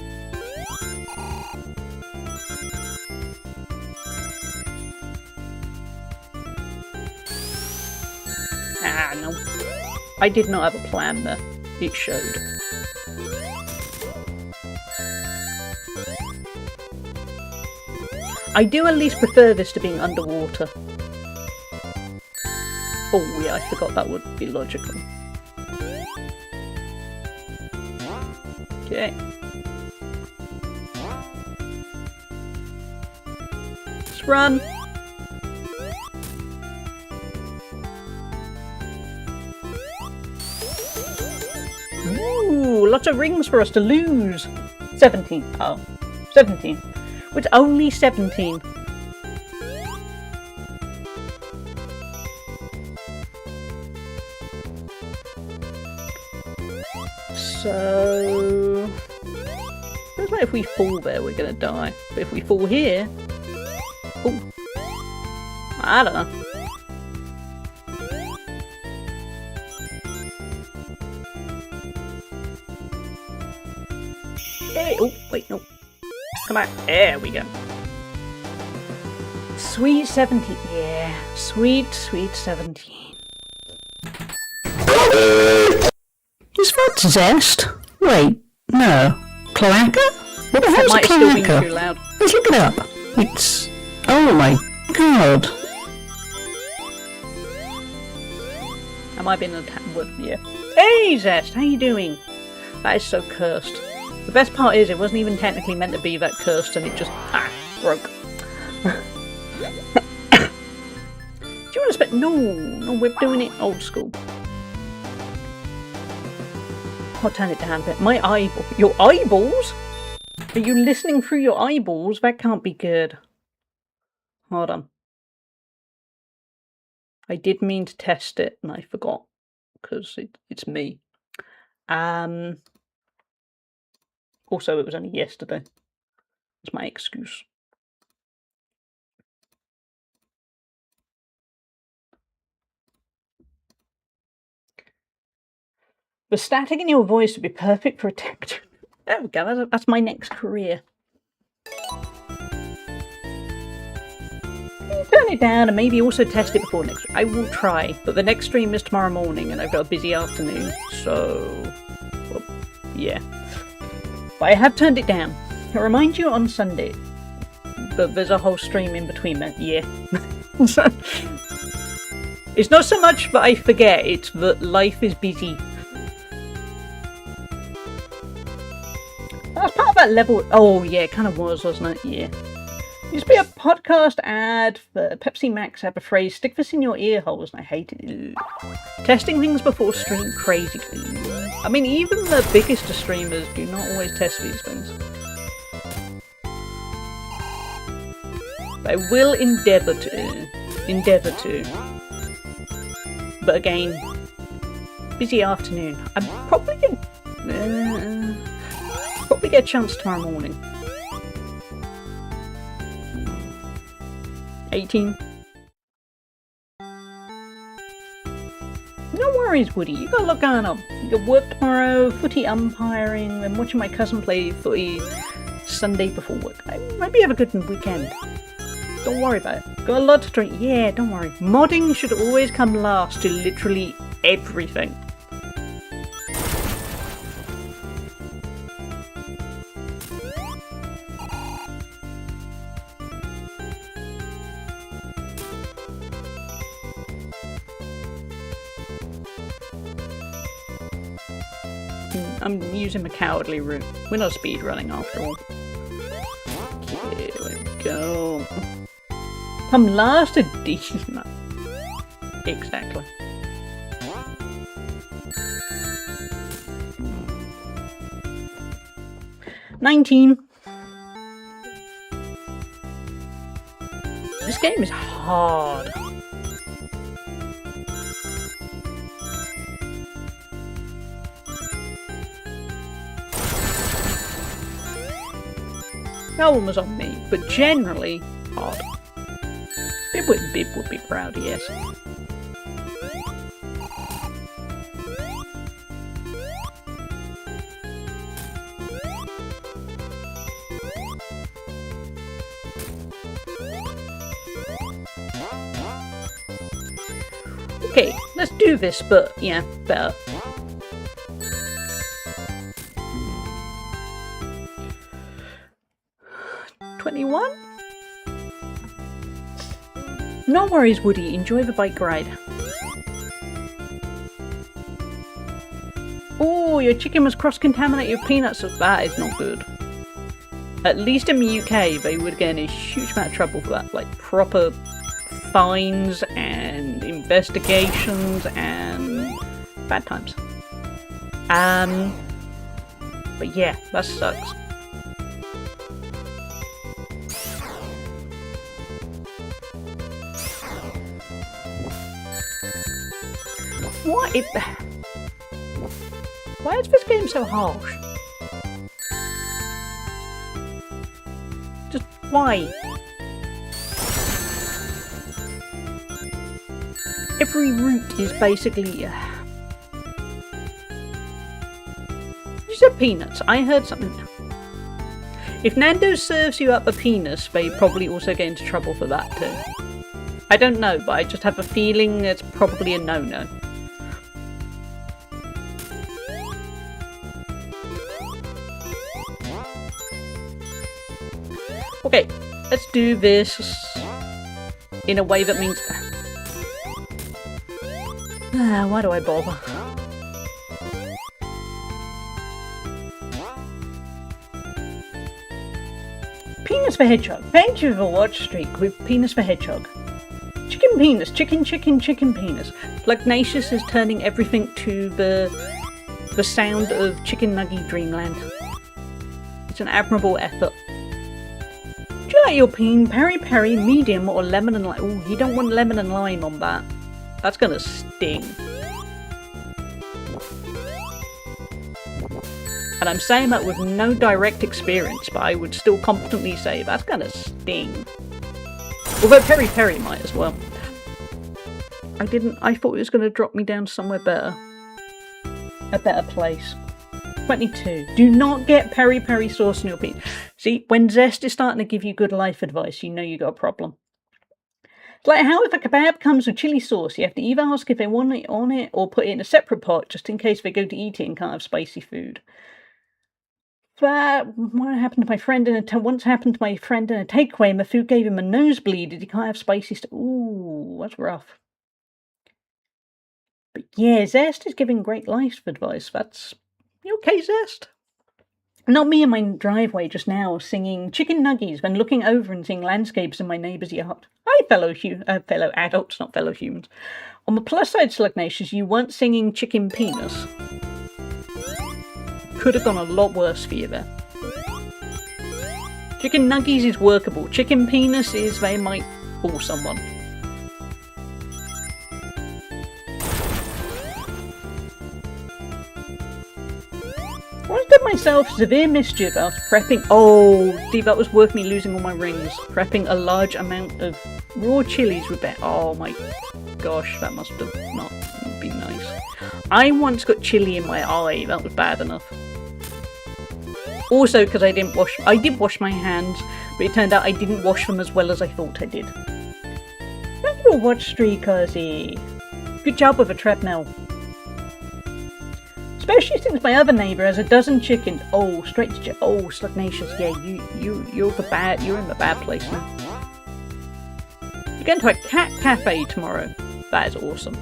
Ah, no. I did not have a plan there. It showed. I do at least prefer this to being underwater. Oh yeah, I forgot that would be logical. Okay. Let's run! Ooh, lots of rings for us to lose. 17. Oh, 17. It's only 17. So... feels like if we fall there, we're gonna die. But if we fall here... oh, I don't know. Hey, oh, wait, no. Come on. There we go. Sweet 17. Yeah, sweet 17. Is that Zest? Wait, no. Cloaca? What the That hell's a might still be cloaca? too loud. Let's look it up. It's... oh my god. I might be in the wood, yeah. Hey Zest, how you doing? That is so cursed. The best part is it wasn't even technically meant to be that cursed and it just, broke. Do you want to spend? No, we're doing it old school. I'll turn it down a bit. My eyeball. Your eyeballs? Are you listening through your eyeballs? That can't be good. Hold on. I did mean to test it and I forgot. Because it's me. Also, it was only yesterday. That's my excuse. The static in your voice would be perfect for a tech. There we go. That's my next career. Turn it down and maybe also test it before next. I will try, but the next stream is tomorrow morning, and I've got a busy afternoon. So, well, yeah. But I have turned it down. I'll remind you on Sunday. But there's a whole stream in between that. Yeah. It's not so much that I forget; it's that life is busy. That was part of that level. Oh yeah, it kind of was, wasn't it? Yeah. Used to be a podcast ad for Pepsi Max had the phrase "stick this in your ear holes," and I hate it. Testing things before stream, crazy. I mean, even the biggest of streamers do not always test these things. But I will endeavour to. But again, busy afternoon. I'm probably gonna get a chance tomorrow morning. 18. No worries, Woody. You got a lot going on. You got work tomorrow, footy umpiring, then watching my cousin play footy Sunday before work. Maybe have a good weekend. Don't worry about it. Got a lot to drink. Yeah, don't worry. Modding should always come last to literally everything. I'm using the cowardly route. We're not speedrunning after all. Here we go. Come last a decent amount. Exactly. $19. This game is hard. That one was on me, but generally hard. Bib would be proud, yes. Okay, let's do this, but yeah, better. $21? No worries, Woody. Enjoy the bike ride. Oh, your chicken was cross-contaminated with peanuts. So that is not good. At least in the UK, they would get in a huge amount of trouble for that. Like, proper fines and investigations and bad times. But yeah, that sucks. What? Why is this game so harsh? Just why? Every route is basically... You said peanuts. I heard something. If Nando's serves you up a penis, they probably also get into trouble for that too. I don't know, but I just have a feeling it's probably a no-no. Okay, let's do this in a way that means... why do I bother? Penis for Hedgehog. Thank you for watch streak with Penis for Hedgehog. Chicken penis. Chicken penis. Lugnacious is turning everything to the sound of Chicken Nugget Dreamland. It's an admirable effort. Do you like your peen? Peri, medium, or lemon and lime? Oh, you don't want lemon and lime on that. That's gonna sting. And I'm saying that with no direct experience, but I would still confidently say that's gonna sting. Although peri might as well. I thought it was gonna drop me down somewhere better. A better place. 22. Do not get peri sauce in your peen. See, when Zest is starting to give you good life advice, you know you got a problem. It's like how if a kebab comes with chili sauce, you have to either ask if they want it on it or put it in a separate pot just in case they go to eat it and can't have spicy food. That once happened to my friend in a takeaway and the food gave him a nosebleed and he can't have spicy stuff. Ooh, that's rough. But yeah, Zest is giving great life advice. That's... You okay, Zest? Not me in my driveway just now singing chicken nuggies when looking over and seeing landscapes in my neighbour's yard. Hi, fellow adults, not fellow humans. On the plus side, Slugnacious, you weren't singing chicken penis. Could have gone a lot worse for you there. Chicken nuggies is workable. Chicken penis is they might fool someone. I did myself severe mischief after prepping. Oh, Steve, that was worth me losing all my rings. Prepping a large amount of raw chilies with that. Oh my gosh, that must have not been nice. I once got chili in my eye. That was bad enough. Also, because I did wash my hands, but it turned out I didn't wash them as well as I thought I did. Thank you for watch streak, Ozzy. Good job with a treadmill. Especially since my other neighbour has a dozen chickens. Oh, straight to oh, Slugnacious. Yeah, you're in the bad place now. You're going to a cat cafe tomorrow. That is awesome.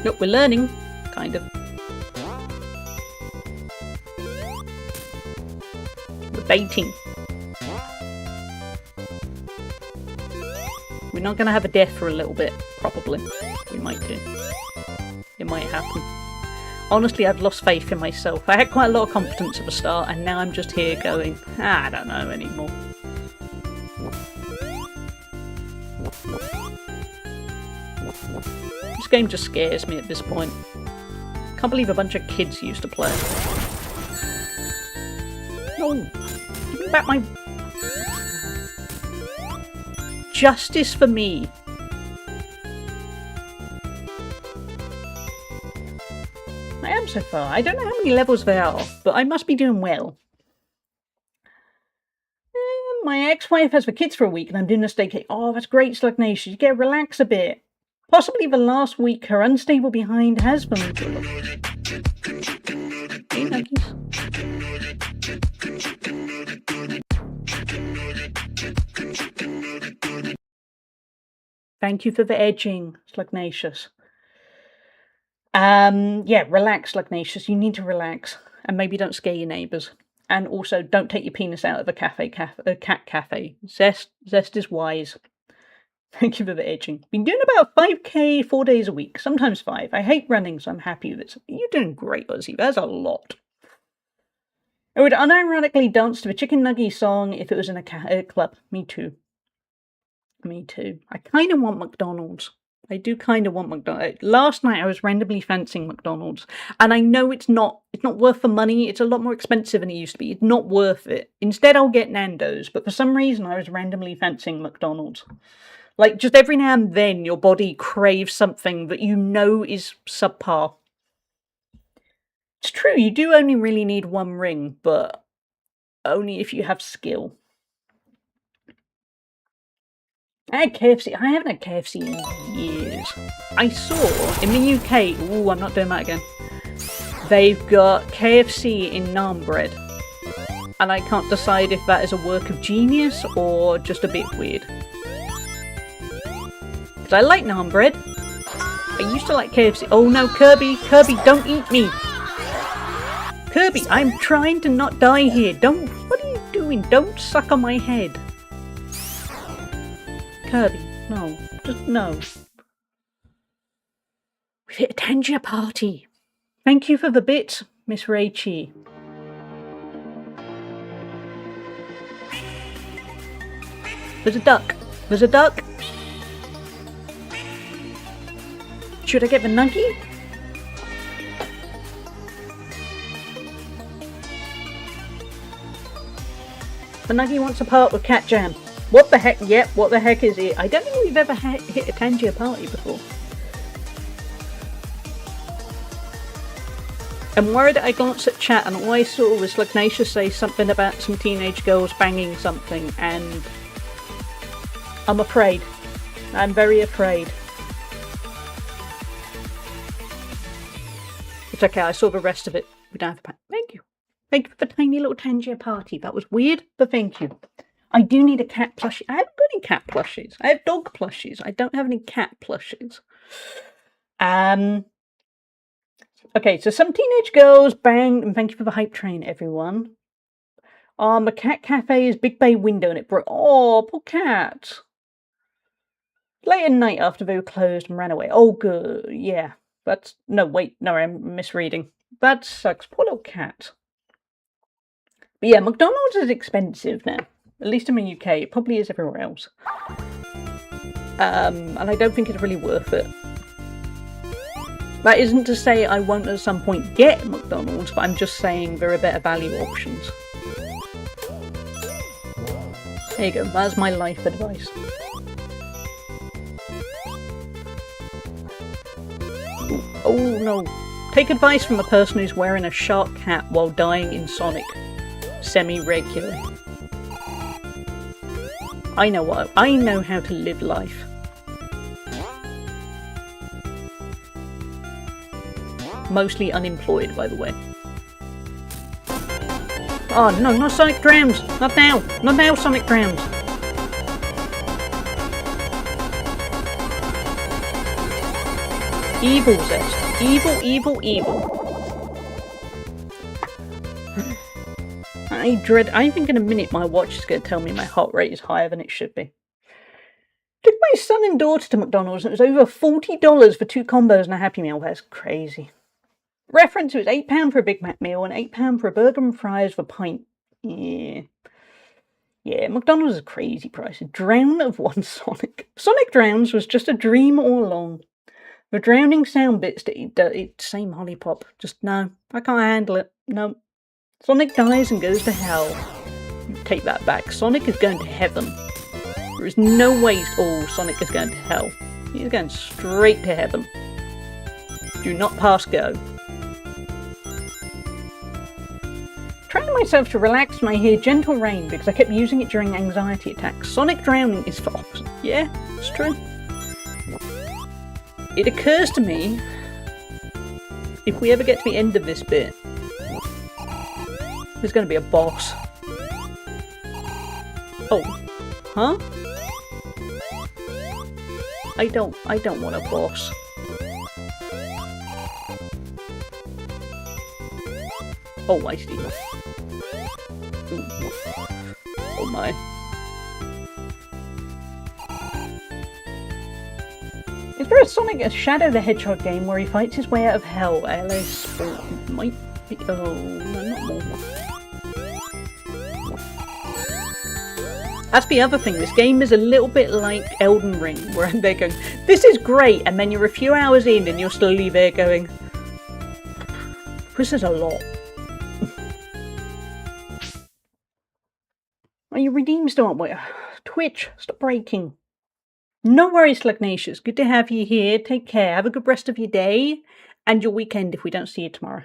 Look, we're learning, kind of. We're baiting. We're not going to have a death for a little bit, probably. We might do. It might happen. Honestly, I've lost faith in myself. I had quite a lot of confidence at the start, and now I'm just here going, I don't know anymore. This game just scares me at this point. Can't believe a bunch of kids used to play it. No! Give me back my... Justice for me. I am so far. I don't know how many levels there are, but I must be doing well. My ex-wife has the kids for a week and I'm doing a staycation. Oh, that's great, Slugnacious. You get to relax a bit. Possibly the last week her unstable behind has been... Hey, nuggies. Thank you for the edging, Slugnacious. Yeah, relax, Slugnacious. You need to relax. And maybe don't scare your neighbours. And also, don't take your penis out of a cat cafe. Zest is wise. Thank you for the edging. Been doing about 5k 4 days a week, sometimes 5. I hate running, so I'm happy with it. You're doing great, Ozzy. That's a lot. I would unironically dance to a Chicken Nugget song if it was in a club. Me too. Me too. I kind of want McDonald's. I do kind of want McDonald's. Last night I was randomly fancying McDonald's, and I know it's not worth the money. It's a lot more expensive than it used to be. It's not worth it. Instead, I'll get Nando's. But for some reason, I was randomly fancying McDonald's. Like, just every now and then, your body craves something that you know is subpar. It's true, you do only really need one ring, but only if you have skill. I had KFC. I haven't had KFC in years. I saw in the UK. Ooh, I'm not doing that again. They've got KFC in naan bread, and I can't decide if that is a work of genius or just a bit weird. Because I like naan bread. I used to like KFC. Oh no, Kirby! Kirby, don't eat me! Kirby, I'm trying to not die here. Don't. What are you doing? Don't suck on my head. Kirby, no. Just no. We've hit a Tangier party. Thank you for the bit, Miss Raichi. There's a duck. There's a duck. Should I get the nuggie? The nuggie wants a part with cat jam. What the heck? Yep, what the heck is it? I don't think we've ever hit a Tangier party before. I'm worried that I glanced at chat and all I saw was Lugnacia say something about some teenage girls banging something, and I'm afraid. I'm very afraid. It's okay, I saw the rest of it. We don't have to. Thank you. Thank you for the tiny little Tangier party. That was weird, but thank you. I do need a cat plushie. I haven't got any cat plushies. I have dog plushies. I don't have any cat plushies. Okay, so some teenage girls banged, and thank you for the hype train, everyone. The cat cafe is Big Bay window, and it broke. Oh, poor cat. Late at night after they were closed and ran away. Oh, good. Yeah. That's... No, wait. No, I'm misreading. That sucks. Poor little cat. But yeah, McDonald's is expensive now. At least in the UK. It probably is everywhere else. And I don't think it's really worth it. That isn't to say I won't at some point get McDonald's, but I'm just saying there are better value options. There you go. That's my life advice. Oh no. Take advice from a person who's wearing a shark hat while dying in Sonic. Semi-regularly. I know how to live life. Mostly unemployed, by the way. Oh no, not Sonic Drowns! Not now! Not now, Sonic Drowns! Evil zest. Evil, evil, evil. I think in a minute my watch is going to tell me my heart rate is higher than it should be. Took my son and daughter to McDonald's and it was over $40 for 2 combos and a Happy Meal. That's crazy. Reference, it was £8 for a Big Mac meal and £8 for a burger and fries for a pint. Yeah. Yeah, McDonald's is a crazy price. A drown of one Sonic. Sonic Drowns was just a dream all along. The drowning sound bits, it's same Hollipop. Just no, I can't handle it. No. Sonic dies and goes to hell. Take that back. Sonic is going to heaven. There is no way. Oh, Sonic is going to hell. He's going straight to heaven. Do not pass go. Trying myself to relax when I hear gentle rain because I kept using it during anxiety attacks. Sonic drowning is for opposite. Yeah, it's true. It occurs to me, if we ever get to the end of this bit, there's going to be a boss. Oh, huh? I don't want a boss. Oh, I see. Ooh. Oh my. there a Sonic a Shadow the Hedgehog game where he fights his way out of hell? LA Sport might be. Oh, no, not more. That's the other thing. This game is a little bit like Elden Ring, where they're going, "This is great," and then you're a few hours in and you're slowly there going, "This is a lot." Are you redeemed still? Wait, Twitch, stop breaking. No worries, Slugnatius. Good to have you here. Take care. Have a good rest of your day and your weekend if we don't see you tomorrow.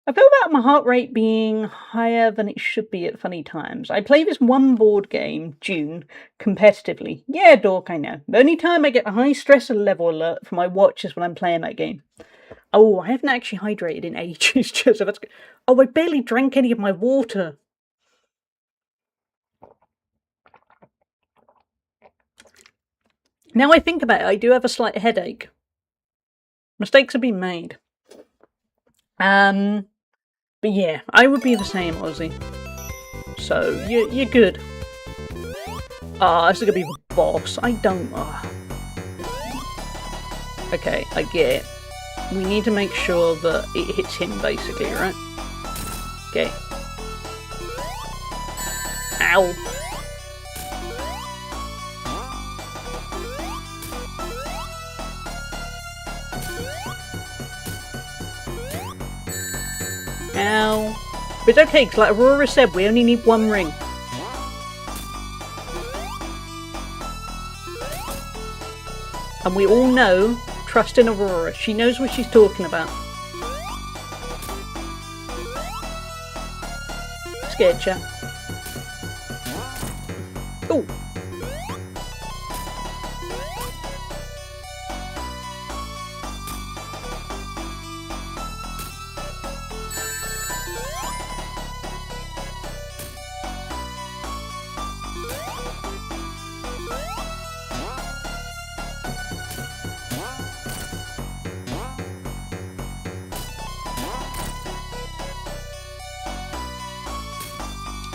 I feel about my heart rate being higher than it should be at funny times. I play this one board game, June, competitively. Yeah, Dork, I know. The only time I get a high stress level alert for my watch is when I'm playing that game. Oh, I haven't actually hydrated in ages. So that's good. Oh, I barely drank any of my water. Now I think about it, I do have a slight headache. Mistakes have been made. But yeah, I would be the same, Aussie. So, you're good. Ah, this is gonna be the boss. I don't... Okay, I get it. We need to make sure that it hits him, basically, right? Okay. Ow. Ow. But it's okay, because like Aurora said, we only need one ring. And we all know, trust in Aurora. She knows what she's talking about. Scared chat. Oh.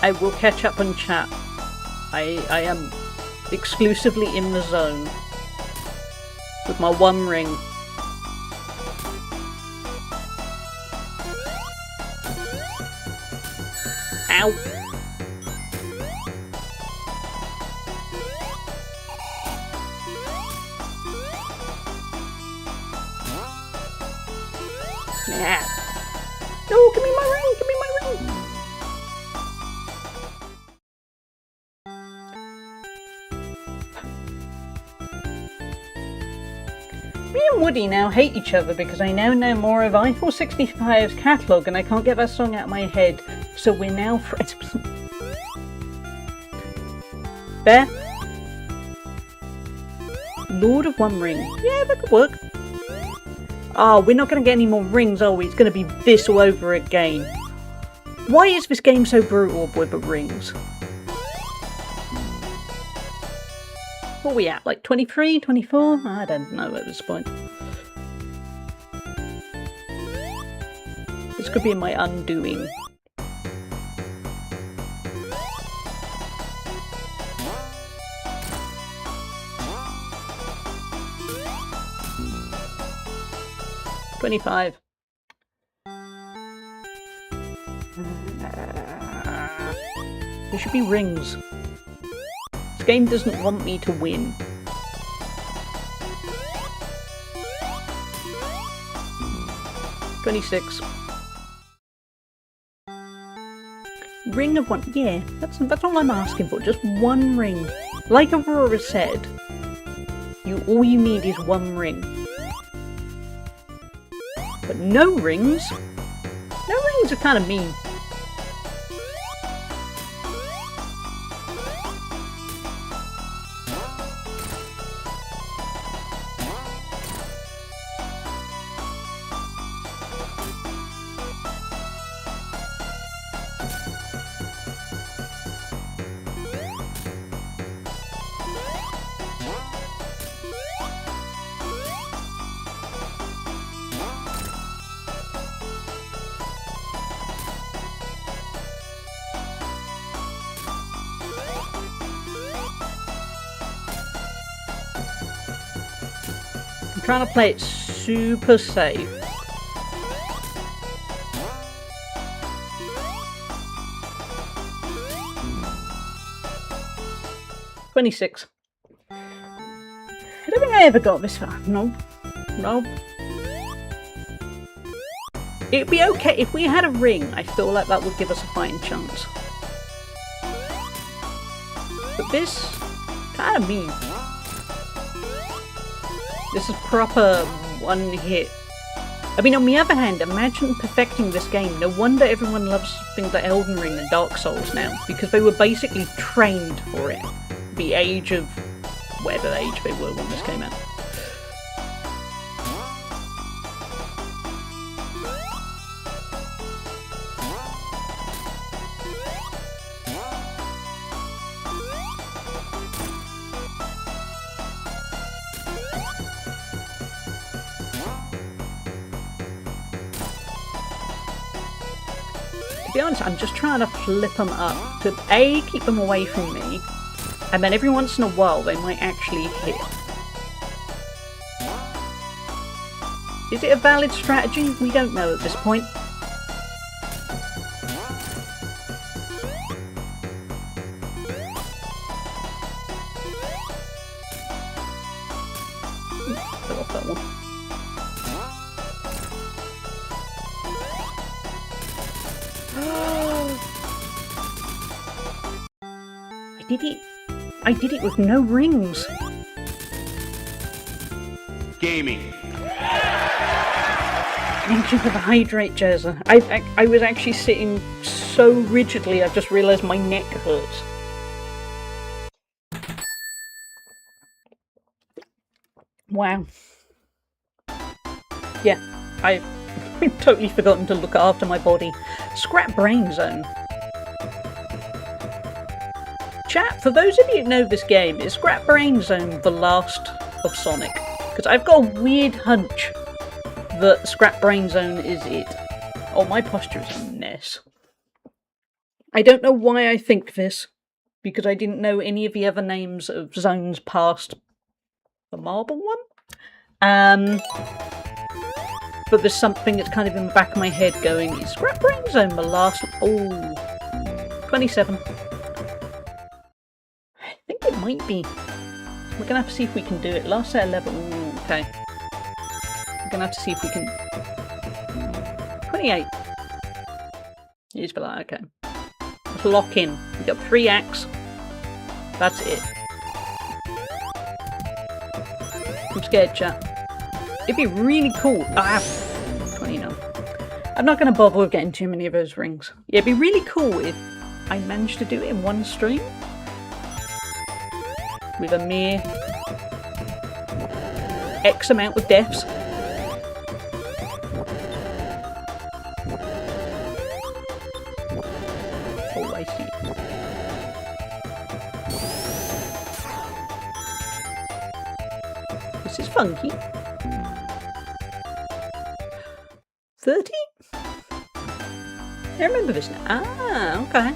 I will catch up on chat. I am exclusively in the zone with my one ring. Ow. Yeah. No, give me my ring, give me my ring. Me and Woody now hate each other because I now know more of Eiffel 65's catalogue and I can't get that song out of my head, so we're now friends. Bear? Lord of One Ring. Yeah, that could work. Oh, we're not going to get any more rings, are we? It's going to be this all over again. Why is this game so brutal with the rings? What are we at? Like 23, 24? I don't know at this point. This could be my undoing. $25. There should be rings. This game doesn't want me to win. $26. Ring of one. Yeah, that's all I'm asking for. Just one ring. Like Aurora said, all you need is one ring. But no rings? No rings are kind of mean. trying to play it super safe. $26. I don't think I ever got this far. No. No. It'd be okay if we had a ring. I feel like that would give us a fighting chance. But this, kind of mean. This is proper one hit. I mean, on the other hand, imagine perfecting this game. No wonder everyone loves things like Elden Ring and Dark Souls now, because they were basically trained for it. The age of whatever age they were when this came out. To be honest, I'm just trying to flip them up to A, keep them away from me, and then every once in a while they might actually hit. Is it a valid strategy? We don't know at this point. Fell off that one. I did it with no rings. Gaming. Thank you for the hydrate, Jezza. I was actually sitting so rigidly I just realised my neck hurts. Wow. Yeah, I've totally forgotten to look after my body. Scrap Brain Zone. Chat, for those of you who know this game, is Scrap Brain Zone the last of Sonic? Because I've got a weird hunch that Scrap Brain Zone is it. Oh, my posture is a mess. I don't know why I think this, because I didn't know any of the other names of zones past the marble one. But there's something that's kind of in the back of my head going, is Scrap Brain Zone the last... Oh, 27. I think it might be. We're gonna have to see if we can do it. Last set of level. Ooh, okay. We're gonna have to see if we can. 28. Use for that. Okay. Let's lock in. We got 3 acts. That's it. I'm scared, chat. It'd be really cool. Ah, 29. I'm not gonna bother with getting too many of those rings. Yeah, it'd be really cool if I managed to do it in one stream. With a mere X amount of deaths. Oh, I see. This is funky. 30? I remember this now. Ah, okay.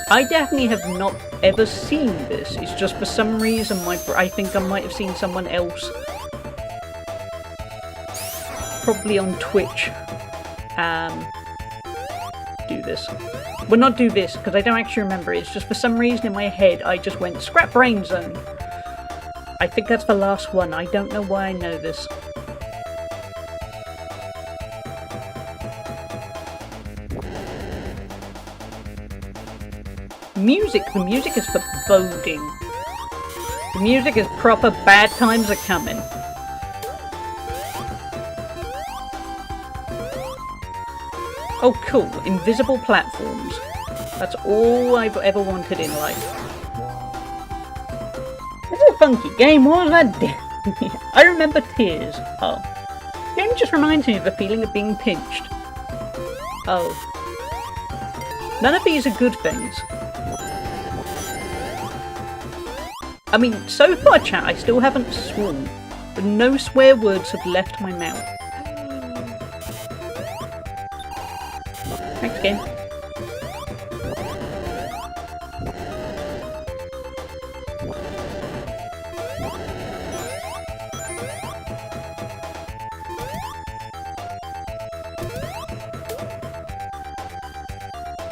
I definitely have not ever seen this. It's just for some reason I think I might have seen someone else, probably on Twitch, do this. Well, not do this, because I don't actually remember it. It's just for some reason in my head I just went, Scrap Brain Zone. I think that's the last one. I don't know why I know this. Music. The music is foreboding. The music is proper bad times are coming. Oh cool, invisible platforms. That's all I've ever wanted in life. It's a funky game, what was that? I remember tears. Oh. The game just reminds me of the feeling of being pinched. Oh. None of these are good things. I mean, so far, chat, I still haven't sworn, but no swear words have left my mouth. Thanks, game.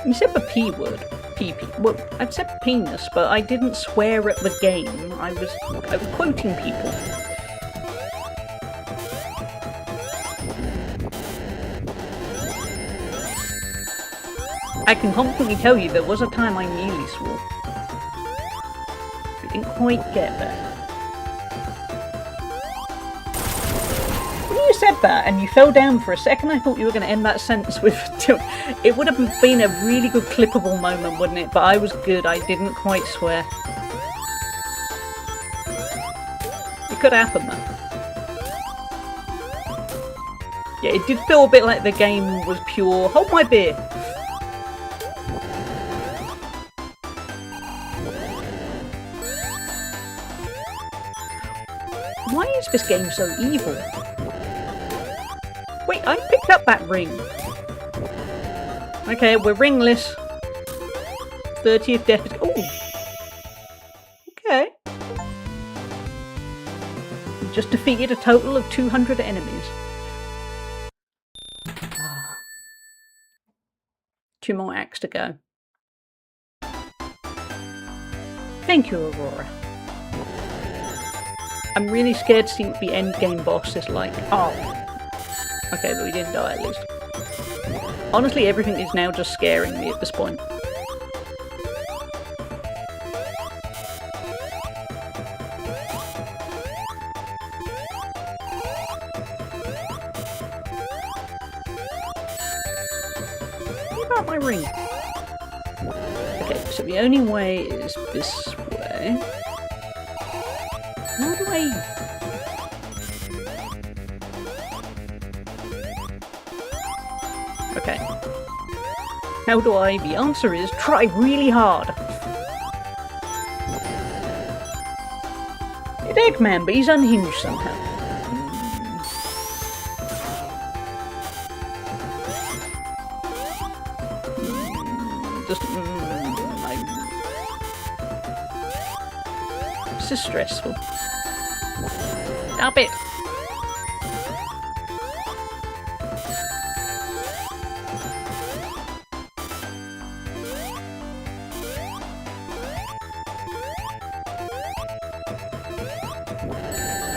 You said the P word. PP. Well, I've said penis, but I didn't swear at the game. I was quoting people. I can confidently tell you there was a time I nearly swore. I didn't quite get there. When you said that and you fell down for a second, I thought you were going to end that sentence with... It would have been a really good clippable moment, wouldn't it? But I was good. I didn't quite swear. It could happen, though. Yeah, it did feel a bit like the game was pure. Hold my beer. Why is this game so evil? Wait, I picked up that ring. Okay, we're ringless. 30th death. Ooh. Okay. We just defeated a total of 200 enemies. 2 more acts to go. Thank you, Aurora. I'm really scared to see what the end game boss is like. Oh. Okay, but we didn't die at least. Honestly, everything is now just scaring me at this point. What about my ring? Okay, so the only way is this way. How do I... Okay. How do I? The answer is try really hard. It's Eggman, but he's unhinged somehow. This is stressful. Stop it!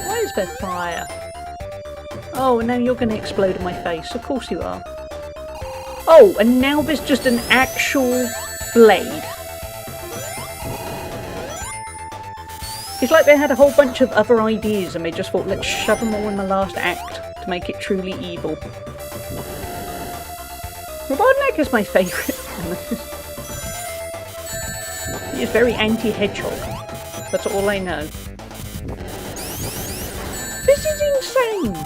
Why is there fire? Oh, and now you're going to explode in my face. Of course you are. Oh, and now there's just an actual blade. It's like they had a whole bunch of other ideas and they just thought, let's shove them all in the last act to make it truly evil. Robotnik is my favourite. He is very anti-Hedgehog. That's all I know. This is insane!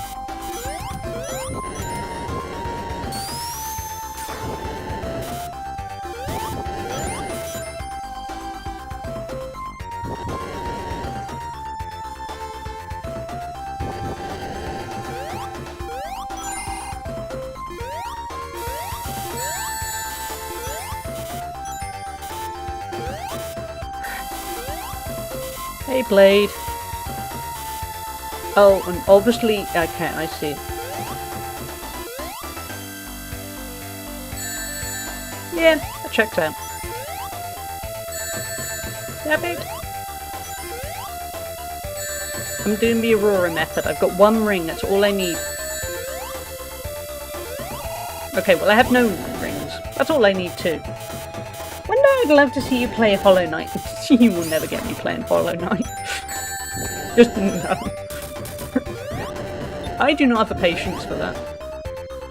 Hey, Blade. Oh, and obviously... Okay, I see. Yeah, that checks out. Damn it. I'm doing the Aurora method. I've got 1 ring, that's all I need. Okay, well I have no rings. That's all I need too. One day I'd love to see you play Hollow Knight. You will never get me playing Hollow Knight. Just no. I do not have the patience for that.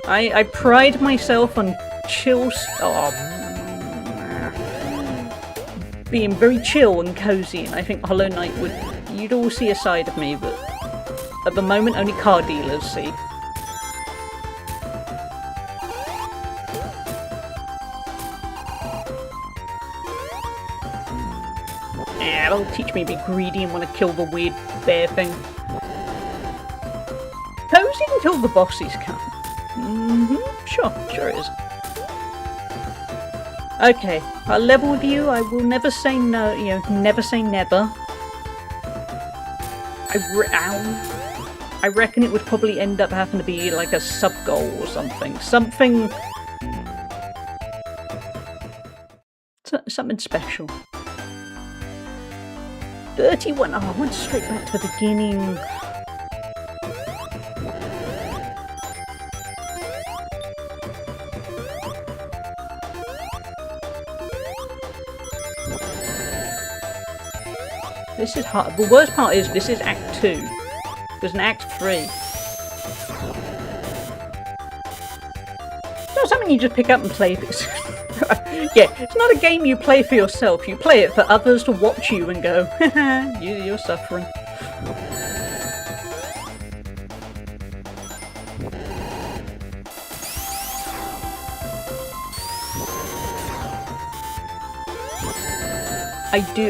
I pride myself on being very chill and cozy, and I think Hollow Knight would... You'd all see a side of me that at the moment only car dealers see. Yeah, that'll teach me to be greedy and want to kill the weird bear thing. Cozy until the bosses come. Sure it is. Okay, I'll level with you. I will never say no, never say never. I reckon it would probably end up having to be like a sub-goal or something. Something something special. 31. Oh, I went straight back to the beginning. This is hard. The worst part is this is Act 2. There's an Act 3. It's not something you just pick up and play. Yeah, it's not a game you play for yourself. You play it for others to watch you and go, haha, you're suffering.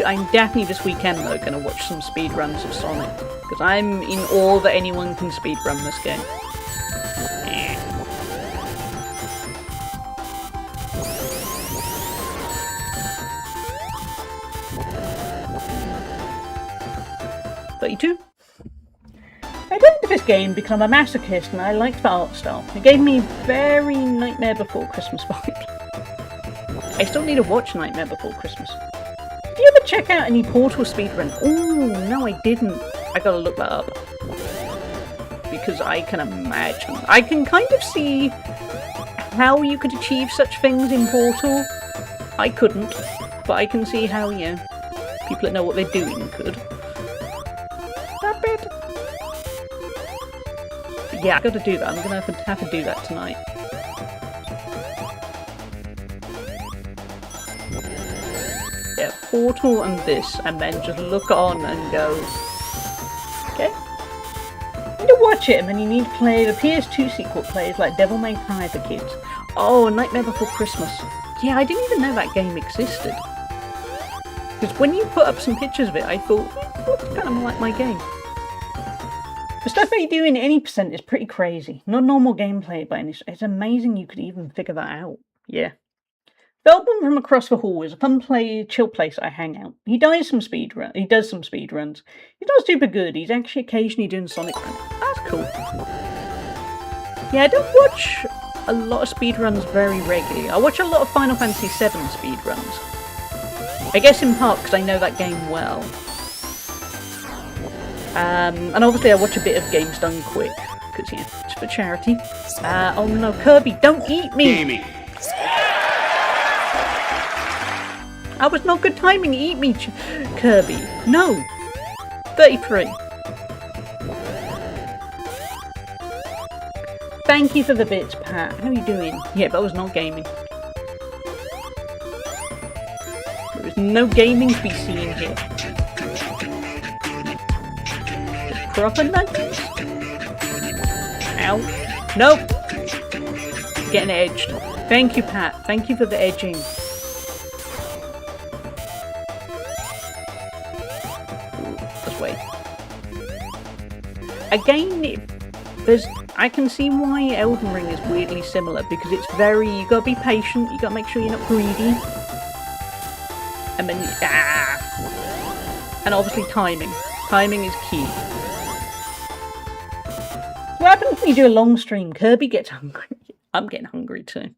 I'm definitely this weekend though going to watch some speedruns of Sonic. Because I'm in awe that anyone can speedrun this game. Eh. $32. I did this game because I'm a masochist and I liked the art style. It gave me very Nightmare Before Christmas vibe. I still need to watch Nightmare Before Christmas. Did you ever check out any Portal speedrun? Oh, no I didn't. I gotta look that up. Because I can imagine. I can kind of see how you could achieve such things in Portal. I couldn't. But I can see how, you know, people that know what they're doing could. That bit. But yeah, I gotta do that. I'm gonna have to do that tonight. Yeah, Portal and this, and then just look on and go, okay. You need to watch it, and then you need to play the PS2 sequel plays like Devil May Cry for kids. Oh, Nightmare Before Christmas. Yeah, I didn't even know that game existed. Because when you put up some pictures of it, I thought, looks kind of like my game. The stuff they do in any percent is pretty crazy. Not normal gameplay by any. It's amazing you could even figure that out. Yeah. Feldman from across the hall is a fun chill place I hang out. He does some speedruns. He's not super good. He's actually occasionally doing Sonic Run. That's cool. Yeah, I don't watch a lot of speedruns very regularly. I watch a lot of Final Fantasy VII speedruns. I guess in part because I know that game well. And obviously I watch a bit of Games Done Quick. Because, yeah, it's for charity. Oh no, Kirby, don't eat me! Gaming. I was not good timing. Eat me, Kirby. No. 33. Thank you for the bits, Pat. How are you doing? Yeah, that was not gaming. There is no gaming to be seen here. The proper nuggets. Ow. Nope. Getting edged. Thank you, Pat. Thank you for the edging. Again, I can see why Elden Ring is weirdly similar, because it's very, you gotta be patient, you gotta make sure you're not greedy. And then, and obviously timing. Timing is key. What happens when you do a long stream? Kirby gets hungry. I'm getting hungry too.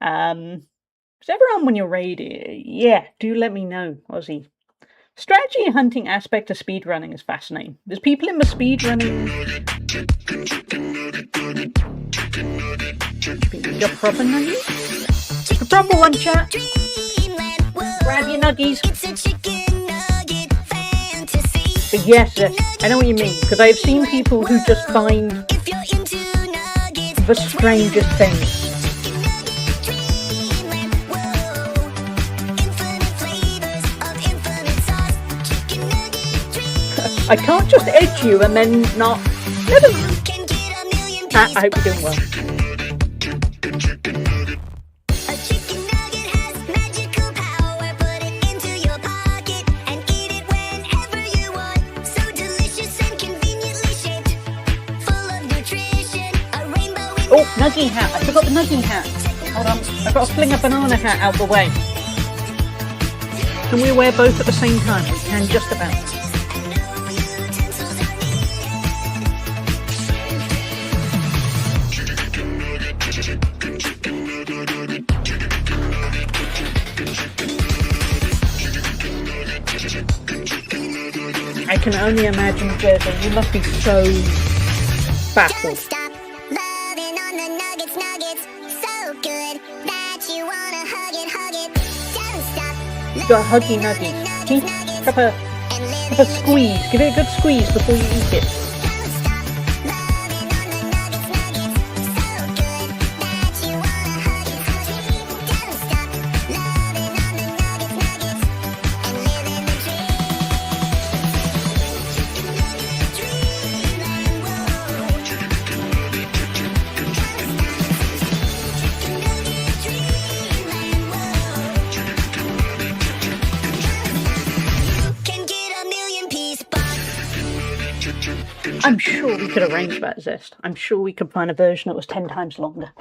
Is everyone when you're ready? Yeah, do let me know, Ozzy. Strategy and hunting aspect of speedrunning is fascinating. There's people in the speedrunning. You got proper nuggies? The proper one, chat. Grab your nuggies. But yes, I know what you mean, because I have seen people who just find the strangest things. I can't just edge you and then not. Never mind. I hope you're doing well. Oh, nuggie hat. I forgot the nuggie hat. Hold on. I've got to fling a banana hat out the way. Can we wear both at the same time? We can just about. I can only imagine, Jezza, you must be so baffled. You got a huggy nuggy. Have a squeeze. Give it a good squeeze before you eat it. I'm sure we could arrange that, Zest. I'm sure we could find a version that was 10 times longer.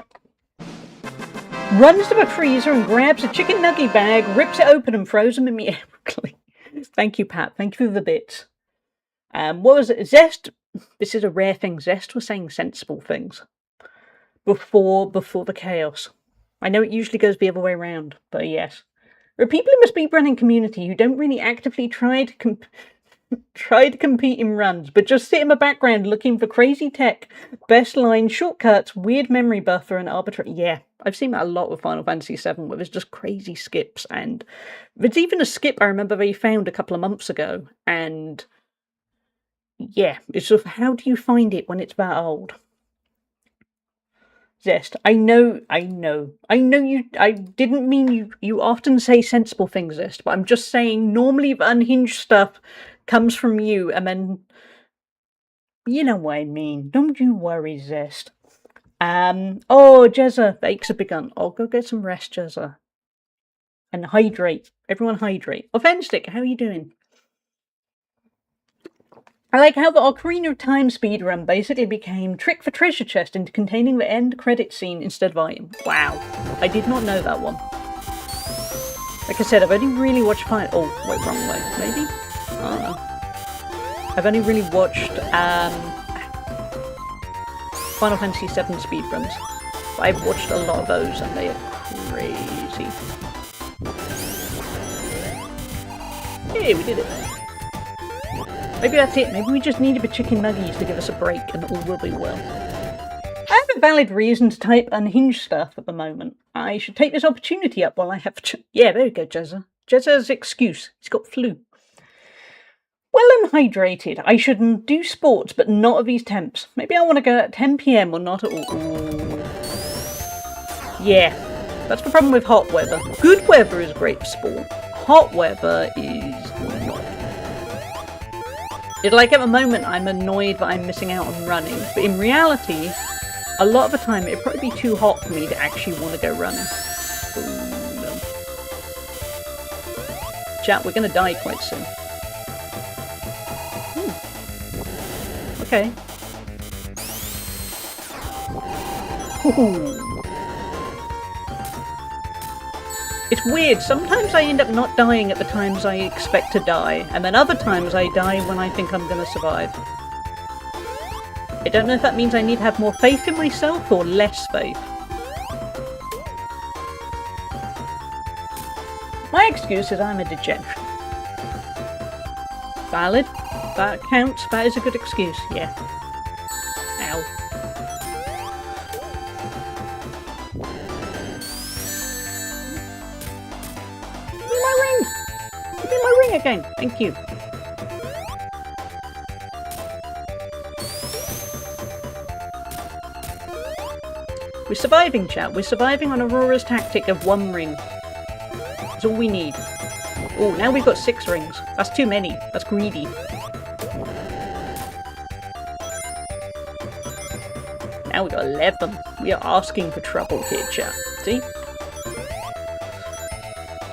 Runs to the freezer and grabs a chicken nugget bag, rips it open and throws them in me quickly. Thank you, Pat. Thank you for the bits. What was it? Zest? This is a rare thing. Zest was saying sensible things before the chaos. I know it usually goes the other way around, but yes. There are people in the speedrunning community who don't really actively try to compete in runs, but just sit in the background looking for crazy tech, best lines, shortcuts, weird memory buffer, and arbitrary. Yeah, I've seen that a lot with Final Fantasy VII, where there's just crazy skips, and there's even a skip I remember they found a couple of months ago, and yeah, it's sort of, how do you find it when it's that old? Zest, I know you, I didn't mean you often say sensible things, Zest, but I'm just saying normally the unhinged stuff comes from you, and then, you know what I mean, don't you worry, Zest. Oh, Jezza, the aches have begun. I'll go get some rest, Jezza. And hydrate. Everyone hydrate. Offenstick, how are you doing? I like how the Ocarina of Time speedrun basically became trick for treasure chest into containing the end credit scene instead of item. Wow, I did not know that one. Like I said, I've only really watched oh, wait, wrong way, maybe? I don't know. I've only really watched Final Fantasy VII speedruns. But I've watched a lot of those and they are crazy. Hey, we did it. Maybe that's it. Maybe we just needed the chicken nuggies to give us a break and all will be well. I have a valid reason to type unhinged stuff at the moment. I should take this opportunity up while I have... Yeah, there we go, Jezza. Jezza's excuse. He's got flu. Well and hydrated. I should do sports, but not at these temps. Maybe I want to go at 10 PM or not at all. Ooh. Yeah, that's the problem with hot weather. Good weather is great for sport. Hot weather is not. It's like at the moment I'm annoyed that I'm missing out on running, but in reality, a lot of the time it'd probably be too hot for me to actually want to go running. Ooh, no. Chat, we're going to die quite soon. Okay. Ooh. It's weird, sometimes I end up not dying at the times I expect to die, and then other times I die when I think I'm going to survive. I don't know if that means I need to have more faith in myself or less faith. My excuse is I'm a degenerate. Valid. That counts. That is a good excuse. Yeah. Ow. Give me my ring! Give me my ring again! Thank you. We're surviving, chat. We're surviving on Aurora's tactic of one ring. That's all we need. Oh, now we've got 6 rings. That's too many. That's greedy. Now we've got 11. We are asking for trouble here, chat. See?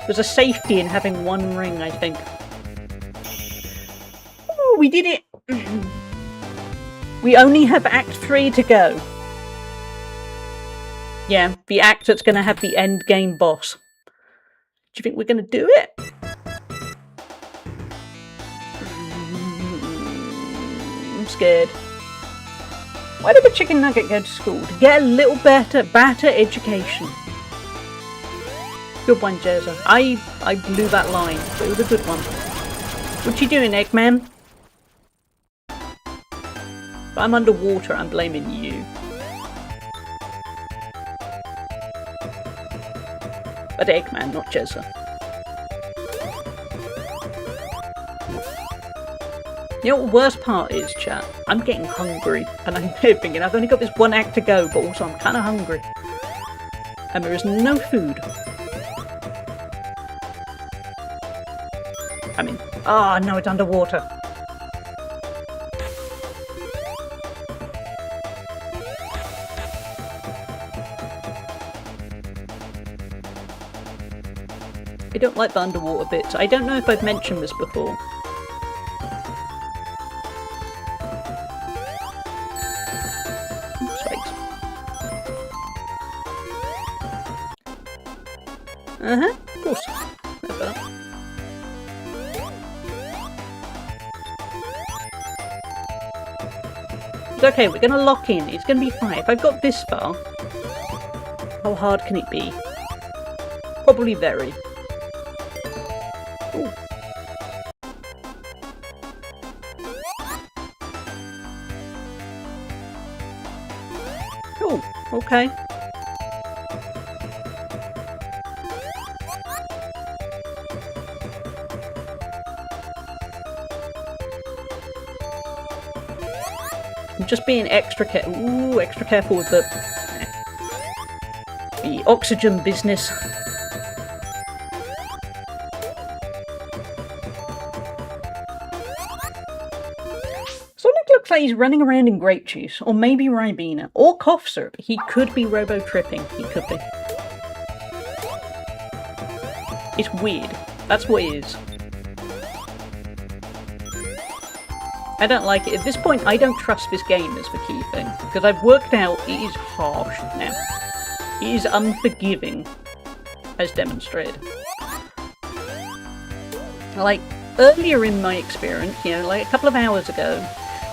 There's a safety in having 1 ring, I think. Oh, we did it! We only have Act 3 to go. Yeah, the act that's going to have the end game boss. Do you think we're going to do it? I'm scared. Why did the chicken nugget go to school? To get a little better education. Good one, Jezza. I blew that line, but it was a good one. What you doing, Eggman? If I'm underwater, I'm blaming you. But Eggman, not Jezza. You know what the worst part is, chat? I'm getting hungry, and I'm thinking I've only got this one act to go, but also I'm kind of hungry. And there is no food. I mean, oh no, it's underwater. I don't like the underwater bits. I don't know if I've mentioned this before. Of course. Never. It's okay, we're gonna lock in. It's gonna be fine. If I've got this far, how hard can it be? Probably very. Ooh. Oh, okay. I'm just being extra careful with the oxygen business. Sonic looks like he's running around in grape juice, or maybe Ribena, or cough syrup. He could be robo-tripping. He could be. It's weird. That's what it is. I don't like it. At this point, I don't trust this game is the key thing. Because I've worked out it is harsh now. It is unforgiving, as demonstrated. Like, earlier in my experience, you know, like a couple of hours ago,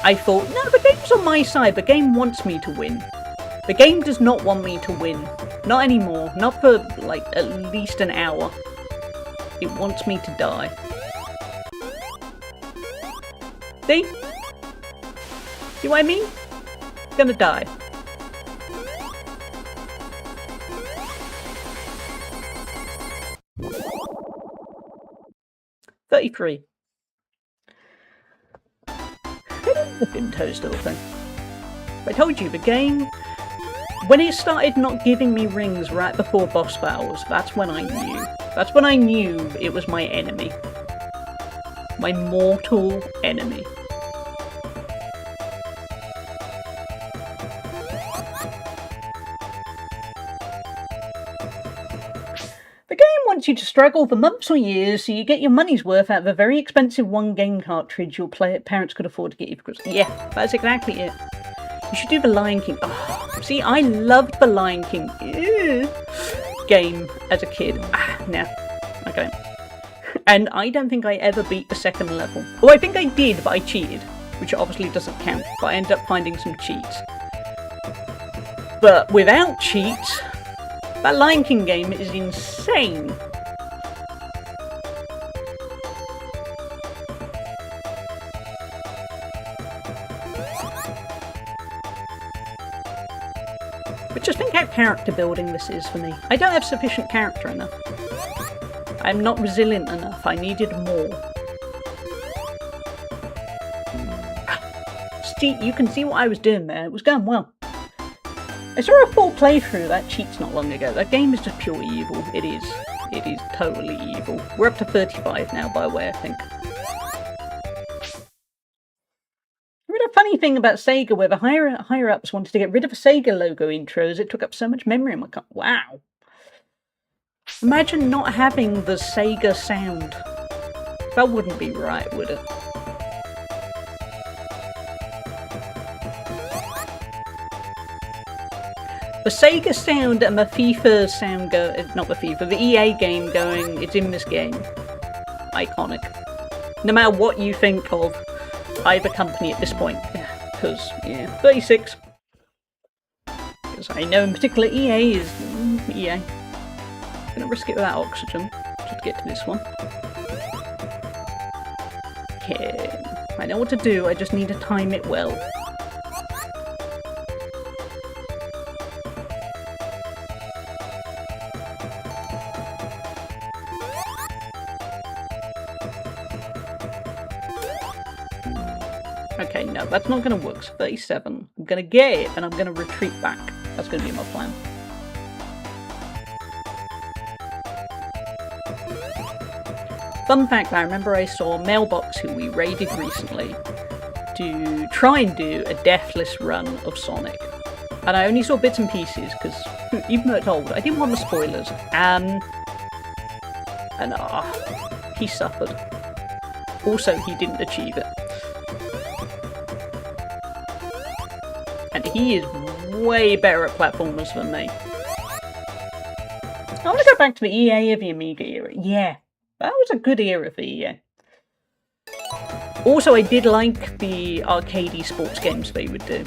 I thought, no, the game's on my side. The game wants me to win. The game does not want me to win. Not anymore. Not for, like, at least an hour. It wants me to die. See? See what I mean? Gonna die. $33. The Bimto still thing. I told you, the game, when it started not giving me rings right before boss battles, that's when I knew. That's when I knew it was my enemy. My mortal enemy. The game wants you to struggle for months or years so you get your money's worth out of a very expensive one-game cartridge your parents could afford to get you for Christmas. Yeah, that's exactly it. You should do the Lion King. Oh, see, I loved the Lion King game as a kid. No. Okay. And I don't think I ever beat the second level. Oh, I think I did, but I cheated. Which obviously doesn't count. But I ended up finding some cheats. But without cheats, that Lion King game is insane. But just think how character building this is for me. I don't have sufficient character enough. I'm not resilient enough. I needed more. See, you can see what I was doing there. It was going well. I saw a full playthrough of that cheats not long ago. That game is just pure evil. It is. It is totally evil. We're up to 35 now, by the way, I think. I read a funny thing about Sega where the higher-ups wanted to get rid of the Sega logo intro as it took up so much memory in my car. Wow. Imagine not having the Sega sound. That wouldn't be right, would it? The Sega sound and the FIFA sound not the FIFA, the EA game going, it's in this game. Iconic. No matter what you think of either company at this point. Because, yeah, 36. Because I know in particular EA is EA. I'm gonna risk it without oxygen, just to get to this one. Okay. I know what to do, I just need to time it well. Okay, no, that's not going to work. So 37. I'm going to get it, and I'm going to retreat back. That's going to be my plan. Fun fact, I remember I saw Mailbox, who we raided recently, to try and do a deathless run of Sonic. And I only saw bits and pieces, because even though it's old, I didn't want the spoilers. And he suffered. Also, he didn't achieve it. And he is way better at platformers than me. I want to go back to the EA of the Amiga era. Yeah, that was a good era for EA. Also, I did like the arcadey sports games they would do.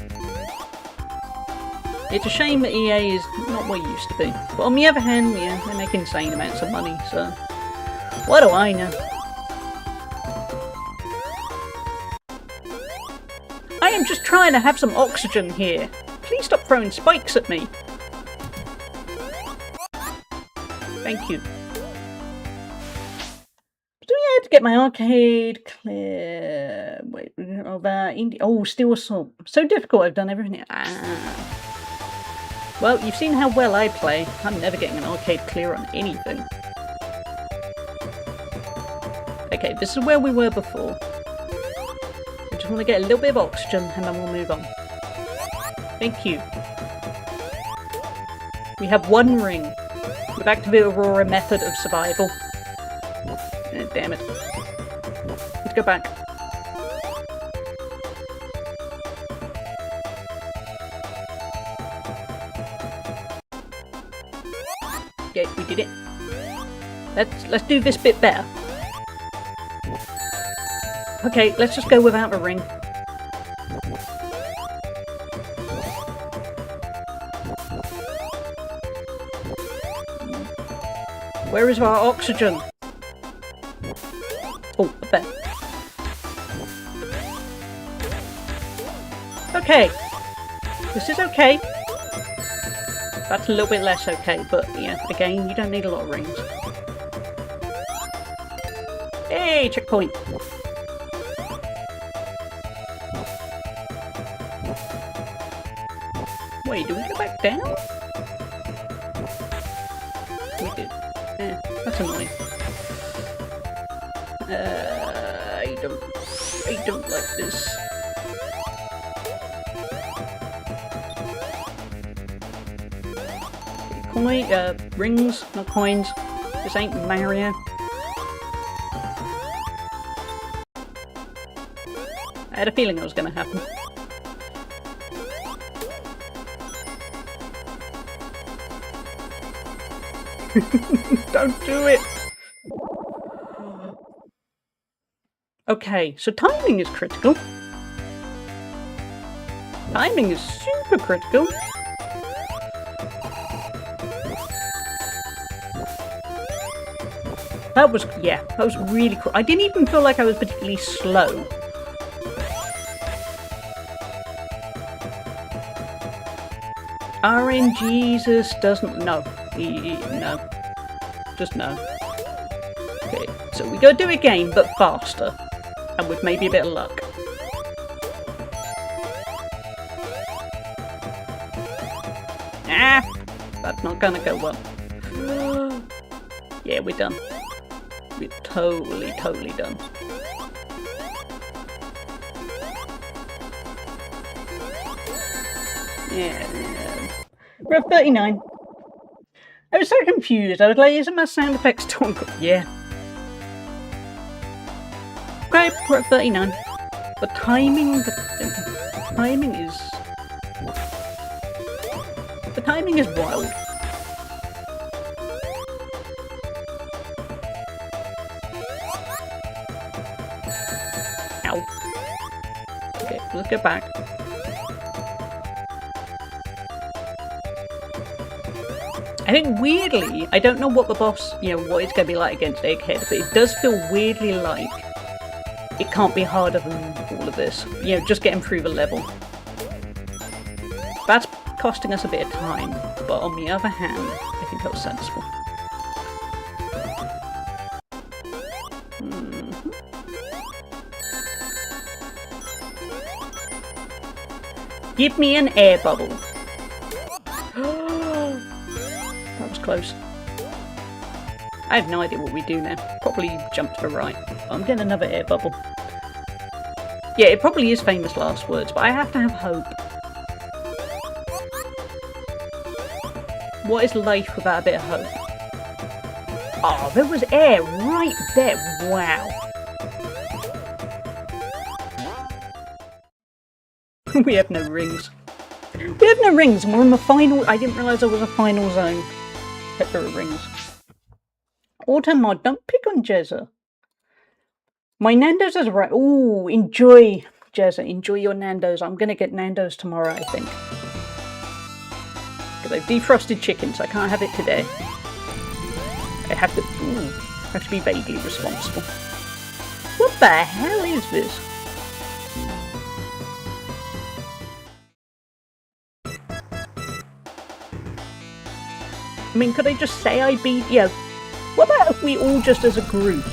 It's a shame that EA is not what it used to be. But on the other hand, yeah, they make insane amounts of money, so what do I know? I am just trying to have some oxygen here. Please stop throwing spikes at me. Thank you. So yeah, to get my arcade clear. Wait, oh, Steel Assault. So difficult, I've done everything. Well, you've seen how well I play. I'm never getting an arcade clear on anything. Okay, this is where we were before. I want to get a little bit of oxygen and then we'll move on. Thank you. We have one ring. We've activated Aurora method of survival. Damn it. Let's go back. Yeah, we did it. Let's do this bit better. Okay, let's just go without a ring. Where is our oxygen? Oh, up there. Okay. This is okay. That's a little bit less okay, but yeah, again, you don't need a lot of rings. Hey, checkpoint. Wait, do we go back down? We did. That's annoying. I don't like this. Rings, not coins. This ain't Mario. I had a feeling it was going to happen. Don't do it! Okay, so timing is critical. Timing is super critical. That was really cool. I didn't even feel like I was particularly slow. RNGesus doesn't... No. No. Just no. Okay, so we gotta do it again, but faster. And with maybe a bit of luck. Ah! That's not gonna go well. Yeah, we're done. We're totally done. Yeah. We're at 39. I was so confused. I was like, isn't my sound effects still? Yeah. Okay, we're at 39. The timing is... The timing is wild. Ow. Okay, let's go back. I think weirdly, I don't know what the boss, what it's going to be like against Egghead, but it does feel weirdly like it can't be harder than all of this. You know, just getting through the level. That's costing us a bit of time, but on the other hand, I think that was sensible. Give me an air bubble. That was close. I have no idea what we do now. Probably jump to the right. I'm getting another air bubble. Yeah, it probably is famous last words, but I have to have hope. What is life without a bit of hope? Oh, there was air right there. Wow. We have no rings. We have no rings, and we're in the final. I didn't realise there was a final zone. But there are rings. Automod, don't pick on Jezza. My Nando's is right. Ooh, enjoy, Jezza. Enjoy your Nando's. I'm going to get Nando's tomorrow, I think. Because I've defrosted chicken, so I can't have it today. I have to be vaguely responsible. What the hell is this? I mean, could I just say I beat... Yeah. What about if we all just as a group...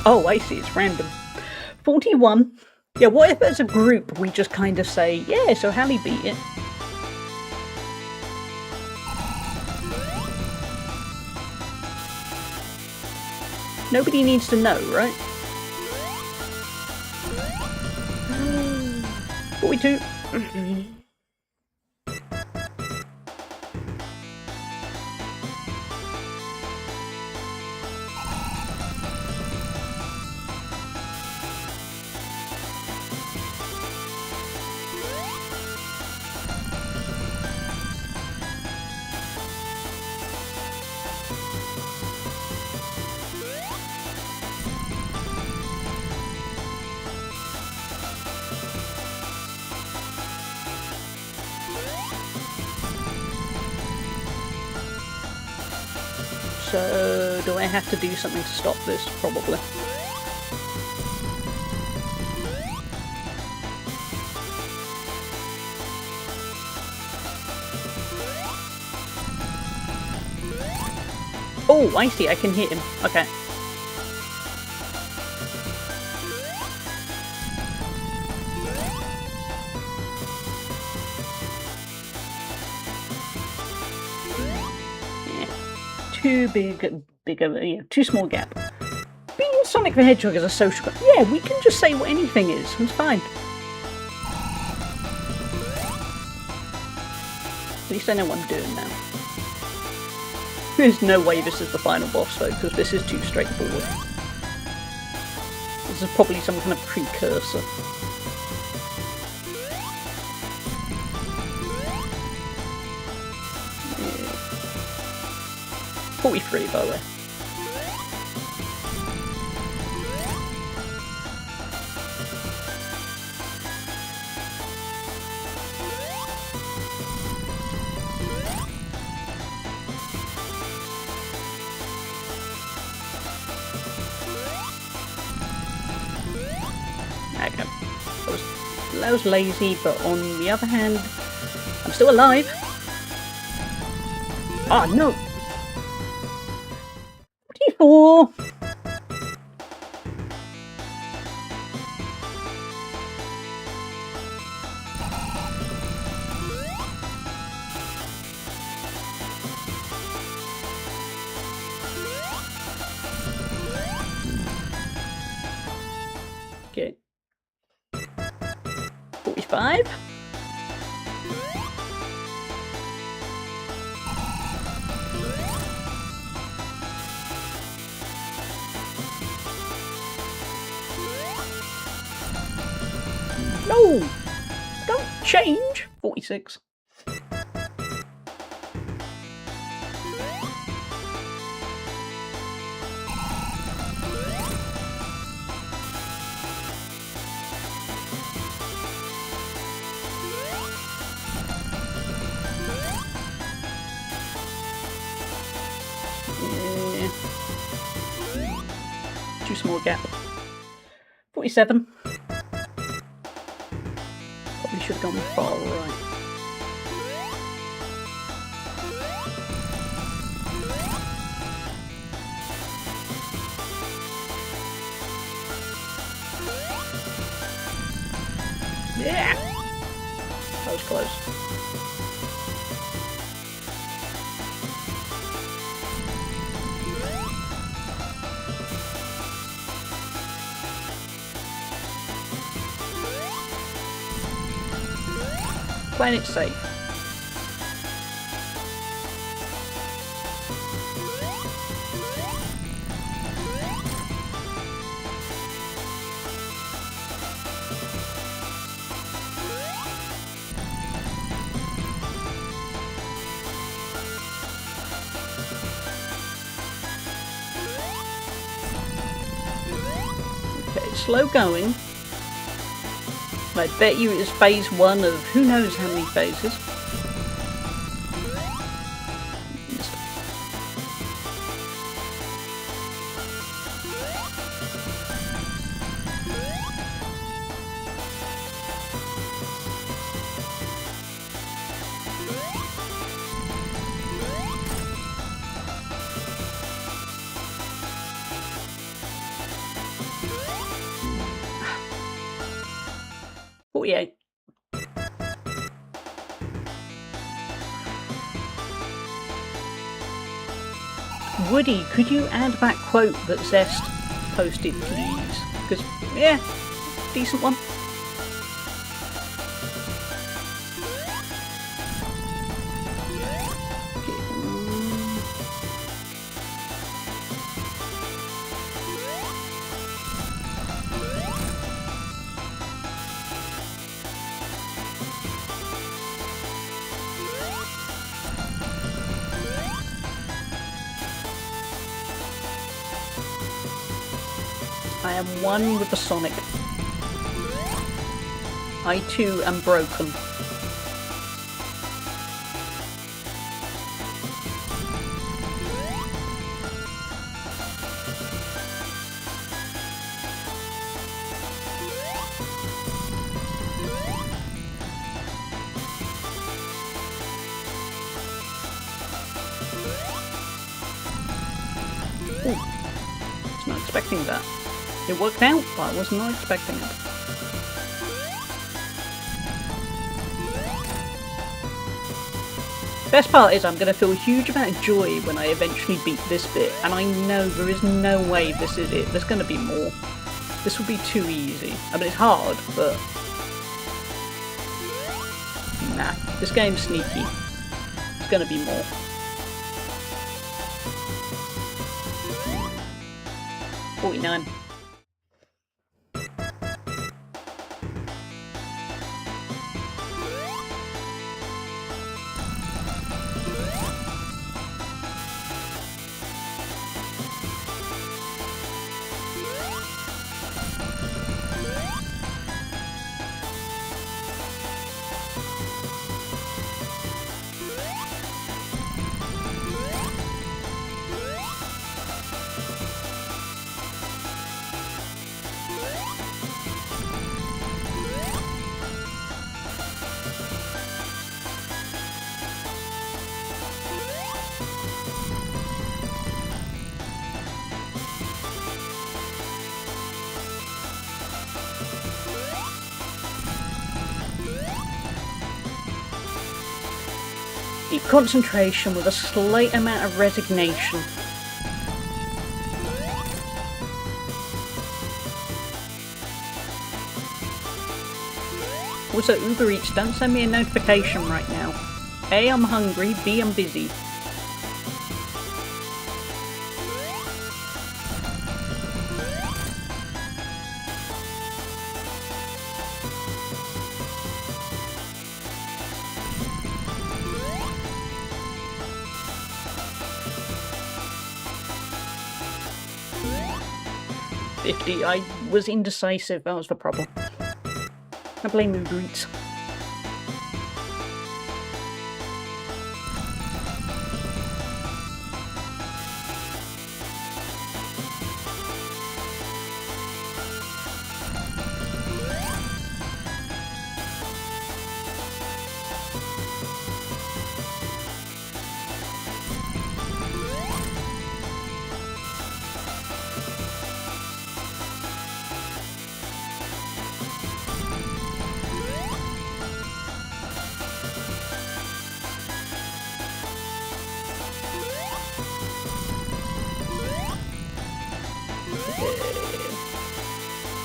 Oh, I see, it's random. 41. Yeah, what if as a group we just kind of say, yeah, so Hallie beat it. Nobody needs to know, right? 42. So, do I have to do something to stop this? Probably. Oh, I see, I can hit him. Okay. Too too small gap. Being Sonic the Hedgehog is a social... Yeah, we can just say what anything is. It's fine. At least I know what I'm doing now. There's no way this is the final boss though, because this is too straightforward. This is probably some kind of precursor. Yeah. 43 by the way. Okay. That was lazy, but on the other hand, I'm still alive. Ah, no! 44! Okay. 45? No! Don't change! 46. Too small gap. 47. Probably should have gone far right. Yeah! That was close. Playing it safe. Okay, it's slow going. I bet you it's phase 1 of who knows how many phases. Yeah. Woody, could you add that quote that Zest posted, please? Because, yeah, decent one. I am one with the Sonic. I too am broken. Ooh, I was not expecting that. It worked out, but I was not expecting it. Best part is I'm going to feel a huge amount of joy when I eventually beat this bit, and I know there is no way this is it. There's going to be more. This will be too easy. I mean, it's hard, but... nah, this game's sneaky. There's going to be more. $49. Deep concentration with a slight amount of resignation. Also, Uber Eats, don't send me a notification right now. A, I'm hungry, B, I'm busy. I was indecisive, that was the problem. I blame Uber Eats.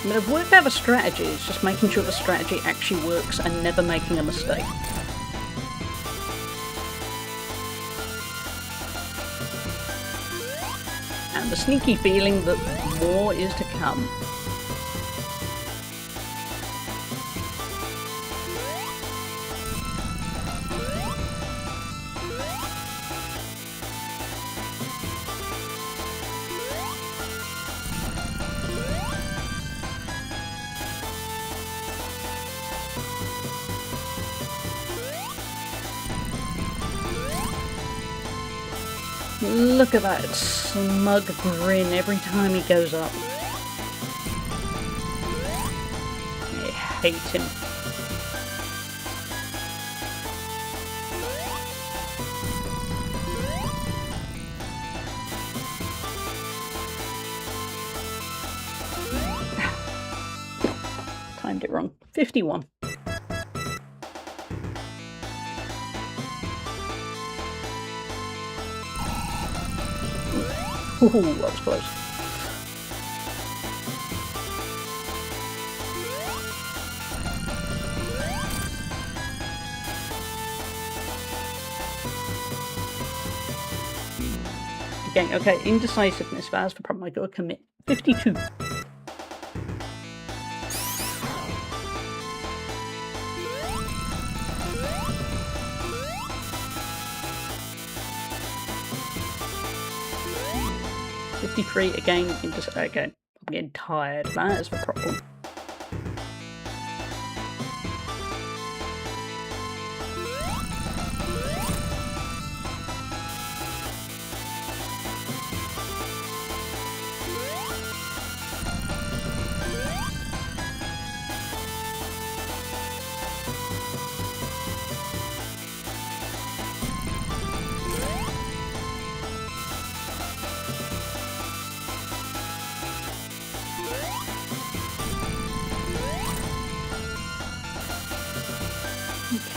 I mean, I've worked out a strategy. It's just making sure the strategy actually works and never making a mistake. And the sneaky feeling that more is to come. Look at that smug grin every time he goes up. I hate him. Timed it wrong. 51. Ooh, that was close. Again, okay, indecisiveness, that's the problem. I gotta commit. 52. Again, okay, I'm getting tired. That is the problem.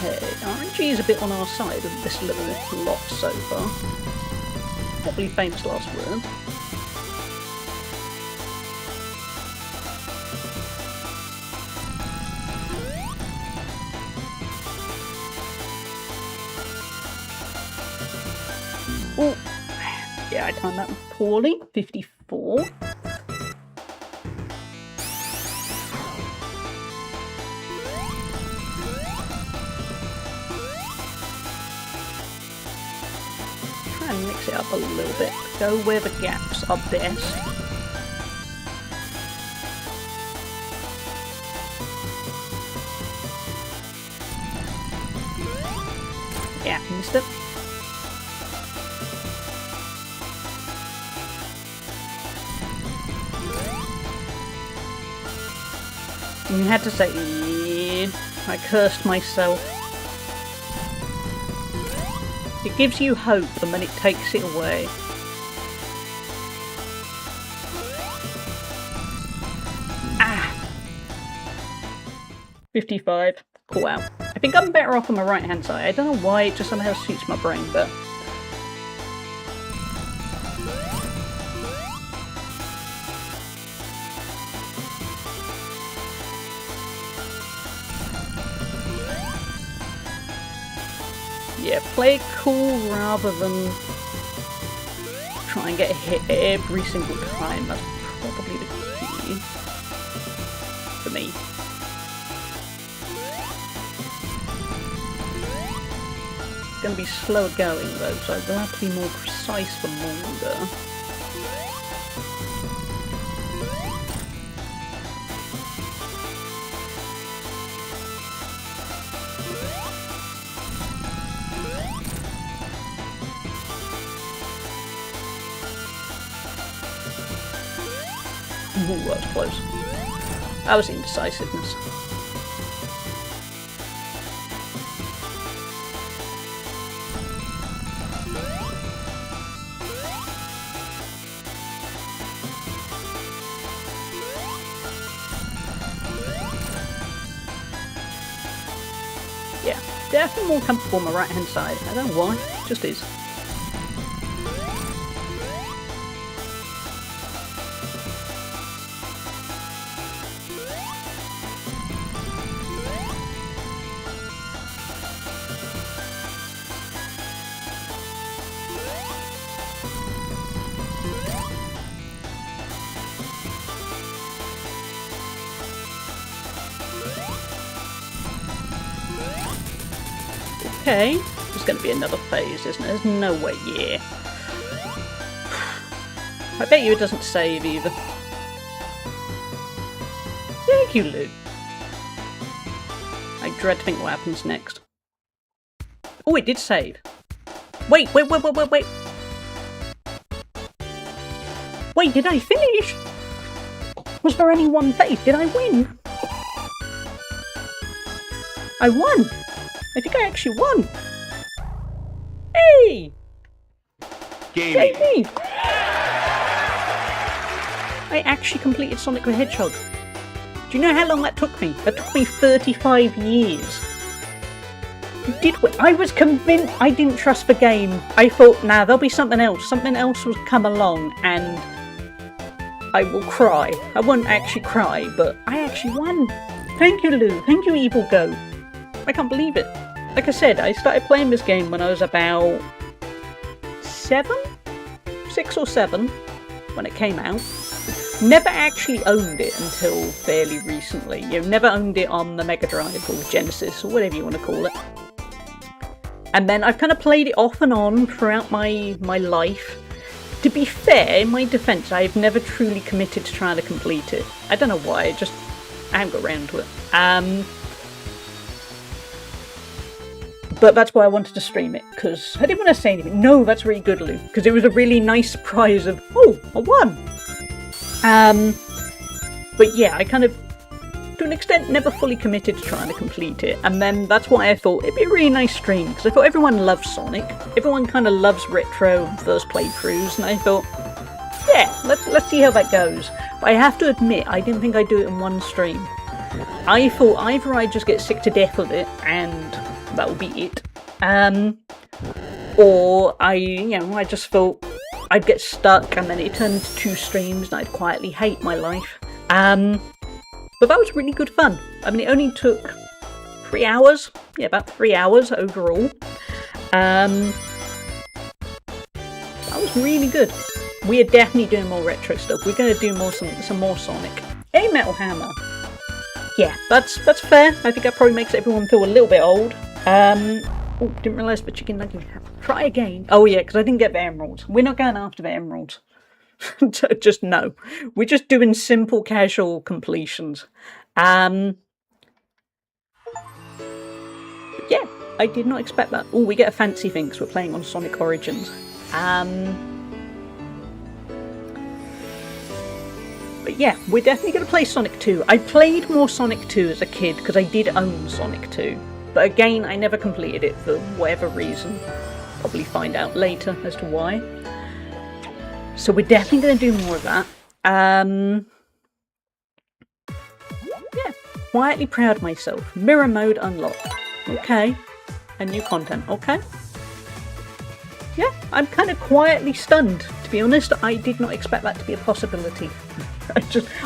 Okay, RNG is a bit on our side of this little lot so far. Probably famous last word. Oh, yeah, I timed that poorly. 54. And mix it up a little bit. Go where the gaps are best. Yeah, missed it. You had to say, yeah, I cursed myself. It gives you hope and then it takes it away. Ah! 55. Cool out. I think I'm better off on my right hand side. I don't know why, it just somehow suits my brain, but... yeah, play it cool rather than try and get a hit every single time. That's probably the key for me. It's going to be slower going though, so I'm going to have to be more precise for longer. Ooh, that was close. That was indecisiveness. Yeah, definitely more comfortable on my right hand side. I don't know why, it just is. Okay. There's going to be another phase, isn't there? There's no way, yeah. I bet you it doesn't save either. Thank you, Lou. I dread to think what happens next. Oh, it did save. Wait. Wait, did I finish? Was there only one phase? Did I win? I won! I think I actually won! Hey! Gaming! I actually completed Sonic the Hedgehog. Do you know how long that took me? That took me 35 years. You did win. I was convinced. I didn't trust the game. I thought, nah, there'll be something else. Something else will come along and I will cry. I won't actually cry, but I actually won. Thank you, Lou. Thank you, Evil Go. I can't believe it. Like I said, I started playing this game when I was about 6 or 7 when it came out. Never actually owned it until fairly recently. Never owned it on the Mega Drive or Genesis or whatever you want to call it. And then I've kind of played it off and on throughout my life. To be fair, in my defence, I've never truly committed to trying to complete it. I don't know why, I haven't got around to it. But that's why I wanted to stream it, because I didn't want to say anything. No, that's really good, Lou, because it was a really nice surprise of, oh, I won! But yeah, I kind of, to an extent, never fully committed to trying to complete it, and then that's why I thought it'd be a really nice stream, because I thought everyone loves Sonic, everyone kind of loves retro first playthroughs, and I thought, yeah, let's see how that goes. But I have to admit, I didn't think I'd do it in one stream. I thought either I'd just get sick to death of it, and that will be it, or I just thought I'd get stuck, and then it turned into 2 streams, and I'd quietly hate my life. But that was really good fun. I mean, it only took 3 hours. Yeah, about 3 hours overall. That was really good. We are definitely doing more retro stuff. We're going to do some more Sonic. Hey, Metal Hammer. Yeah, that's fair. I think that probably makes everyone feel a little bit old. Oh, didn't realise the chicken nugget. Try again. Oh yeah, because I didn't get the emeralds. We're not going after the emeralds. Just no. We're just doing simple, casual completions. Yeah, I did not expect that. Oh, we get a fancy thing because we're playing on Sonic Origins. But yeah, we're definitely going to play Sonic 2. I played more Sonic 2 as a kid because I did own Sonic 2. But again, I never completed it for whatever reason. Probably find out later as to why. So we're definitely going to do more of that. Yeah, quietly proud of myself. Mirror mode unlocked. Okay. And new content. Okay. Yeah, I'm kind of quietly stunned. To be honest, I did not expect that to be a possibility.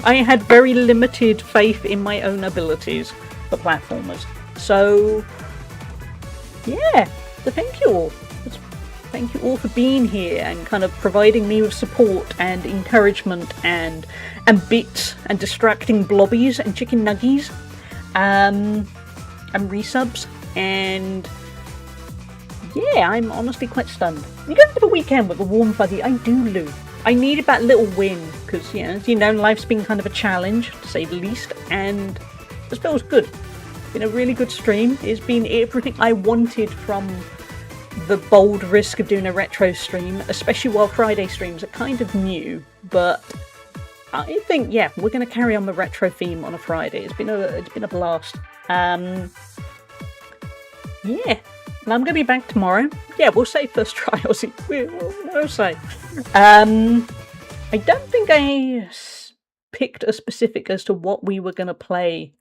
I had very limited faith in my own abilities for platformers. So, yeah, so thank you all. Thank you all for being here and kind of providing me with support and encouragement and bits and distracting blobbies and chicken nuggies and resubs. And yeah, I'm honestly quite stunned. You go to the weekend with a warm fuzzy. I do, Lou. I needed that little win because, as you know, life's been kind of a challenge, to say the least, and this feels good. Been a really good stream. It's been everything I wanted from the bold risk of doing a retro stream, especially while Friday streams are kind of new, but I think, yeah, we're going to carry on the retro theme on a Friday. It's been a blast. Yeah, and I'm going to be back tomorrow. Yeah, we'll say first try. We'll say. I don't think I picked a specific as to what we were going to play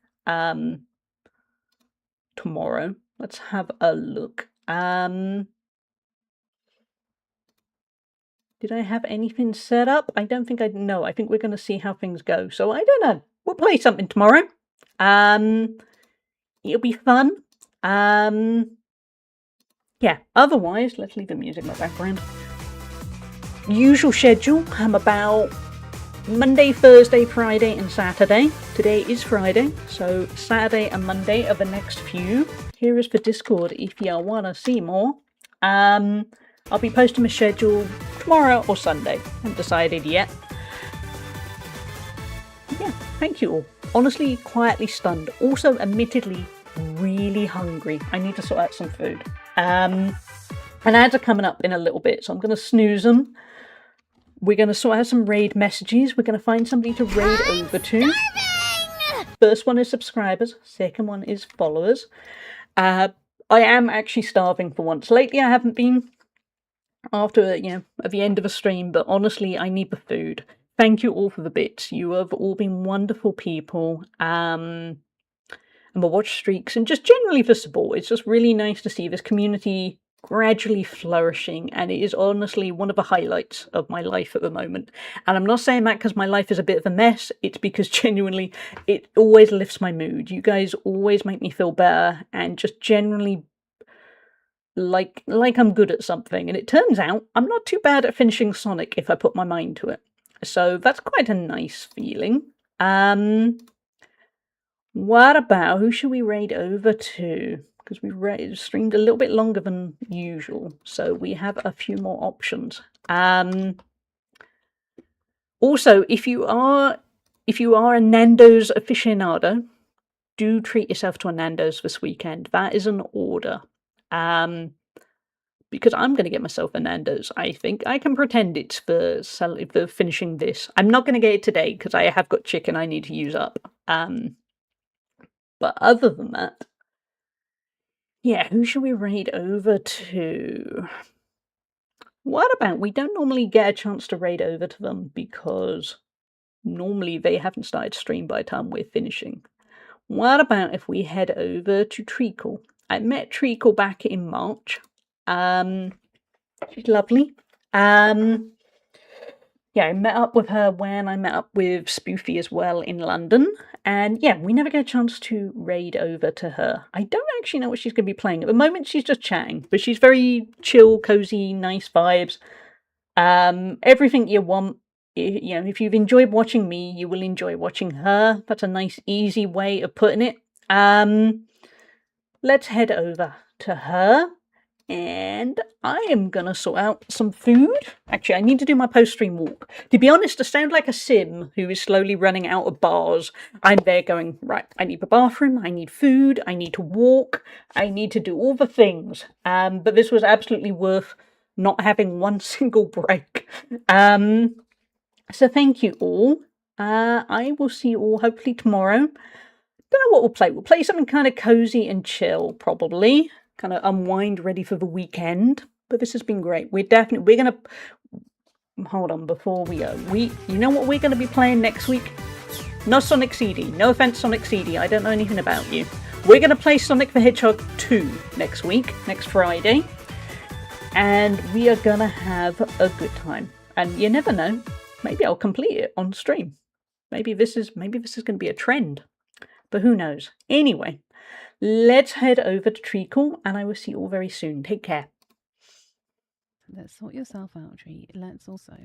tomorrow. Let's have a look. Did I have anything set up? I don't think I know. I think we're going to see how things go. So I don't know. We'll play something tomorrow. It'll be fun. Yeah, otherwise, let's leave the music in the background. Usual schedule. I'm about Monday, Thursday, Friday and Saturday. Today is Friday, so Saturday and Monday are the next few. Here is for Discord if you want to see more. I'll be posting my schedule tomorrow or Sunday. I haven't decided yet. Yeah, thank you all. Honestly, quietly stunned. Also, admittedly, really hungry. I need to sort out some food. And ads are coming up in a little bit, so I'm going to snooze them. We're going to sort out some raid messages. We're going to find somebody to raid over to. First one is subscribers. Second one is followers. I am actually starving for once. Lately, I haven't been after, at the end of a stream, but honestly, I need the food. Thank you all for the bits. You have all been wonderful people. And the watch streaks and just generally for support. It's just really nice to see this community gradually flourishing, and it is honestly one of the highlights of my life at the moment. And I'm not saying that because my life is a bit of a mess. It's because genuinely it always lifts my mood. You guys always make me feel better and just generally like I'm good at something. And it turns out I'm not too bad at finishing Sonic if I put my mind to it. So that's quite a nice feeling. What about, who should we raid over to? Because we streamed a little bit longer than usual, so we have a few more options. Also, if you are a Nando's aficionado, do treat yourself to a Nando's this weekend. That is an order. Because I'm going to get myself a Nando's, I think. I can pretend it's for finishing this. I'm not going to get it today because I have got chicken I need to use up. But other than that, yeah, who should we raid over to? What about, we don't normally get a chance to raid over to them because normally they haven't started stream by the time we're finishing. What about if we head over to Treacle? I met Treacle back in March. She's lovely. Yeah, I met up with her when I met up with Spoofy as well in London. And yeah, we never get a chance to raid over to her. I don't actually know what she's going to be playing. At the moment, she's just chatting. But she's very chill, cozy, nice vibes. Everything you want. If you've enjoyed watching me, you will enjoy watching her. That's a nice, easy way of putting it. Let's head over to her. And I am going to sort out some food. Actually, I need to do my post-stream walk. To be honest, I sound like a sim who is slowly running out of bars. I'm there going, right, I need the bathroom, I need food, I need to walk, I need to do all the things. But this was absolutely worth not having one single break. So thank you all. I will see you all hopefully tomorrow. Don't know what we'll play. We'll play something kind of cozy and chill, probably. Kind of unwind, ready for the weekend. But this has been great. We're going to... Hold on, before we go. You know what we're going to be playing next week? Not Sonic CD. No offense, Sonic CD. I don't know anything about you. We're going to play Sonic the Hedgehog 2 next week, next Friday. And we are going to have a good time. And you never know. Maybe I'll complete it on stream. Maybe this is going to be a trend. But who knows? Anyway. Let's head over to Treacle, and I will see you all very soon. Take care. Let's sort yourself out, Tree. Let's also